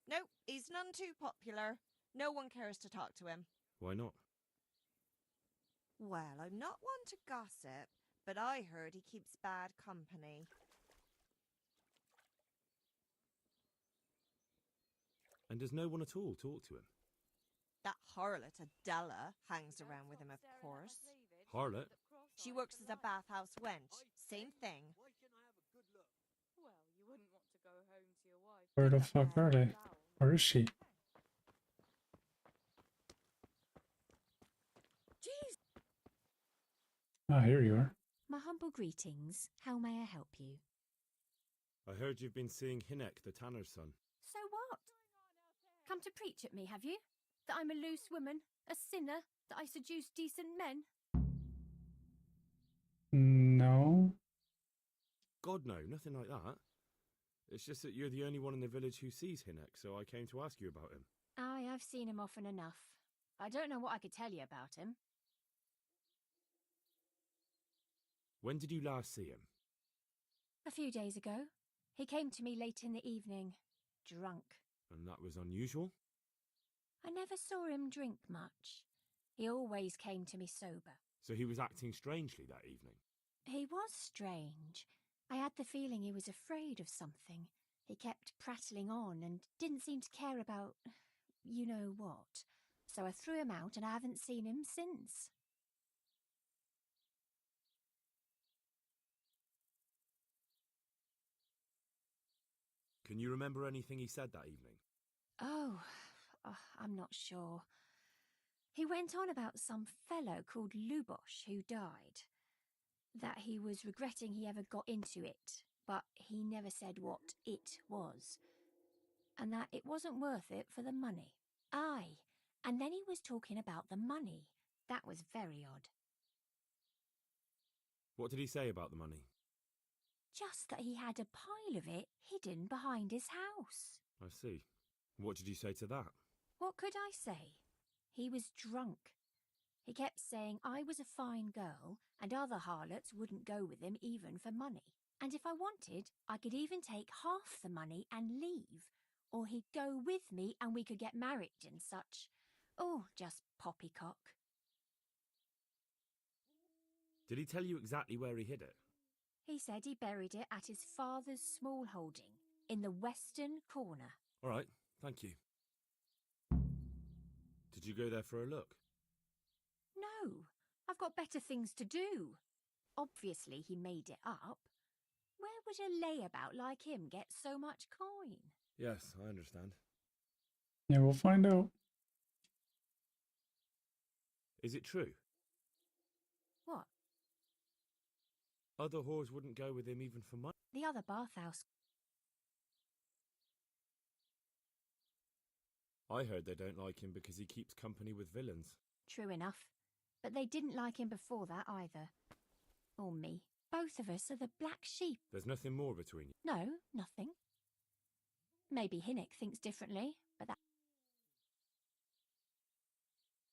No, he's none too popular. No one cares to talk to him. Why not? Well, I'm not one to gossip, but I heard he keeps bad company. And does no one at all talk to him? That harlot Adela hangs around with him, of course. Harlot? She works as a bathhouse wench. Same thing. Well, you wouldn't want to go home to your wife. Where the fuck are they? Where is she? Jeez. Ah, here you are. My humble greetings. How may I help you? I heard you've been seeing Hinek, the tanner's son. So what? Come to preach at me, have you? That I'm a loose woman, a sinner, that I seduce decent men? No. God, no, nothing like that. It's just that you're the only one in the village who sees Hinek, so I came to ask you about him. Aye, I've seen him often enough. I don't know what I could tell you about him. When did you last see him? A few days ago. He came to me late in the evening, drunk. And that was unusual? I never saw him drink much. He always came to me sober. So he was acting strangely that evening? He was strange. I had the feeling he was afraid of something. He kept prattling on and didn't seem to care about you know what. So I threw him out and I haven't seen him since. Can you remember anything he said that evening? Oh, I'm not sure. He went on about some fellow called Lubosh who died. That he was regretting he ever got into it, but he never said what it was. And that it wasn't worth it for the money. Aye, and then he was talking about the money. That was very odd. What did he say about the money? Just that he had a pile of it hidden behind his house. I see. What did you say to that? What could I say? He was drunk. He kept saying I was a fine girl and other harlots wouldn't go with him even for money. And if I wanted, I could even take half the money and leave. Or he'd go with me and we could get married and such. Oh, just poppycock. Did he tell you exactly where he hid it? He said he buried it at his father's small holding in the western corner. All right, thank you. Did you go there for a look? No, I've got better things to do. Obviously he made it up. Where would a layabout like him get so much coin? Yes, I understand. Yeah, we'll find out. Is it true? What? Other whores wouldn't go with him even for money? The other bathhouse. I heard they don't like him because he keeps company with villains. True enough. But they didn't like him before that either. Or me. Both of us are the black sheep. There's nothing more between you? No, nothing. Maybe Hinek thinks differently, but that...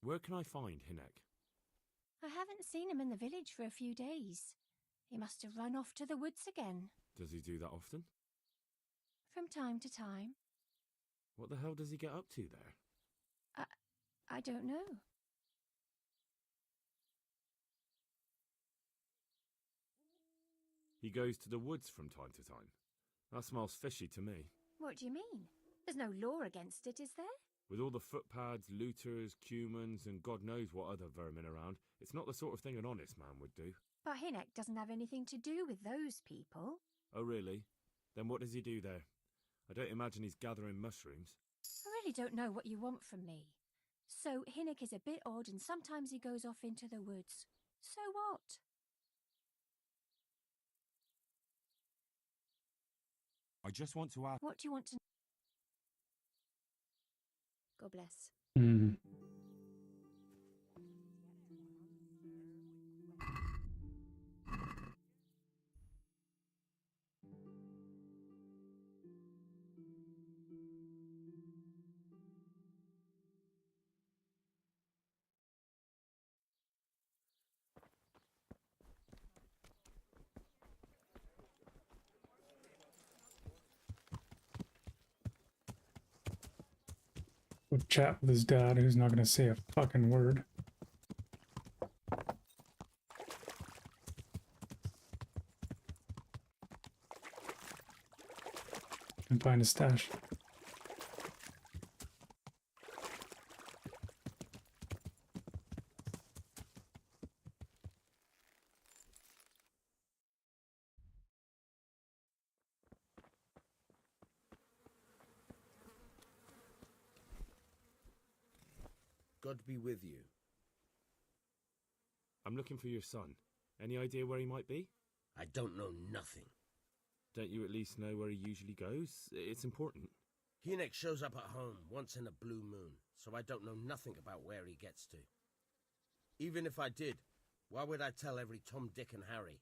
Where can I find Hinek? I haven't seen him in the village for a few days. He must have run off to the woods again. Does he do that often? From time to time. What the hell does he get up to there? I don't know. He goes to the woods from time to time. That smells fishy to me. What do you mean? There's no law against it, is there? With all the footpads, looters, cumans, and God knows what other vermin around, it's not the sort of thing an honest man would do. But Hinek doesn't have anything to do with those people. Oh, really? Then what does he do there? I don't imagine he's gathering mushrooms. I really don't know what you want from me. So Hinek is a bit odd and sometimes he goes off into the woods. So what? I just want to ask... What do you want to... God bless. Mm. We'll chat with his dad, who's not going to say a fucking word. And find a stash. God be with you. I'm looking for your son. Any idea where he might be? I don't know nothing. Don't you at least know where he usually goes? It's important. Hinek shows up at home once in a blue moon, so I don't know nothing about where he gets to. Even if I did, why would I tell every Tom, Dick, and Harry?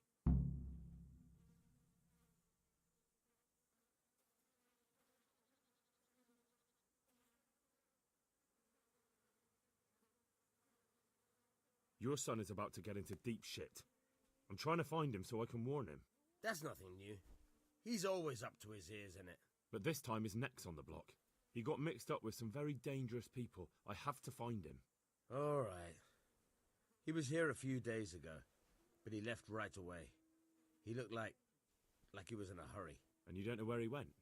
Your son is about to get into deep shit. I'm trying to find him so I can warn him. That's nothing new. He's always up to his ears in it. But this time his neck's on the block. He got mixed up with some very dangerous people. I have to find him. All right. He was here a few days ago, but he left right away. He looked like he was in a hurry. And you don't know where he went?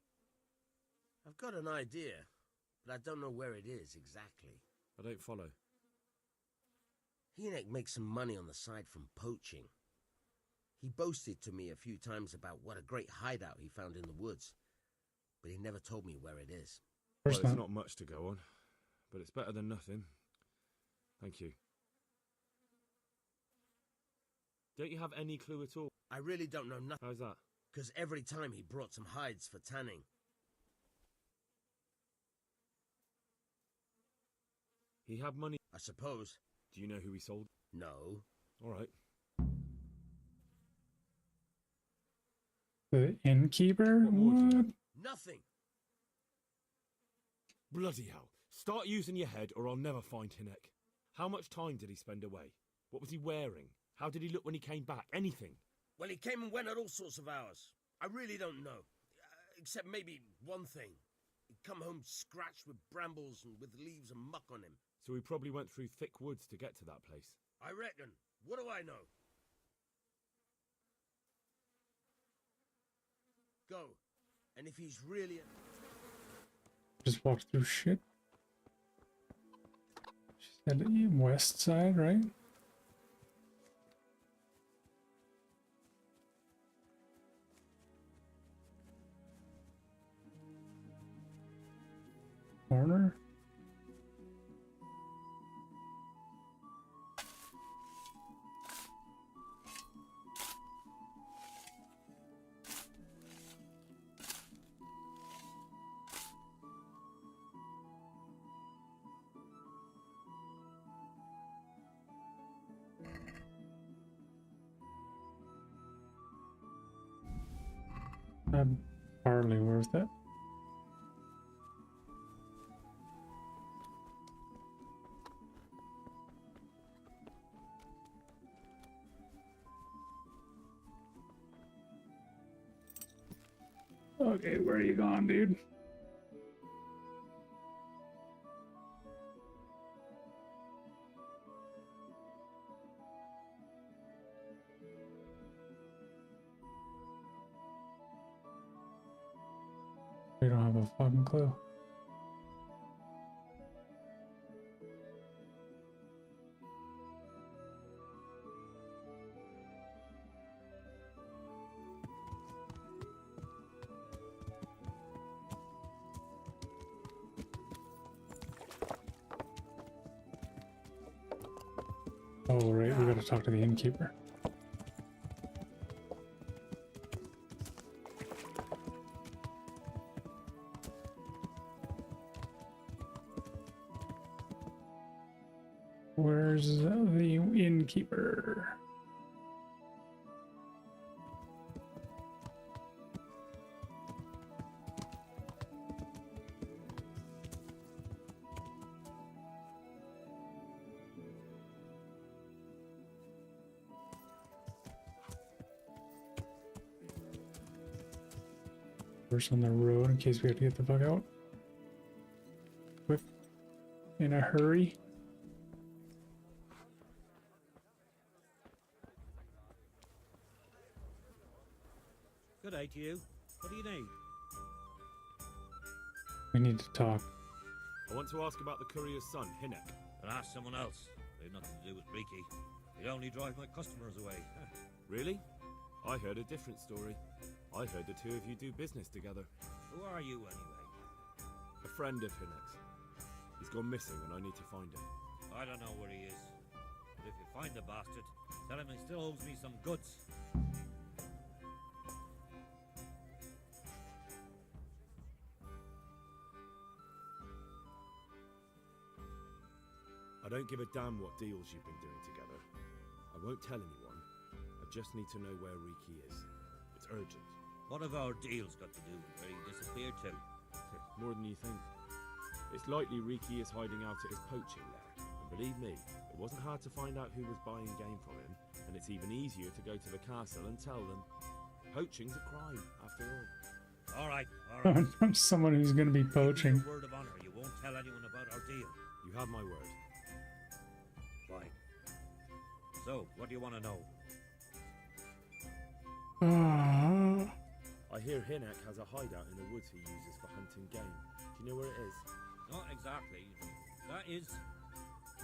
I've got an idea, but I don't know where it is exactly. I don't follow. Hinek makes some money on the side from poaching. He boasted to me a few times about what a great hideout he found in the woods, but he never told me where it is. Well, it's not much to go on, but it's better than nothing. Thank you. Don't you have any clue at all? I really don't know nothing. How's that? Because every time he brought some hides for tanning. He had money. I suppose. Do you know who he sold? No. All right. The innkeeper? What? Nothing. Bloody hell. Start using your head or I'll never find Hinek. How much time did he spend away? What was he wearing? How did he look when he came back? Anything? Well, he came and went at all sorts of hours. I really don't know. Except maybe one thing. He'd come home scratched with brambles and with leaves and muck on him. So he probably went through thick woods to get to that place. I reckon. What do I know? Go. And if he's really... Just walk through shit. She said west side, right? Corner? Hardly worth it. Okay, where are you going, dude? We don't have a fucking clue. Oh, right, we gotta talk to the innkeeper. Where's the innkeeper? First on the road in case we have to get the fuck out. Quick. In a hurry. Good day to you. What do you need? We need to talk. I want to ask about the courier's son, Hinek. And ask someone else. They've nothing to do with Breaky. They only drive my customers away. Really? I heard a different story. I heard the two of you do business together. Who are you, anyway? A friend of Hinek's. He's gone missing and I need to find him. I don't know where he is. But if you find the bastard, tell him he still owes me some goods. don't give a damn what deals you've been doing together. I won't tell anyone. I just need to know where Riki is. It's urgent. What have our deals got to do with where he disappeared to? More than you think. It's likely Riki is hiding out at his poaching lair. And believe me, it wasn't hard to find out who was buying game from him, and it's even easier to go to the castle and tell them. Poaching's a crime, after all. All right, all right. From someone who's going to be poaching. Give me your word of honor, you won't tell anyone about our deal. You have my word. Fine. So, what do you want to know? I hear Hinek has a hideout in the woods he uses for hunting game. Do you know where it is? Not exactly. That is...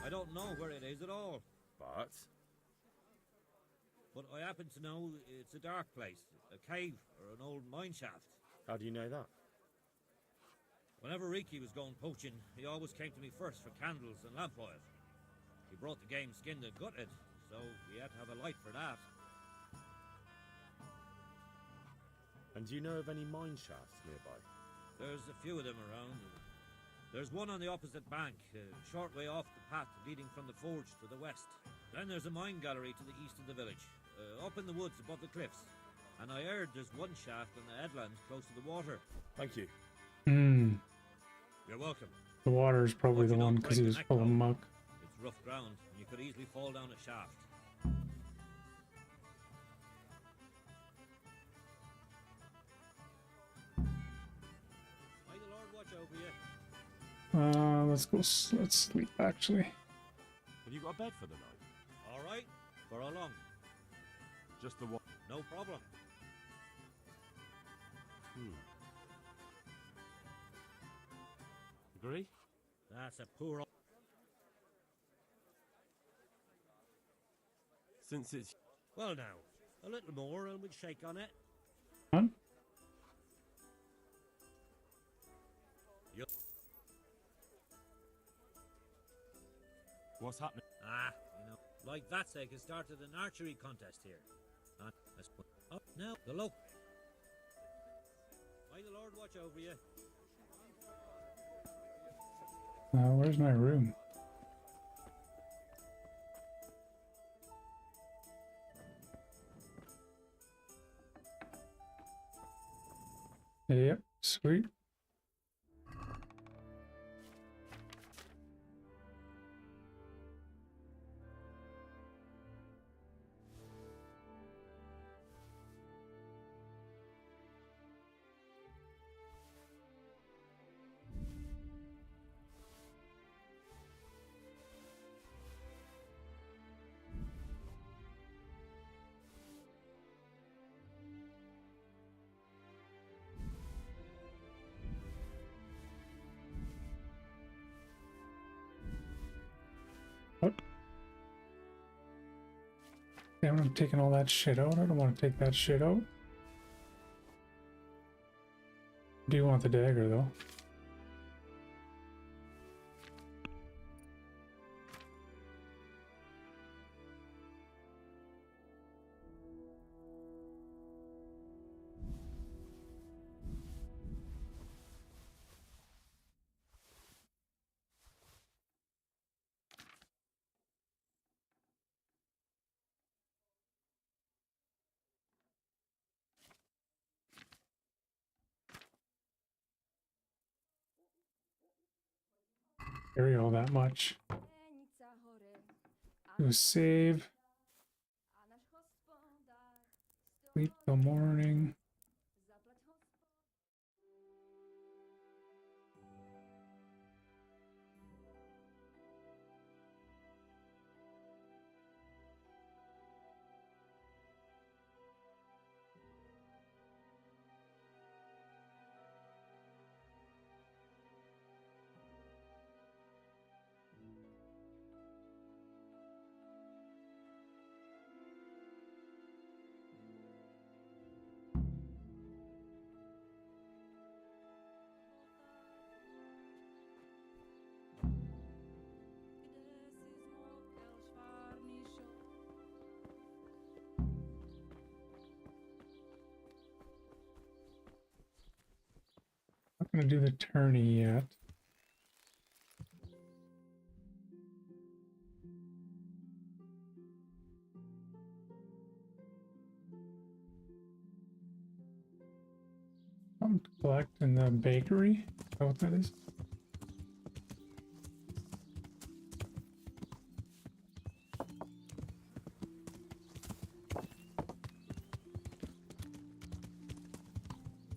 I don't know where it is at all. But I happen to know it's a dark place. A cave or an old mine shaft. How do you know that? Whenever Riki was going poaching, he always came to me first for candles and lamp oil. He brought the game skinned and gutted, so we had to have a light for that. And do you know of any mine shafts nearby? There's a few of them around. There's one on the opposite bank, a short way off the path leading from the forge to the west. Then there's a mine gallery to the east of the village, up in the woods above the cliffs. And I heard there's one shaft on the headland close to the water. Thank you. You're welcome. The water is probably the one because he was full of muck. It's rough ground, and you could easily fall down a shaft. May the Lord watch over you. Let's go. Let's sleep. Actually. Have you got a bed for the night? All right. For how long? Just the one. No problem. Agree? That's a poor... Since it's... Well now, a little more and we'll shake on it. Huh? What's happening? Like that sake has started an archery contest here. And let's put up now the look. May the Lord watch over you. Where's my room? Yep, sweet. Damn, I'm taking all that shit out. I don't want to take that shit out. Do you want the dagger though? Carry all that much. Do a save. Sleep till morning. Not gonna do the tourney yet. in the bakery? Is that what that is?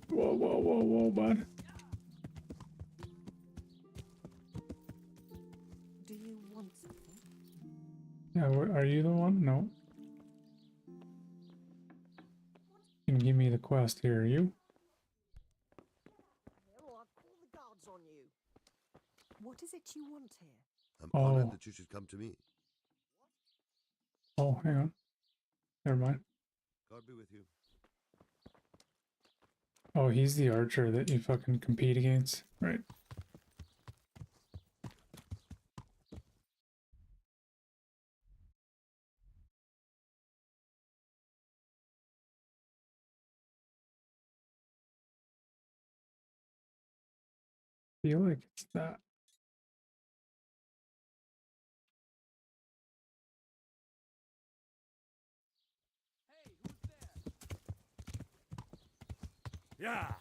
Whoa, whoa, whoa, whoa, bud. Do you want something? Yeah, are you the one? No. You can give me the quest here, are you? I'll call the guards on you. What is it you want here? I'm Oh. honored that you should come to me. Oh, hang on. Never mind. God be with you. Oh, he's the archer that you fucking compete against, right? Feel like it's that. Yeah.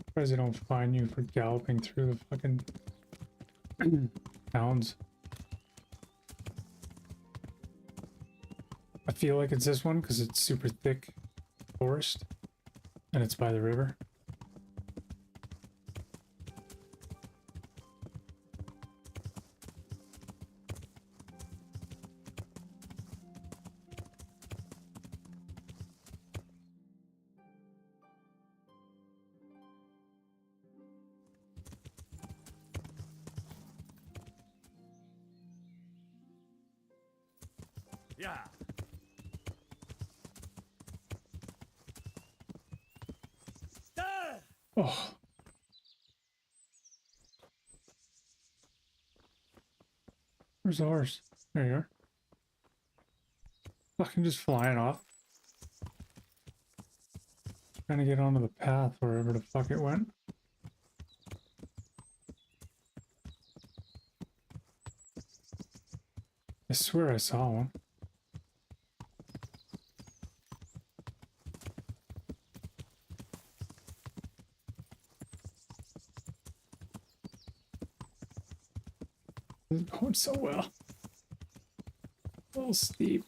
Surprised they don't fine you for galloping through the fucking towns. I feel like it's this one because it's super thick forest and it's by the river. Yeah. Oh. Where's the horse? There you are. Fucking just flying off. Trying to get onto the path wherever the fuck it went. I swear I saw one. This is going so well. A little steep.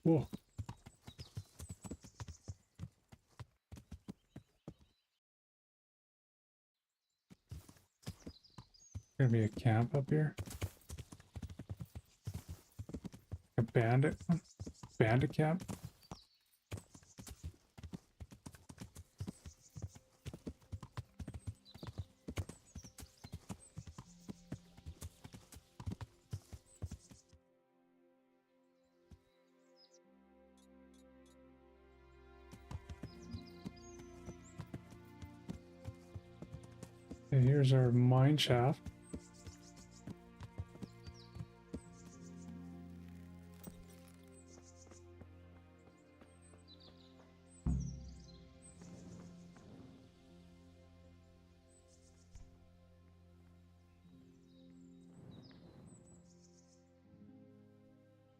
Whoa. Gonna be a camp up here. A bandit one? Bandit camp? Okay, here's our mine shaft.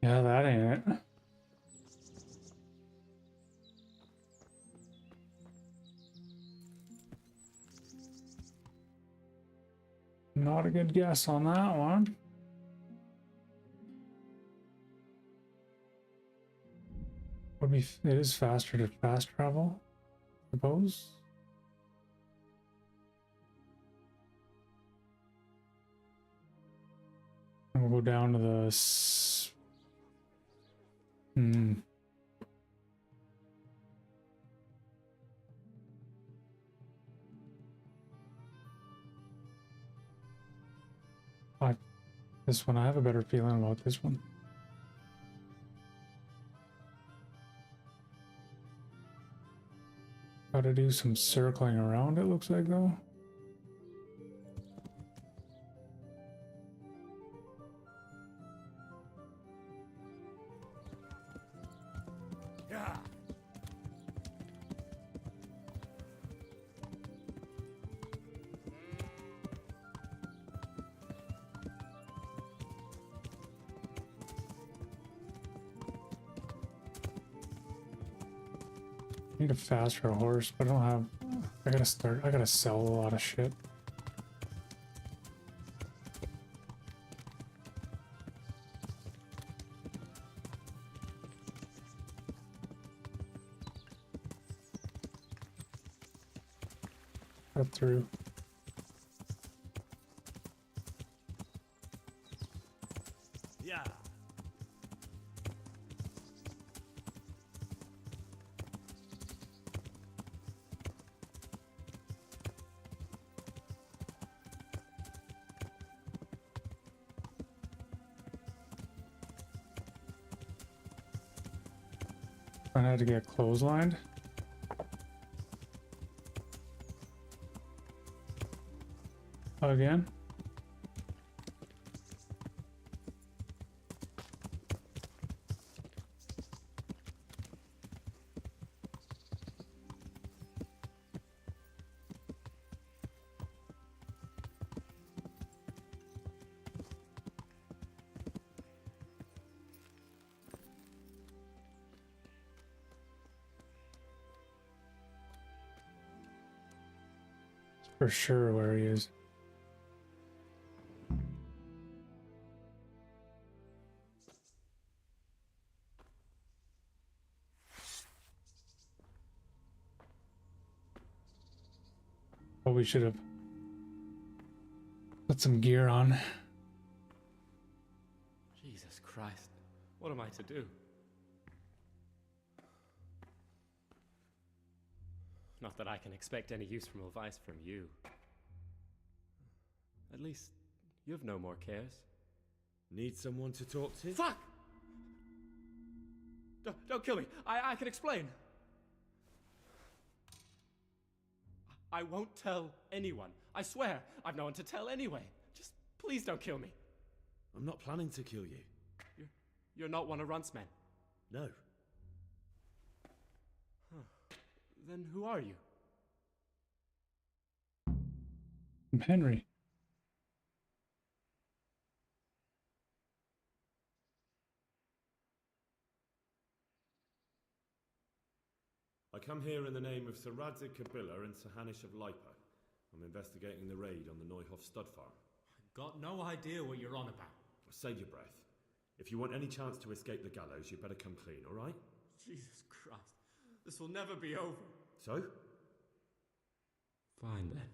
Yeah, that ain't it. Not a good guess on that one. Would be, it is faster to fast travel, I suppose. And we'll go down to the this one, I have a better feeling about this one. Gotta do some circling around, it looks like, though. Yeah. I need a faster horse, but I don't have. I gotta sell a lot of shit. Cut through. Yeah. I had to get clotheslined. Again. For sure where he is. Oh, we should have put some gear on. Jesus Christ. What am I to do? Not that I can expect any useful advice from you. At least, you've no more cares. Need someone to talk to? Fuck! Don't kill me. I can explain. I won't tell anyone. I swear, I've no one to tell anyway. Just please don't kill me. I'm not planning to kill you. You're not one of Runt's men? No. Huh. Then who are you? I'm Henry. I come here in the name of Sir Radzig Kabila and Sir Hanish of Lipa. I'm investigating the raid on the Neuhoff stud farm. Got no idea what you're on about. Save your breath. If you want any chance to escape the gallows, you better come clean, all right? Jesus Christ. This will never be over. So? Fine then.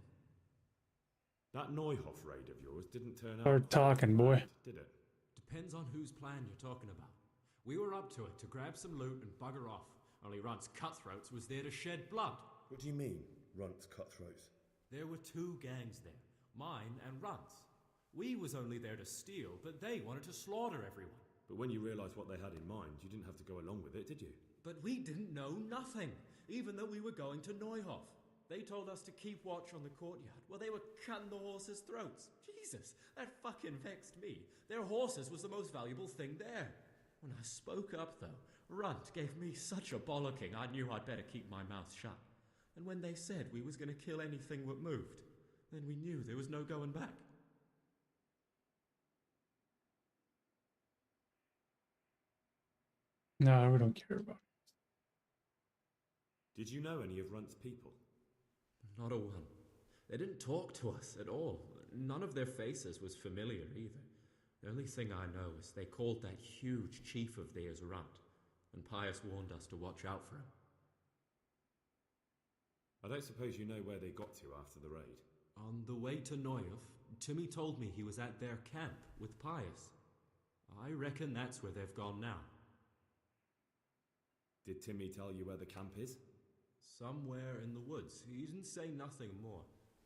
That Neuhoff raid of yours didn't turn out... Start talking, boy. Did it? Depends on whose plan you're talking about. We were up to it to grab some loot and bugger off. Only Runt's cutthroats was there to shed blood. What do you mean, Runt's cutthroats? There were two gangs there, mine and Runt's. We was only there to steal, but they wanted to slaughter everyone. But when you realised what they had in mind, you didn't have to go along with it, did you? But we didn't know nothing, even though we were going to Neuhoff. They told us to keep watch on the courtyard while they were cutting the horses' throats. Jesus, that fucking vexed me. Their horses was the most valuable thing there. When I spoke up, though, Runt gave me such a bollocking I knew I'd better keep my mouth shut. And when they said we was going to kill anything that moved, then we knew there was no going back. No, we don't care about it. Did you know any of Runt's people? Not a one. They didn't talk to us at all. None of their faces was familiar either. The only thing I know is they called that huge chief of theirs Runt, and Pius warned us to watch out for him. I don't suppose you know where they got to after the raid? On the way to Neuhoff, Timmy told me he was at their camp with Pius. I reckon that's where they've gone now. Did Timmy tell you where the camp is? Somewhere in the woods. He didn't say nothing more.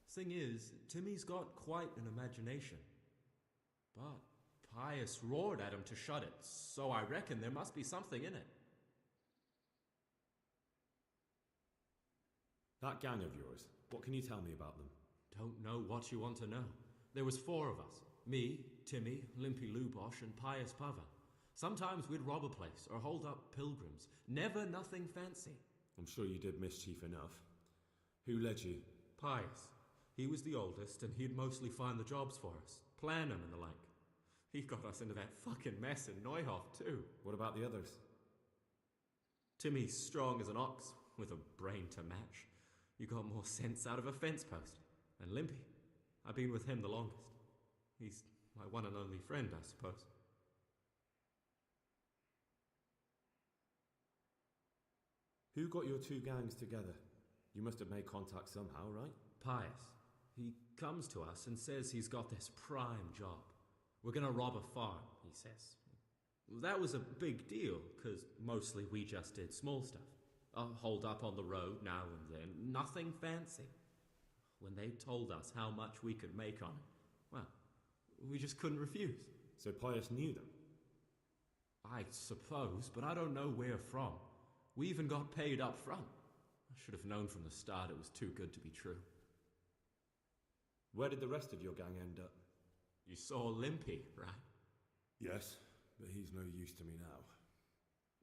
Thing is, Timmy's got quite an imagination. But Pius roared at him to shut it, so I reckon there must be something in it. That gang of yours, what can you tell me about them? Don't know what you want to know. There was 4 of us. Me, Timmy, Limpy Lubosh, and Pius Pava. Sometimes we'd rob a place or hold up pilgrims. Never nothing fancy. I'm sure you did mischief enough. Who led you? Pius. He was the oldest, and he'd mostly find the jobs for us, plan them and the like. He got us into that fucking mess in Neuhof, too. What about the others? Timmy's strong as an ox, with a brain to match. You got more sense out of a fence post. And Limpy, I've been with him the longest. He's my one and only friend, I suppose. Who got your two gangs together? You must have made contact somehow, right? Pius. He comes to us and says he's got this prime job. We're gonna rob a farm, he says. That was a big deal, because mostly we just did small stuff. Hold up on the road now and then, nothing fancy. When they told us how much we could make on it, well, we just couldn't refuse. So Pius knew them? I suppose, but I don't know where from. We even got paid up front. I should have known from the start it was too good to be true. Where did the rest of your gang end up? You saw Limpy, right? Yes, but he's no use to me now.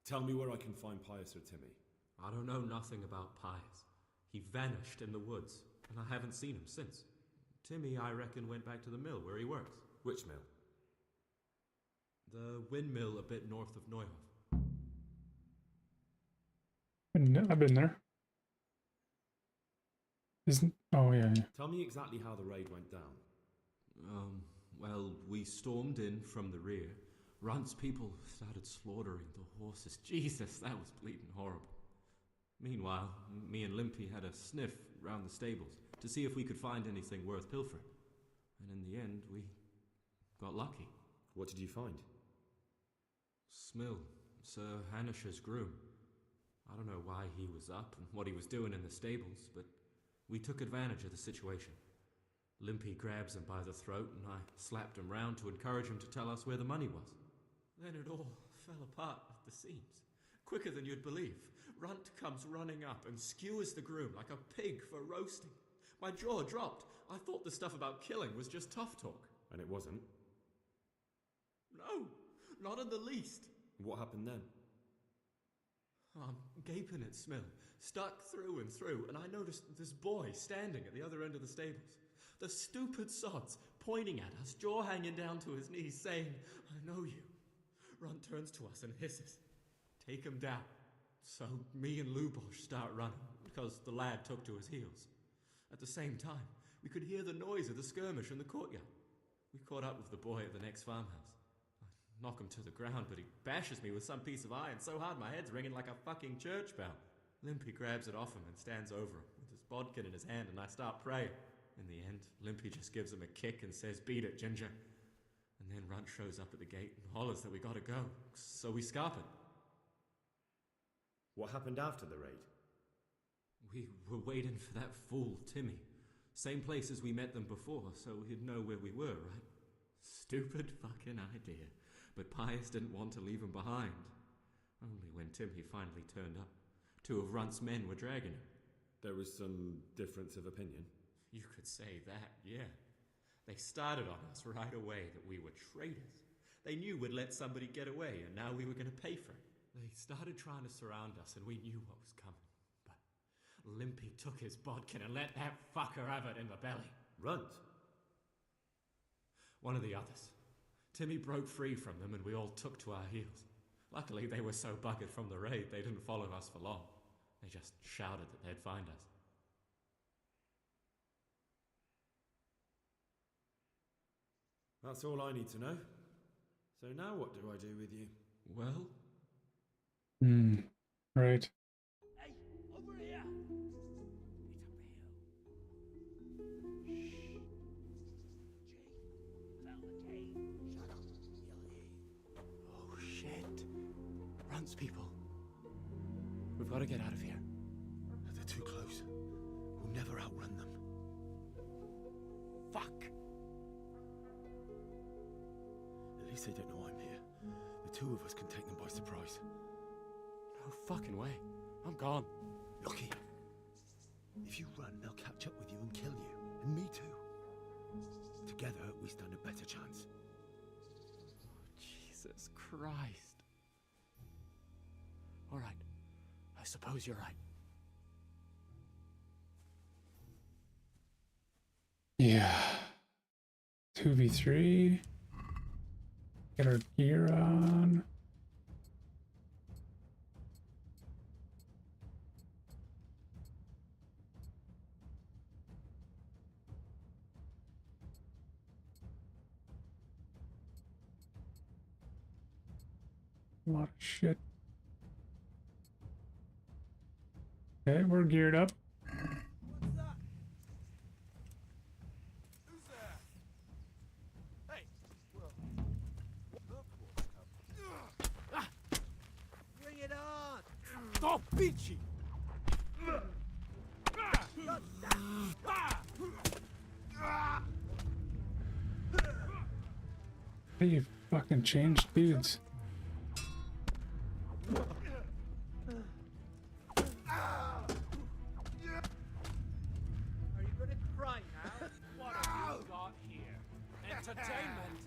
Tell me where I can find Pius or Timmy. I don't know nothing about Pius. He vanished in the woods, and I haven't seen him since. Timmy, I reckon, went back to the mill where he works. Which mill? The windmill a bit north of Neuhof. I've been there. Isn't... Oh, yeah. Tell me exactly how the raid went down. Well, we stormed in from the rear. Runt's people started slaughtering the horses. Jesus, that was bleeding horrible. Meanwhile, me and Limpy had a sniff round the stables to see if we could find anything worth pilfering. And in the end, we got lucky. What did you find? Smill, Sir Hanish's groom. I don't know why he was up and what he was doing in the stables, but we took advantage of the situation. Limpy grabs him by the throat, and I slapped him round to encourage him to tell us where the money was. Then it all fell apart at the seams, quicker than you'd believe. Runt comes running up and skewers the groom like a pig for roasting. My jaw dropped. I thought the stuff about killing was just tough talk. And it wasn't? No, not in the least. What happened then? I'm gaping at Smill, stuck through and through, and I noticed this boy standing at the other end of the stables. The stupid sods pointing at us, jaw hanging down to his knees, saying, "I know you." Runt turns to us and hisses, "Take him down." So me and Lubosh start running, because the lad took to his heels. At the same time, we could hear the noise of the skirmish in the courtyard. We caught up with the boy at the next farmhouse. I knock him to the ground, but he bashes me with some piece of iron so hard my head's ringing like a fucking church bell. Limpy grabs it off him and stands over him with his bodkin in his hand, and I start praying. In the end, Limpy just gives him a kick and says, "Beat it, Ginger." And then Runt shows up at the gate and hollers that we gotta go, so we scarp it. What happened after the raid? We were waiting for that fool, Timmy. Same place as we met them before, so he'd know where we were, right? Stupid fucking idea. But Pius didn't want to leave him behind. Only when Timmy finally turned up, two of Runt's men were dragging him. There was some difference of opinion? You could say that, yeah. They started on us right away that we were traitors. They knew we'd let somebody get away, and now we were going to pay for it. They started trying to surround us, and we knew what was coming. But Limpy took his bodkin and let that fucker have it in the belly. Runt? One of the others. Timmy broke free from them, and we all took to our heels. Luckily, they were so buggered from the raid, they didn't follow us for long. They just shouted that they'd find us. That's all I need to know. So now what do I do with you? Well? Right. Hey, over here! It's up here. Shh. Jake, found the cave. Shut up. Oh, shit. Runt's people. We've got to get out of here. They're too close. We'll never outrun them. Fuck. At least they don't know I'm here. The two of us can take them by surprise. No fucking way. I'm gone. Look here. If you run, they'll catch up with you and kill you. And me too. Together, we stand a better chance. Jesus Christ. All right. I suppose you're right. Yeah. 2v3. Get our gear on. A lot of shit. Okay, we're geared up. Bring it on! Oh, bitchy! Hey, you fucking changed dudes. Are you gonna cry now? What have you got here? Entertainment?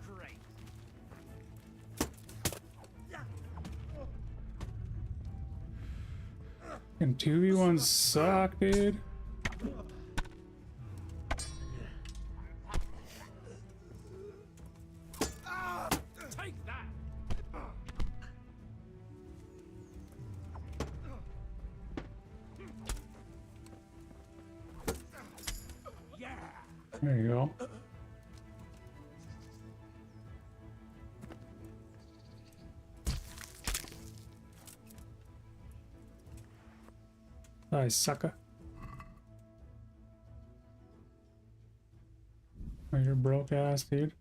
Great. And 2v1s suck, dude. Take that! Yeah! There you go. Die, sucker. Oh, you're broke ass, dude.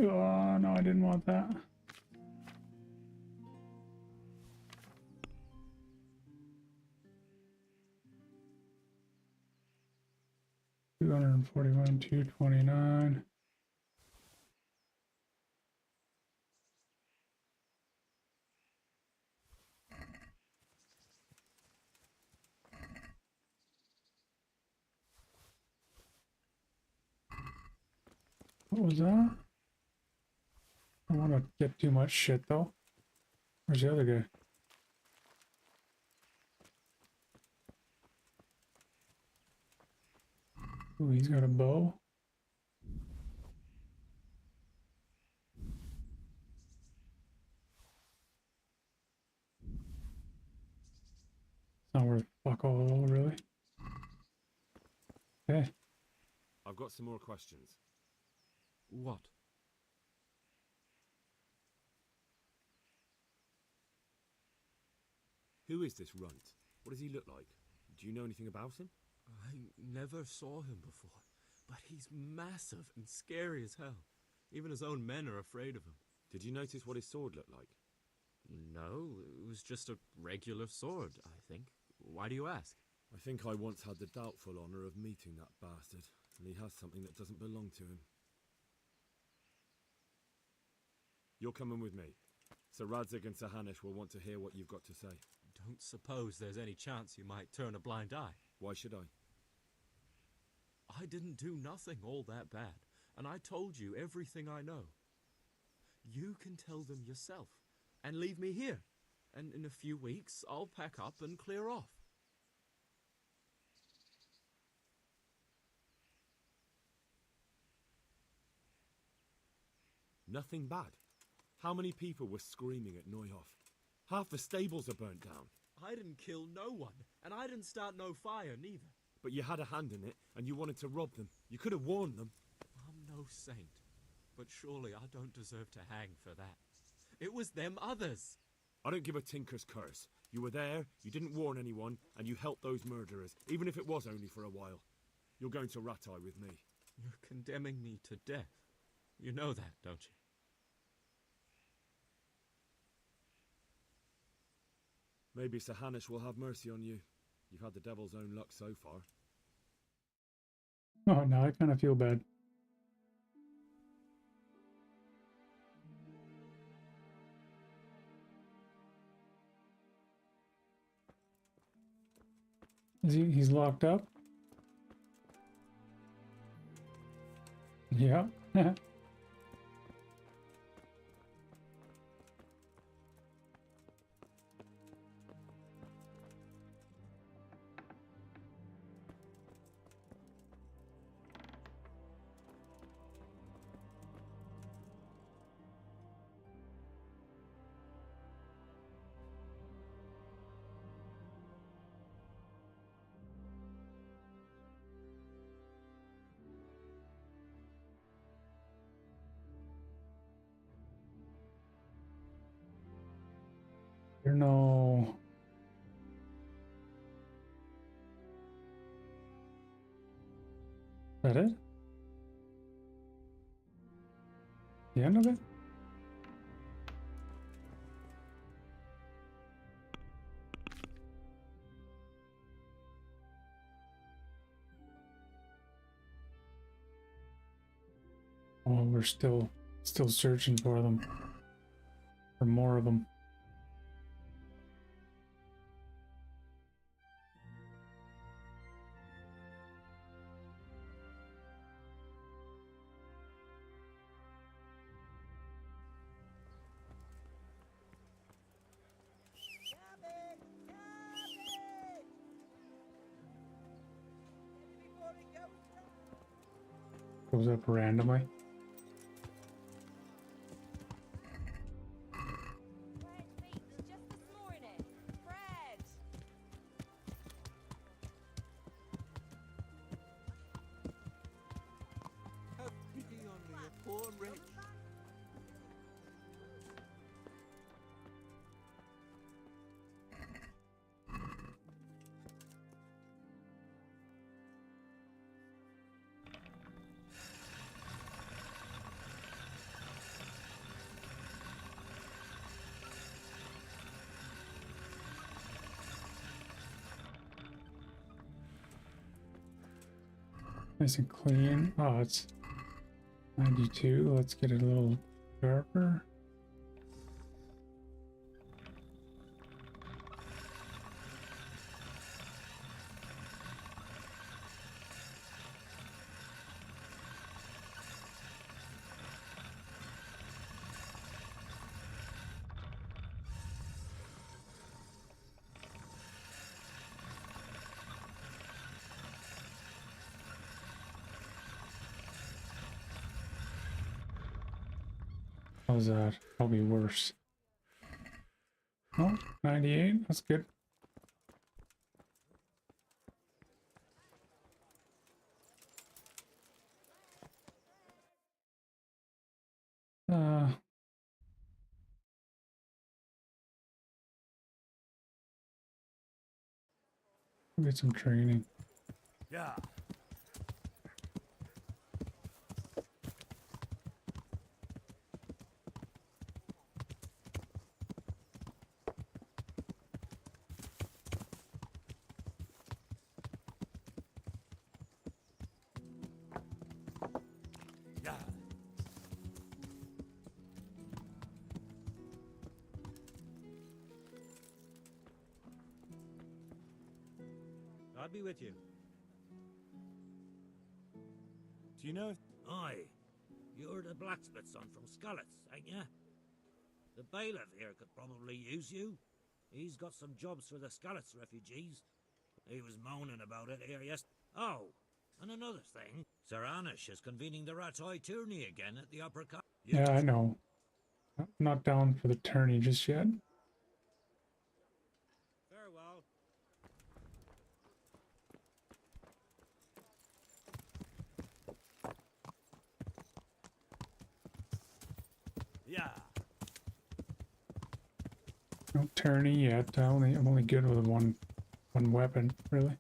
Oh, no, I didn't want that. $241, $229. What was that? I don't want to get too much shit though. Where's the other guy? Ooh, he's got a bow. It's not worth fuck all, really. Okay. I've got some more questions. What? Who is this runt? What does he look like? Do you know anything about him? I never saw him before, but he's massive and scary as hell. Even his own men are afraid of him. Did you notice what his sword looked like? No, it was just a regular sword, I think. Why do you ask? I think I once had the doubtful honour of meeting that bastard, and he has something that doesn't belong to him. You're coming with me. Sir Radzig and Sir Hanush will want to hear what you've got to say. Don't suppose there's any chance you might turn a blind eye. Why should I? I didn't do nothing all that bad, and I told you everything I know. You can tell them yourself, and leave me here, and in a few weeks I'll pack up and clear off. Nothing bad. How many people were screaming at Neuhof? Half the stables are burnt down. I didn't kill no one, and I didn't start no fire neither. But you had a hand in it, and you wanted to rob them. You could have warned them. I'm no saint, but surely I don't deserve to hang for that. It was them others. I don't give a tinker's curse. You were there, you didn't warn anyone, and you helped those murderers, even if it was only for a while. You're going to Rattay with me. You're condemning me to death. You know that, don't you? Maybe Sir Hanush will have mercy on you. You've had the devil's own luck so far. Oh, now I kind of feel bad. He's locked up? Yeah. No. Is that it? The end of it? Oh, we're still searching for them. For more of them. Goes up randomly. Have pity on me, a poor wretch. Nice and clean. Oh, it's 92. Let's get it a little sharper. How's that? Probably worse. Oh, 98. That's good. Get some training. Yeah. I'll be with you. Do you know? Aye. You're the blacksmith son from Scarlets, ain't ya? The bailiff here could probably use you. He's got some jobs for the Scarlets refugees. He was moaning about it here yesterday. Oh, and another thing. Sir Anish is convening the Rattoi tourney again at the Upper Cup. Yeah, I know. Not down for the tourney just yet. Farewell. Yeah. No tourney yet. I'm only good with one weapon, really.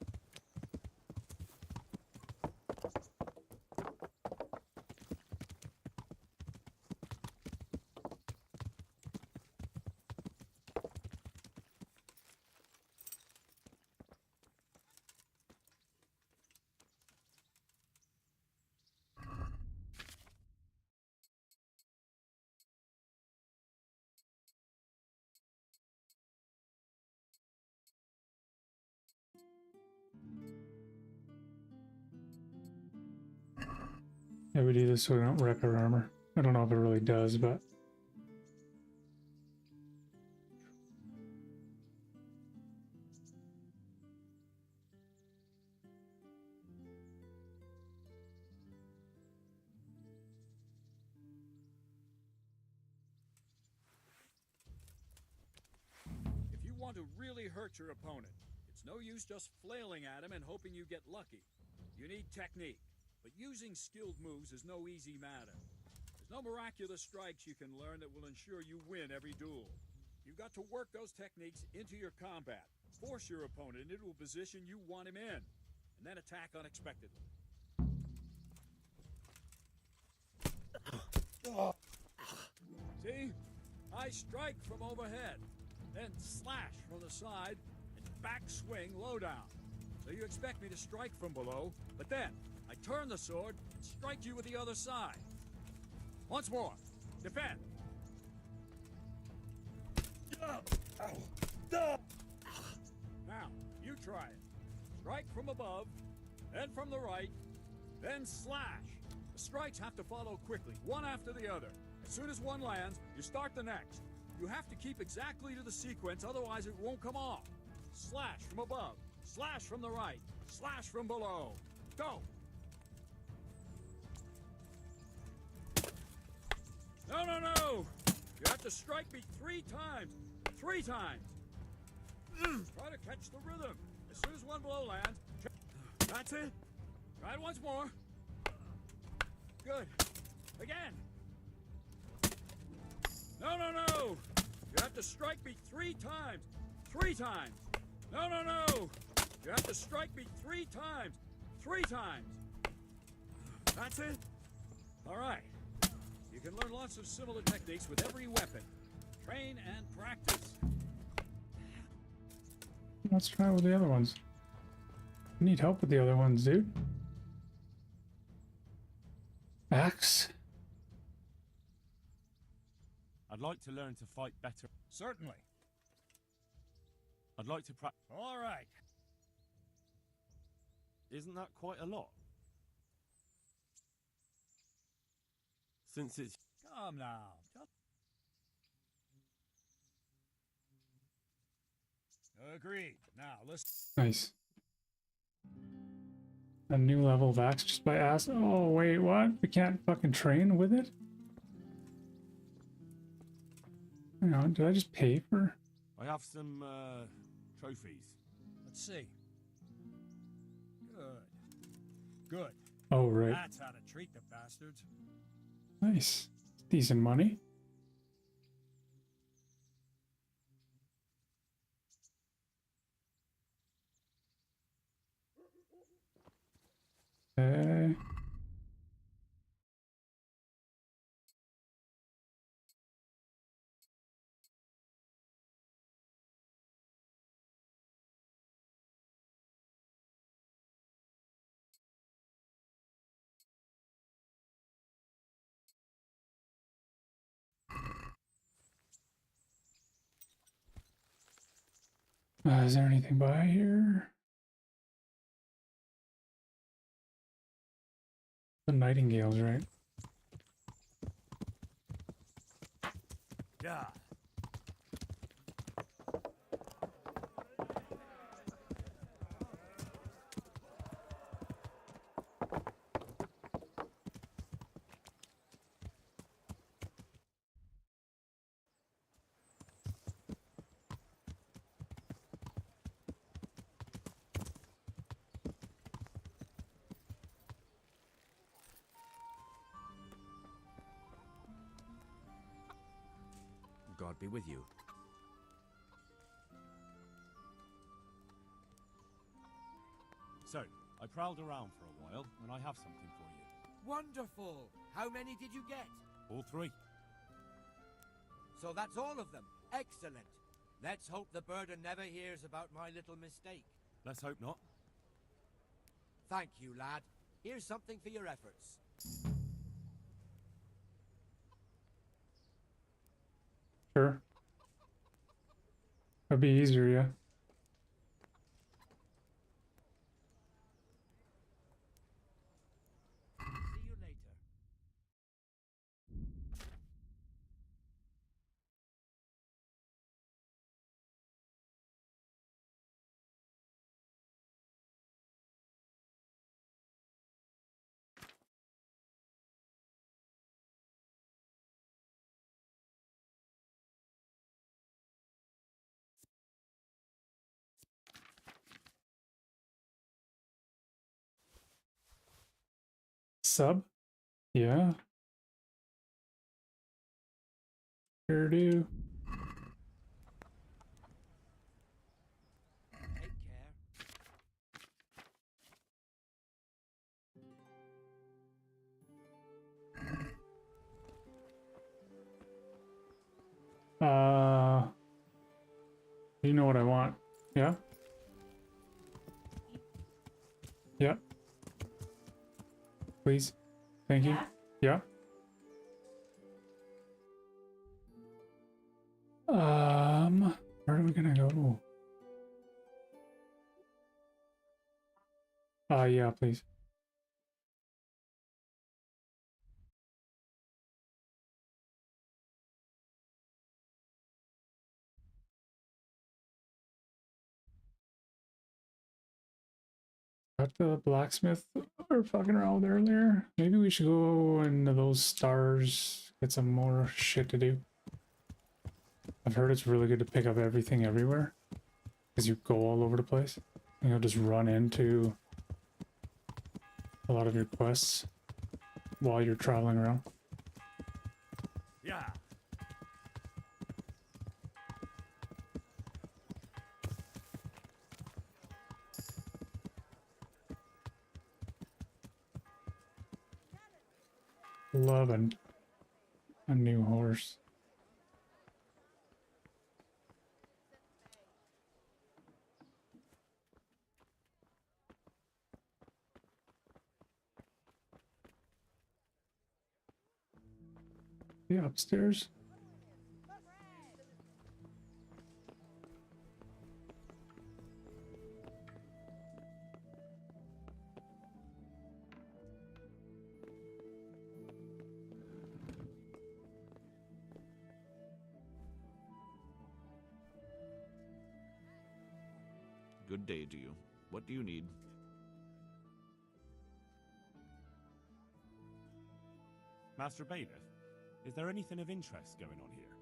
Yeah, we do this so we don't wreck our armor. I don't know if it really does, but... If you want to really hurt your opponent, it's no use just flailing at him and hoping you get lucky. You need technique, but using skilled moves is no easy matter. There's no miraculous strikes you can learn that will ensure you win every duel. You've got to work those techniques into your combat, force your opponent into a position you want him in, and then attack unexpectedly. See? I strike from overhead, then slash from the side, and back swing low down. So you expect me to strike from below, but then I turn the sword and strike you with the other side. Once more, defend. Now, you try it. Strike from above, then from the right, then slash. The strikes have to follow quickly, one after the other. As soon as one lands, you start the next. You have to keep exactly to the sequence, otherwise it won't come off. Slash from above, slash from the right, slash from below. Go! No, no, no! You have to strike me 3 times. 3 times. Try to catch the rhythm. As soon as one blow lands, that's it. Try it once more. Good. Again. No, no, no! You have to strike me 3 times. 3 times. No, no, no! You have to strike me 3 times. 3 times. That's it. All right. You can learn lots of similar techniques with every weapon. Train and practice. Let's try with the other ones. I need help with the other ones, dude. Axe. I'd like to learn to fight better. Certainly. I'd like to practice. All right. Isn't that quite a lot? Since it's... Come now. Agreed. Now, let's... Nice. A new level of axe just by ass. Oh, wait, what? We can't fucking train with it? Hang on, did I just pay for... I have some, trophies. Let's see. Good. Good. Oh, right. That's how to treat the bastards. Nice. Decent money. Okay. Is there anything by here? The nightingales, right? Yeah. God be with you. So, I prowled around for a while, and I have something for you. Wonderful! How many did you get? All 3. So that's all of them. Excellent. Let's hope the burden never hears about my little mistake. Let's hope not. Thank you, lad. Here's something for your efforts. Sure. That'd be easier, yeah. See you later. Sub? Yeah. Sure do. Take care. You know what I want. Yeah? Yeah. Please. Thank you. Yeah. Where are we gonna go? Yeah, please. Got the blacksmith or fucking around earlier. Maybe we should go into those stars, get some more shit to do. I've heard it's really good to pick up everything everywhere, because you go all over the place. And you'll just run into a lot of your quests while you're traveling around. Yeah. 11. A new horse. Yeah, upstairs. Good day to you. What do you need? Master Bailiff, is there anything of interest going on here?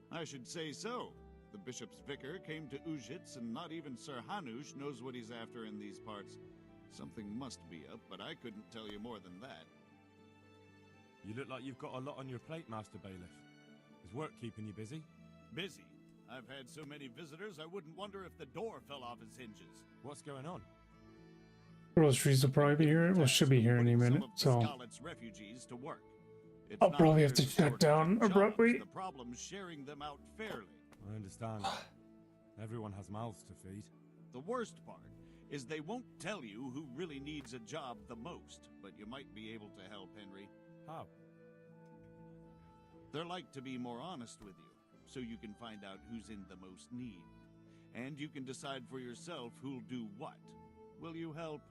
I should say so. The bishop's vicar came to Ujits, and not even Sir Hanush knows what he's after in these parts. Something must be up, but I couldn't tell you more than that. You look like you've got a lot on your plate, Master Bailiff. Is work keeping you busy? Busy? I've had so many visitors, I wouldn't wonder if the door fell off its hinges. What's going on? Groceries will probably be here. Well, should be here any minute, so Refugees to work. It's I'll not probably clear have to the shut shortage down of jobs. abruptly. The problem's sharing them out fairly. I understand. Everyone has mouths to feed. The worst part is they won't tell you who really needs a job the most, but you might be able to help, Henry. How? They're like to be more honest with you, so you can find out who's in the most need. And you can decide for yourself who'll do what. Will you help?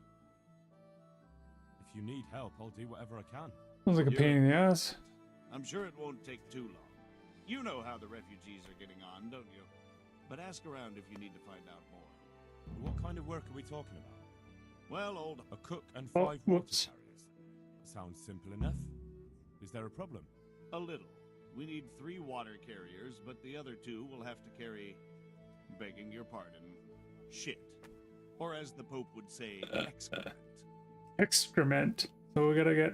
If you need help, I'll do whatever I can. Sounds like a pain in the ass. I'm sure it won't take too long. You know how the refugees are getting on, don't you? But ask around if you need to find out more. What kind of work are we talking about? Well, a cook and Oh, 5 water whoops. carriers. Sounds simple enough. Is there a problem? A little. We need 3 water carriers, but the other 2 will have to carry, begging your pardon, shit. Or as the Pope would say, excrement. Excrement. So we gotta get.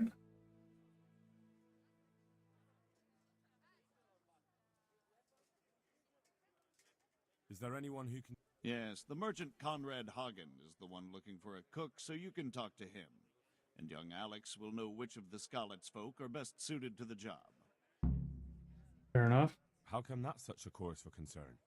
Is there anyone who can... Yes, the merchant Conrad Hagen is the one looking for a cook, so you can talk to him. And young Alex will know which of the Skalitz folk are best suited to the job. Fair enough. How come that's such a cause for concern?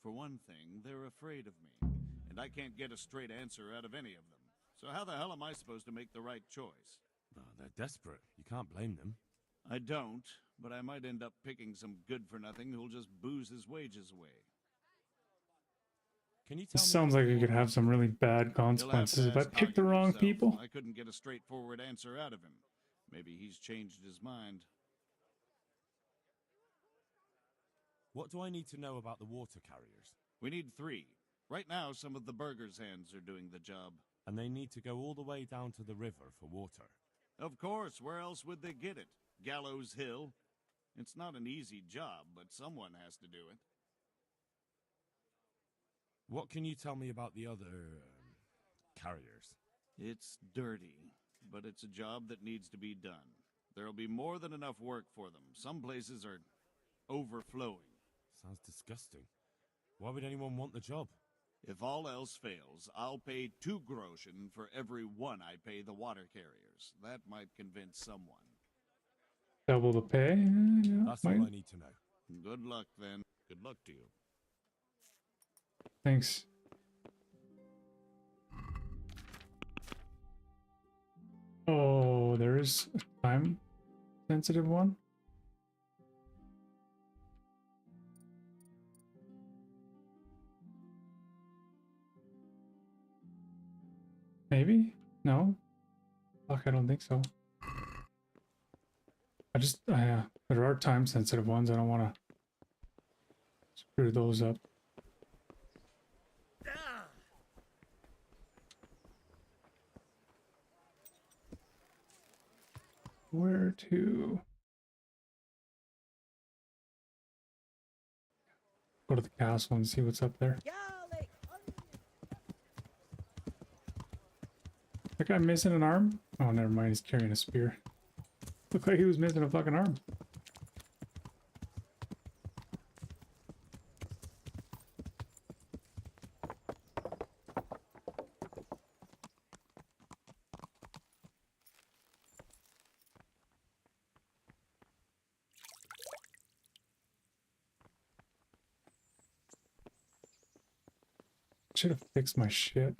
For one thing, they're afraid of me, and I can't get a straight answer out of any of them. So how the hell am I supposed to make the right choice? Oh, they're desperate. You can't blame them. I don't, but I might end up picking some good-for-nothing who'll just booze his wages away. Can you tell This me sounds what like it the could have some really bad consequences if I pick the wrong people. I couldn't get a straightforward answer out of him. Maybe he's changed his mind. What do I need to know about the water carriers? We need 3. Right now, some of the burgers' hands are doing the job. And they need to go all the way down to the river for water. Of course, where else would they get it? Gallows Hill? It's not an easy job, but someone has to do it. What can you tell me about the other carriers? It's dirty. but it's a job that needs to be done. There'll be more than enough work for them. Some places are overflowing. Sounds disgusting. Why would anyone want the job? If all else fails, I'll pay 2 groschen for every 1 I pay the water carriers. That might convince someone. Double the pay? Yeah, That's all I need to know. Good luck, then. Good luck to you. Thanks. Oh, there is a time-sensitive one? Maybe? No? Fuck, I don't think so. There are time-sensitive ones. I don't want to screw those up. Where to? Go to the castle and see what's up there. That guy missing an arm? Oh, never mind. He's carrying a spear. Looked like he was missing a fucking arm. Should have fixed my shit.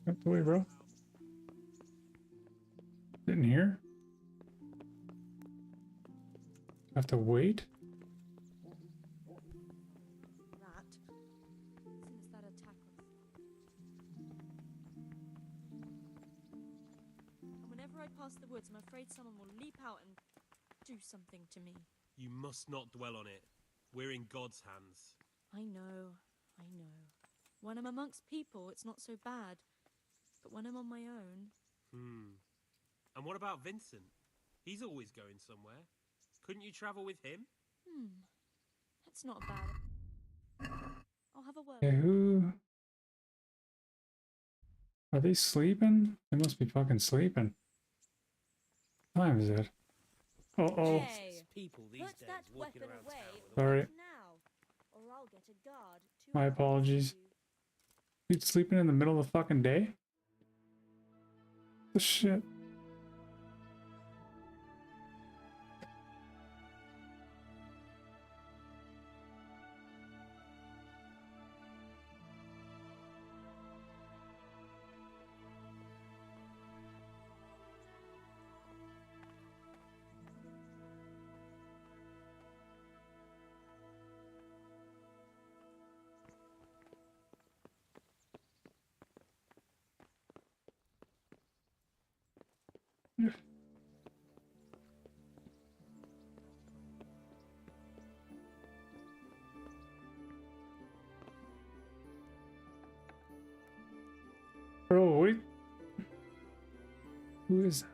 Out the way, bro. Sitting here. Have to wait. Rat. Since that attack was... And whenever I pass the woods, I'm afraid someone will leap out and do something to me. You must not dwell on it. We're in God's hands. I know. When I'm amongst people, it's not so bad. But when I'm on my own... And what about Vincent? He's always going somewhere. Couldn't you travel with him? That's not bad. I'll have a word. Okay, who... Are they sleeping? They must be fucking sleeping. What time is it? Uh-oh. Hey, people these put days that walking weapon around away town. Sorry. now, or I'll get a guard to My apologies. Dude, sleeping in the middle of the fucking day? The shit. Bro, wait. Who is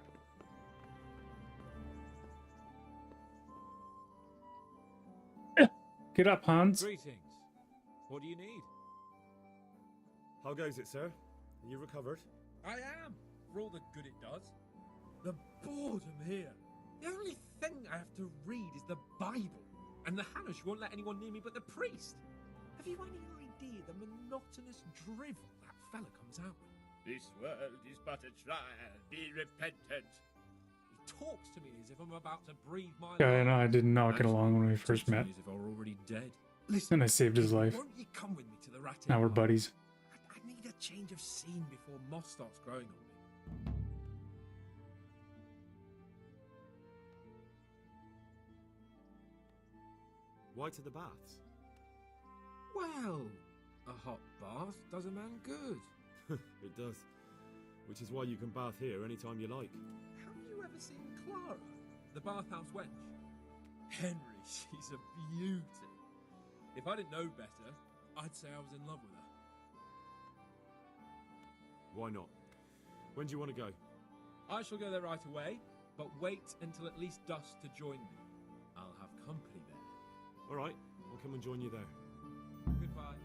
that? Get up, Hans. Greetings. What do you need? How goes it, sir? Are you recovered? I am, for all the good it does. The boredom here. The only thing I have to read is the Bible, and the Hanush won't let anyone near me but the priest. Have you any idea the monotonous drivel that fella comes out with? This world is but a trial, be repentant. He talks to me as if I'm about to breathe my Yeah, I life. know, I did not get Actually, along when we he first talks to met. me as if I were already dead. And I saved his life. Won't you come with me to the rat? Now we're buddies. I need a change of scene before moss starts growing on me. Why to the baths? Well, a hot bath does a man good. It does. Which is why you can bath here anytime you like. Have you ever seen Clara? the bathhouse wench. Henry, she's a beauty. If I didn't know better, I'd say I was in love with her. Why not? When do you want to go? I shall go there right away, but wait until at least dusk to join me. I'll have company there. All right, I'll come and join you there. Goodbye.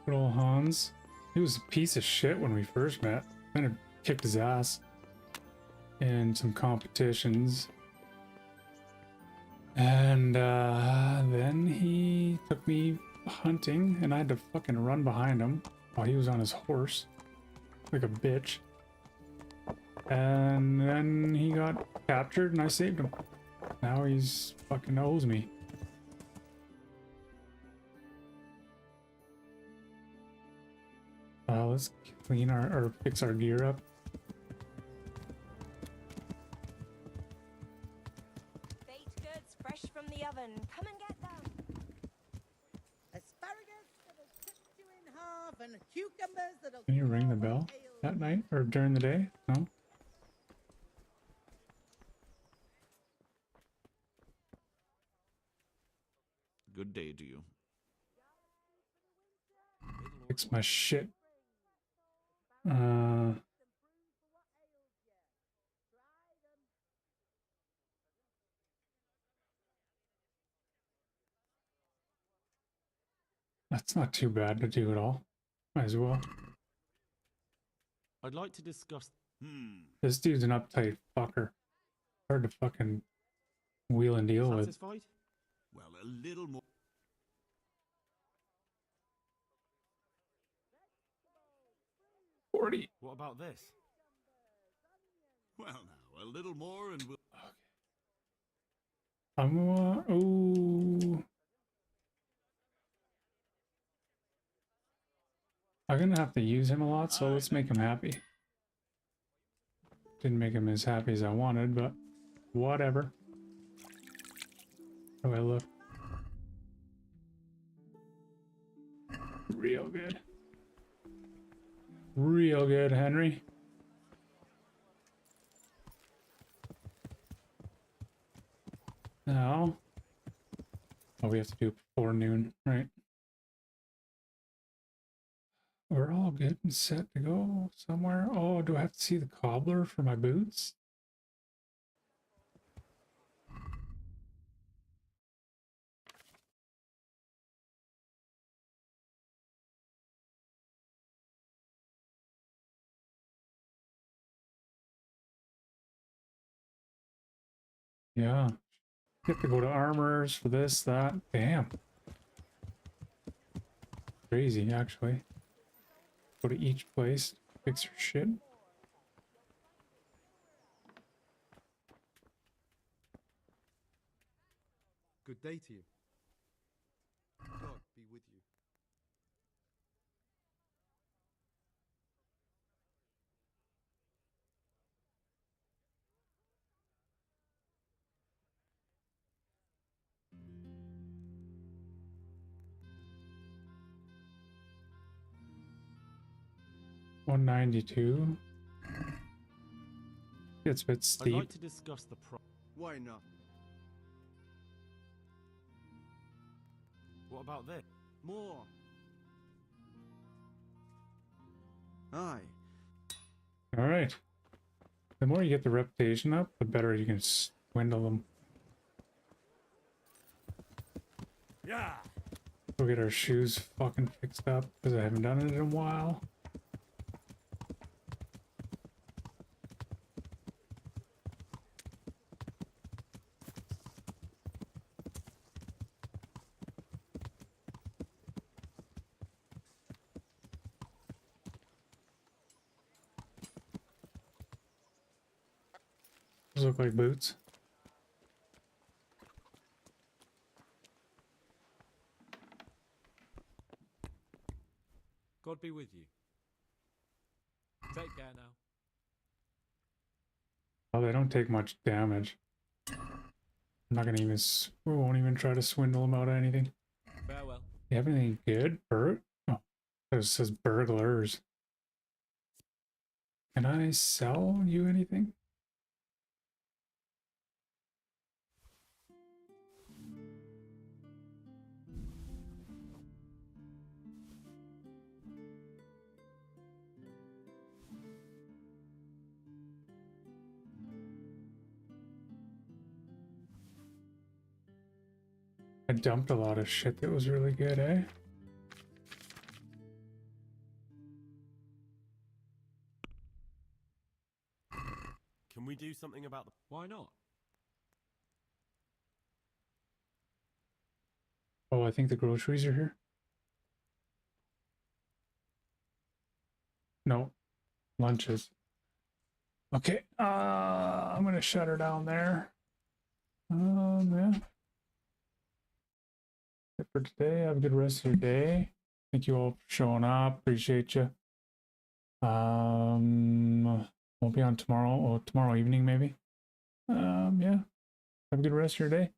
Good old Hans. He was a piece of shit when we first met. Kind of kicked his ass in some competitions. And then he took me hunting, and I had to fucking run behind him while he was on his horse. Like a bitch. And then he got captured, and I saved him. Now he's fucking owes me. Let's clean or fix our gear up. Baked goods fresh from the oven. Come and get them. Asparagus that'll cut you in half, and cucumbers that'll. Can you ring the bell at night or during the day? No? Good day to you. Fix my shit. That's not too bad to do it all. Might as well. I'd like to discuss... This dude's an uptight fucker. Hard to fucking wheel and deal with. Satisfied? Well, a little more. What about this? Well, now, a little more and we'll... Ooh. I'm gonna have to use him a lot, so let's make him happy. Didn't make him as happy as I wanted, but whatever. How do I look? Real good. Real good, Henry. Now, oh, we have to do it before noon, right? We're all good and set to go somewhere. Oh, do I have to see the cobbler for my boots? Yeah. Get to go to armorers for this, that. Damn. Crazy, actually. Go to each place, fix your shit. Good day to you. God be with you. $192. It's a bit I'd steep. like to discuss the pro... Why not? What about this? More. Aye. All right. The more you get the reputation up, the better you can swindle them. Yeah. Go get our shoes fucking fixed up because I haven't done it in a while. Those look like boots. God be with you. Take care now. Oh, they don't take much damage. I'm not gonna even. We won't even try to swindle them out of anything. Farewell. You have anything good? Oh, it says burglars. Can I sell you anything? I dumped a lot of shit that was really good, eh? Can we do something about the... Why not? Oh, I think the groceries are here. No, lunches. Okay, I'm gonna shut her down there. Yeah. That's it for today. Have a good rest of your day. Thank you all for showing up. Appreciate you. Won't be on tomorrow or tomorrow evening maybe. Yeah. Have a good rest of your day.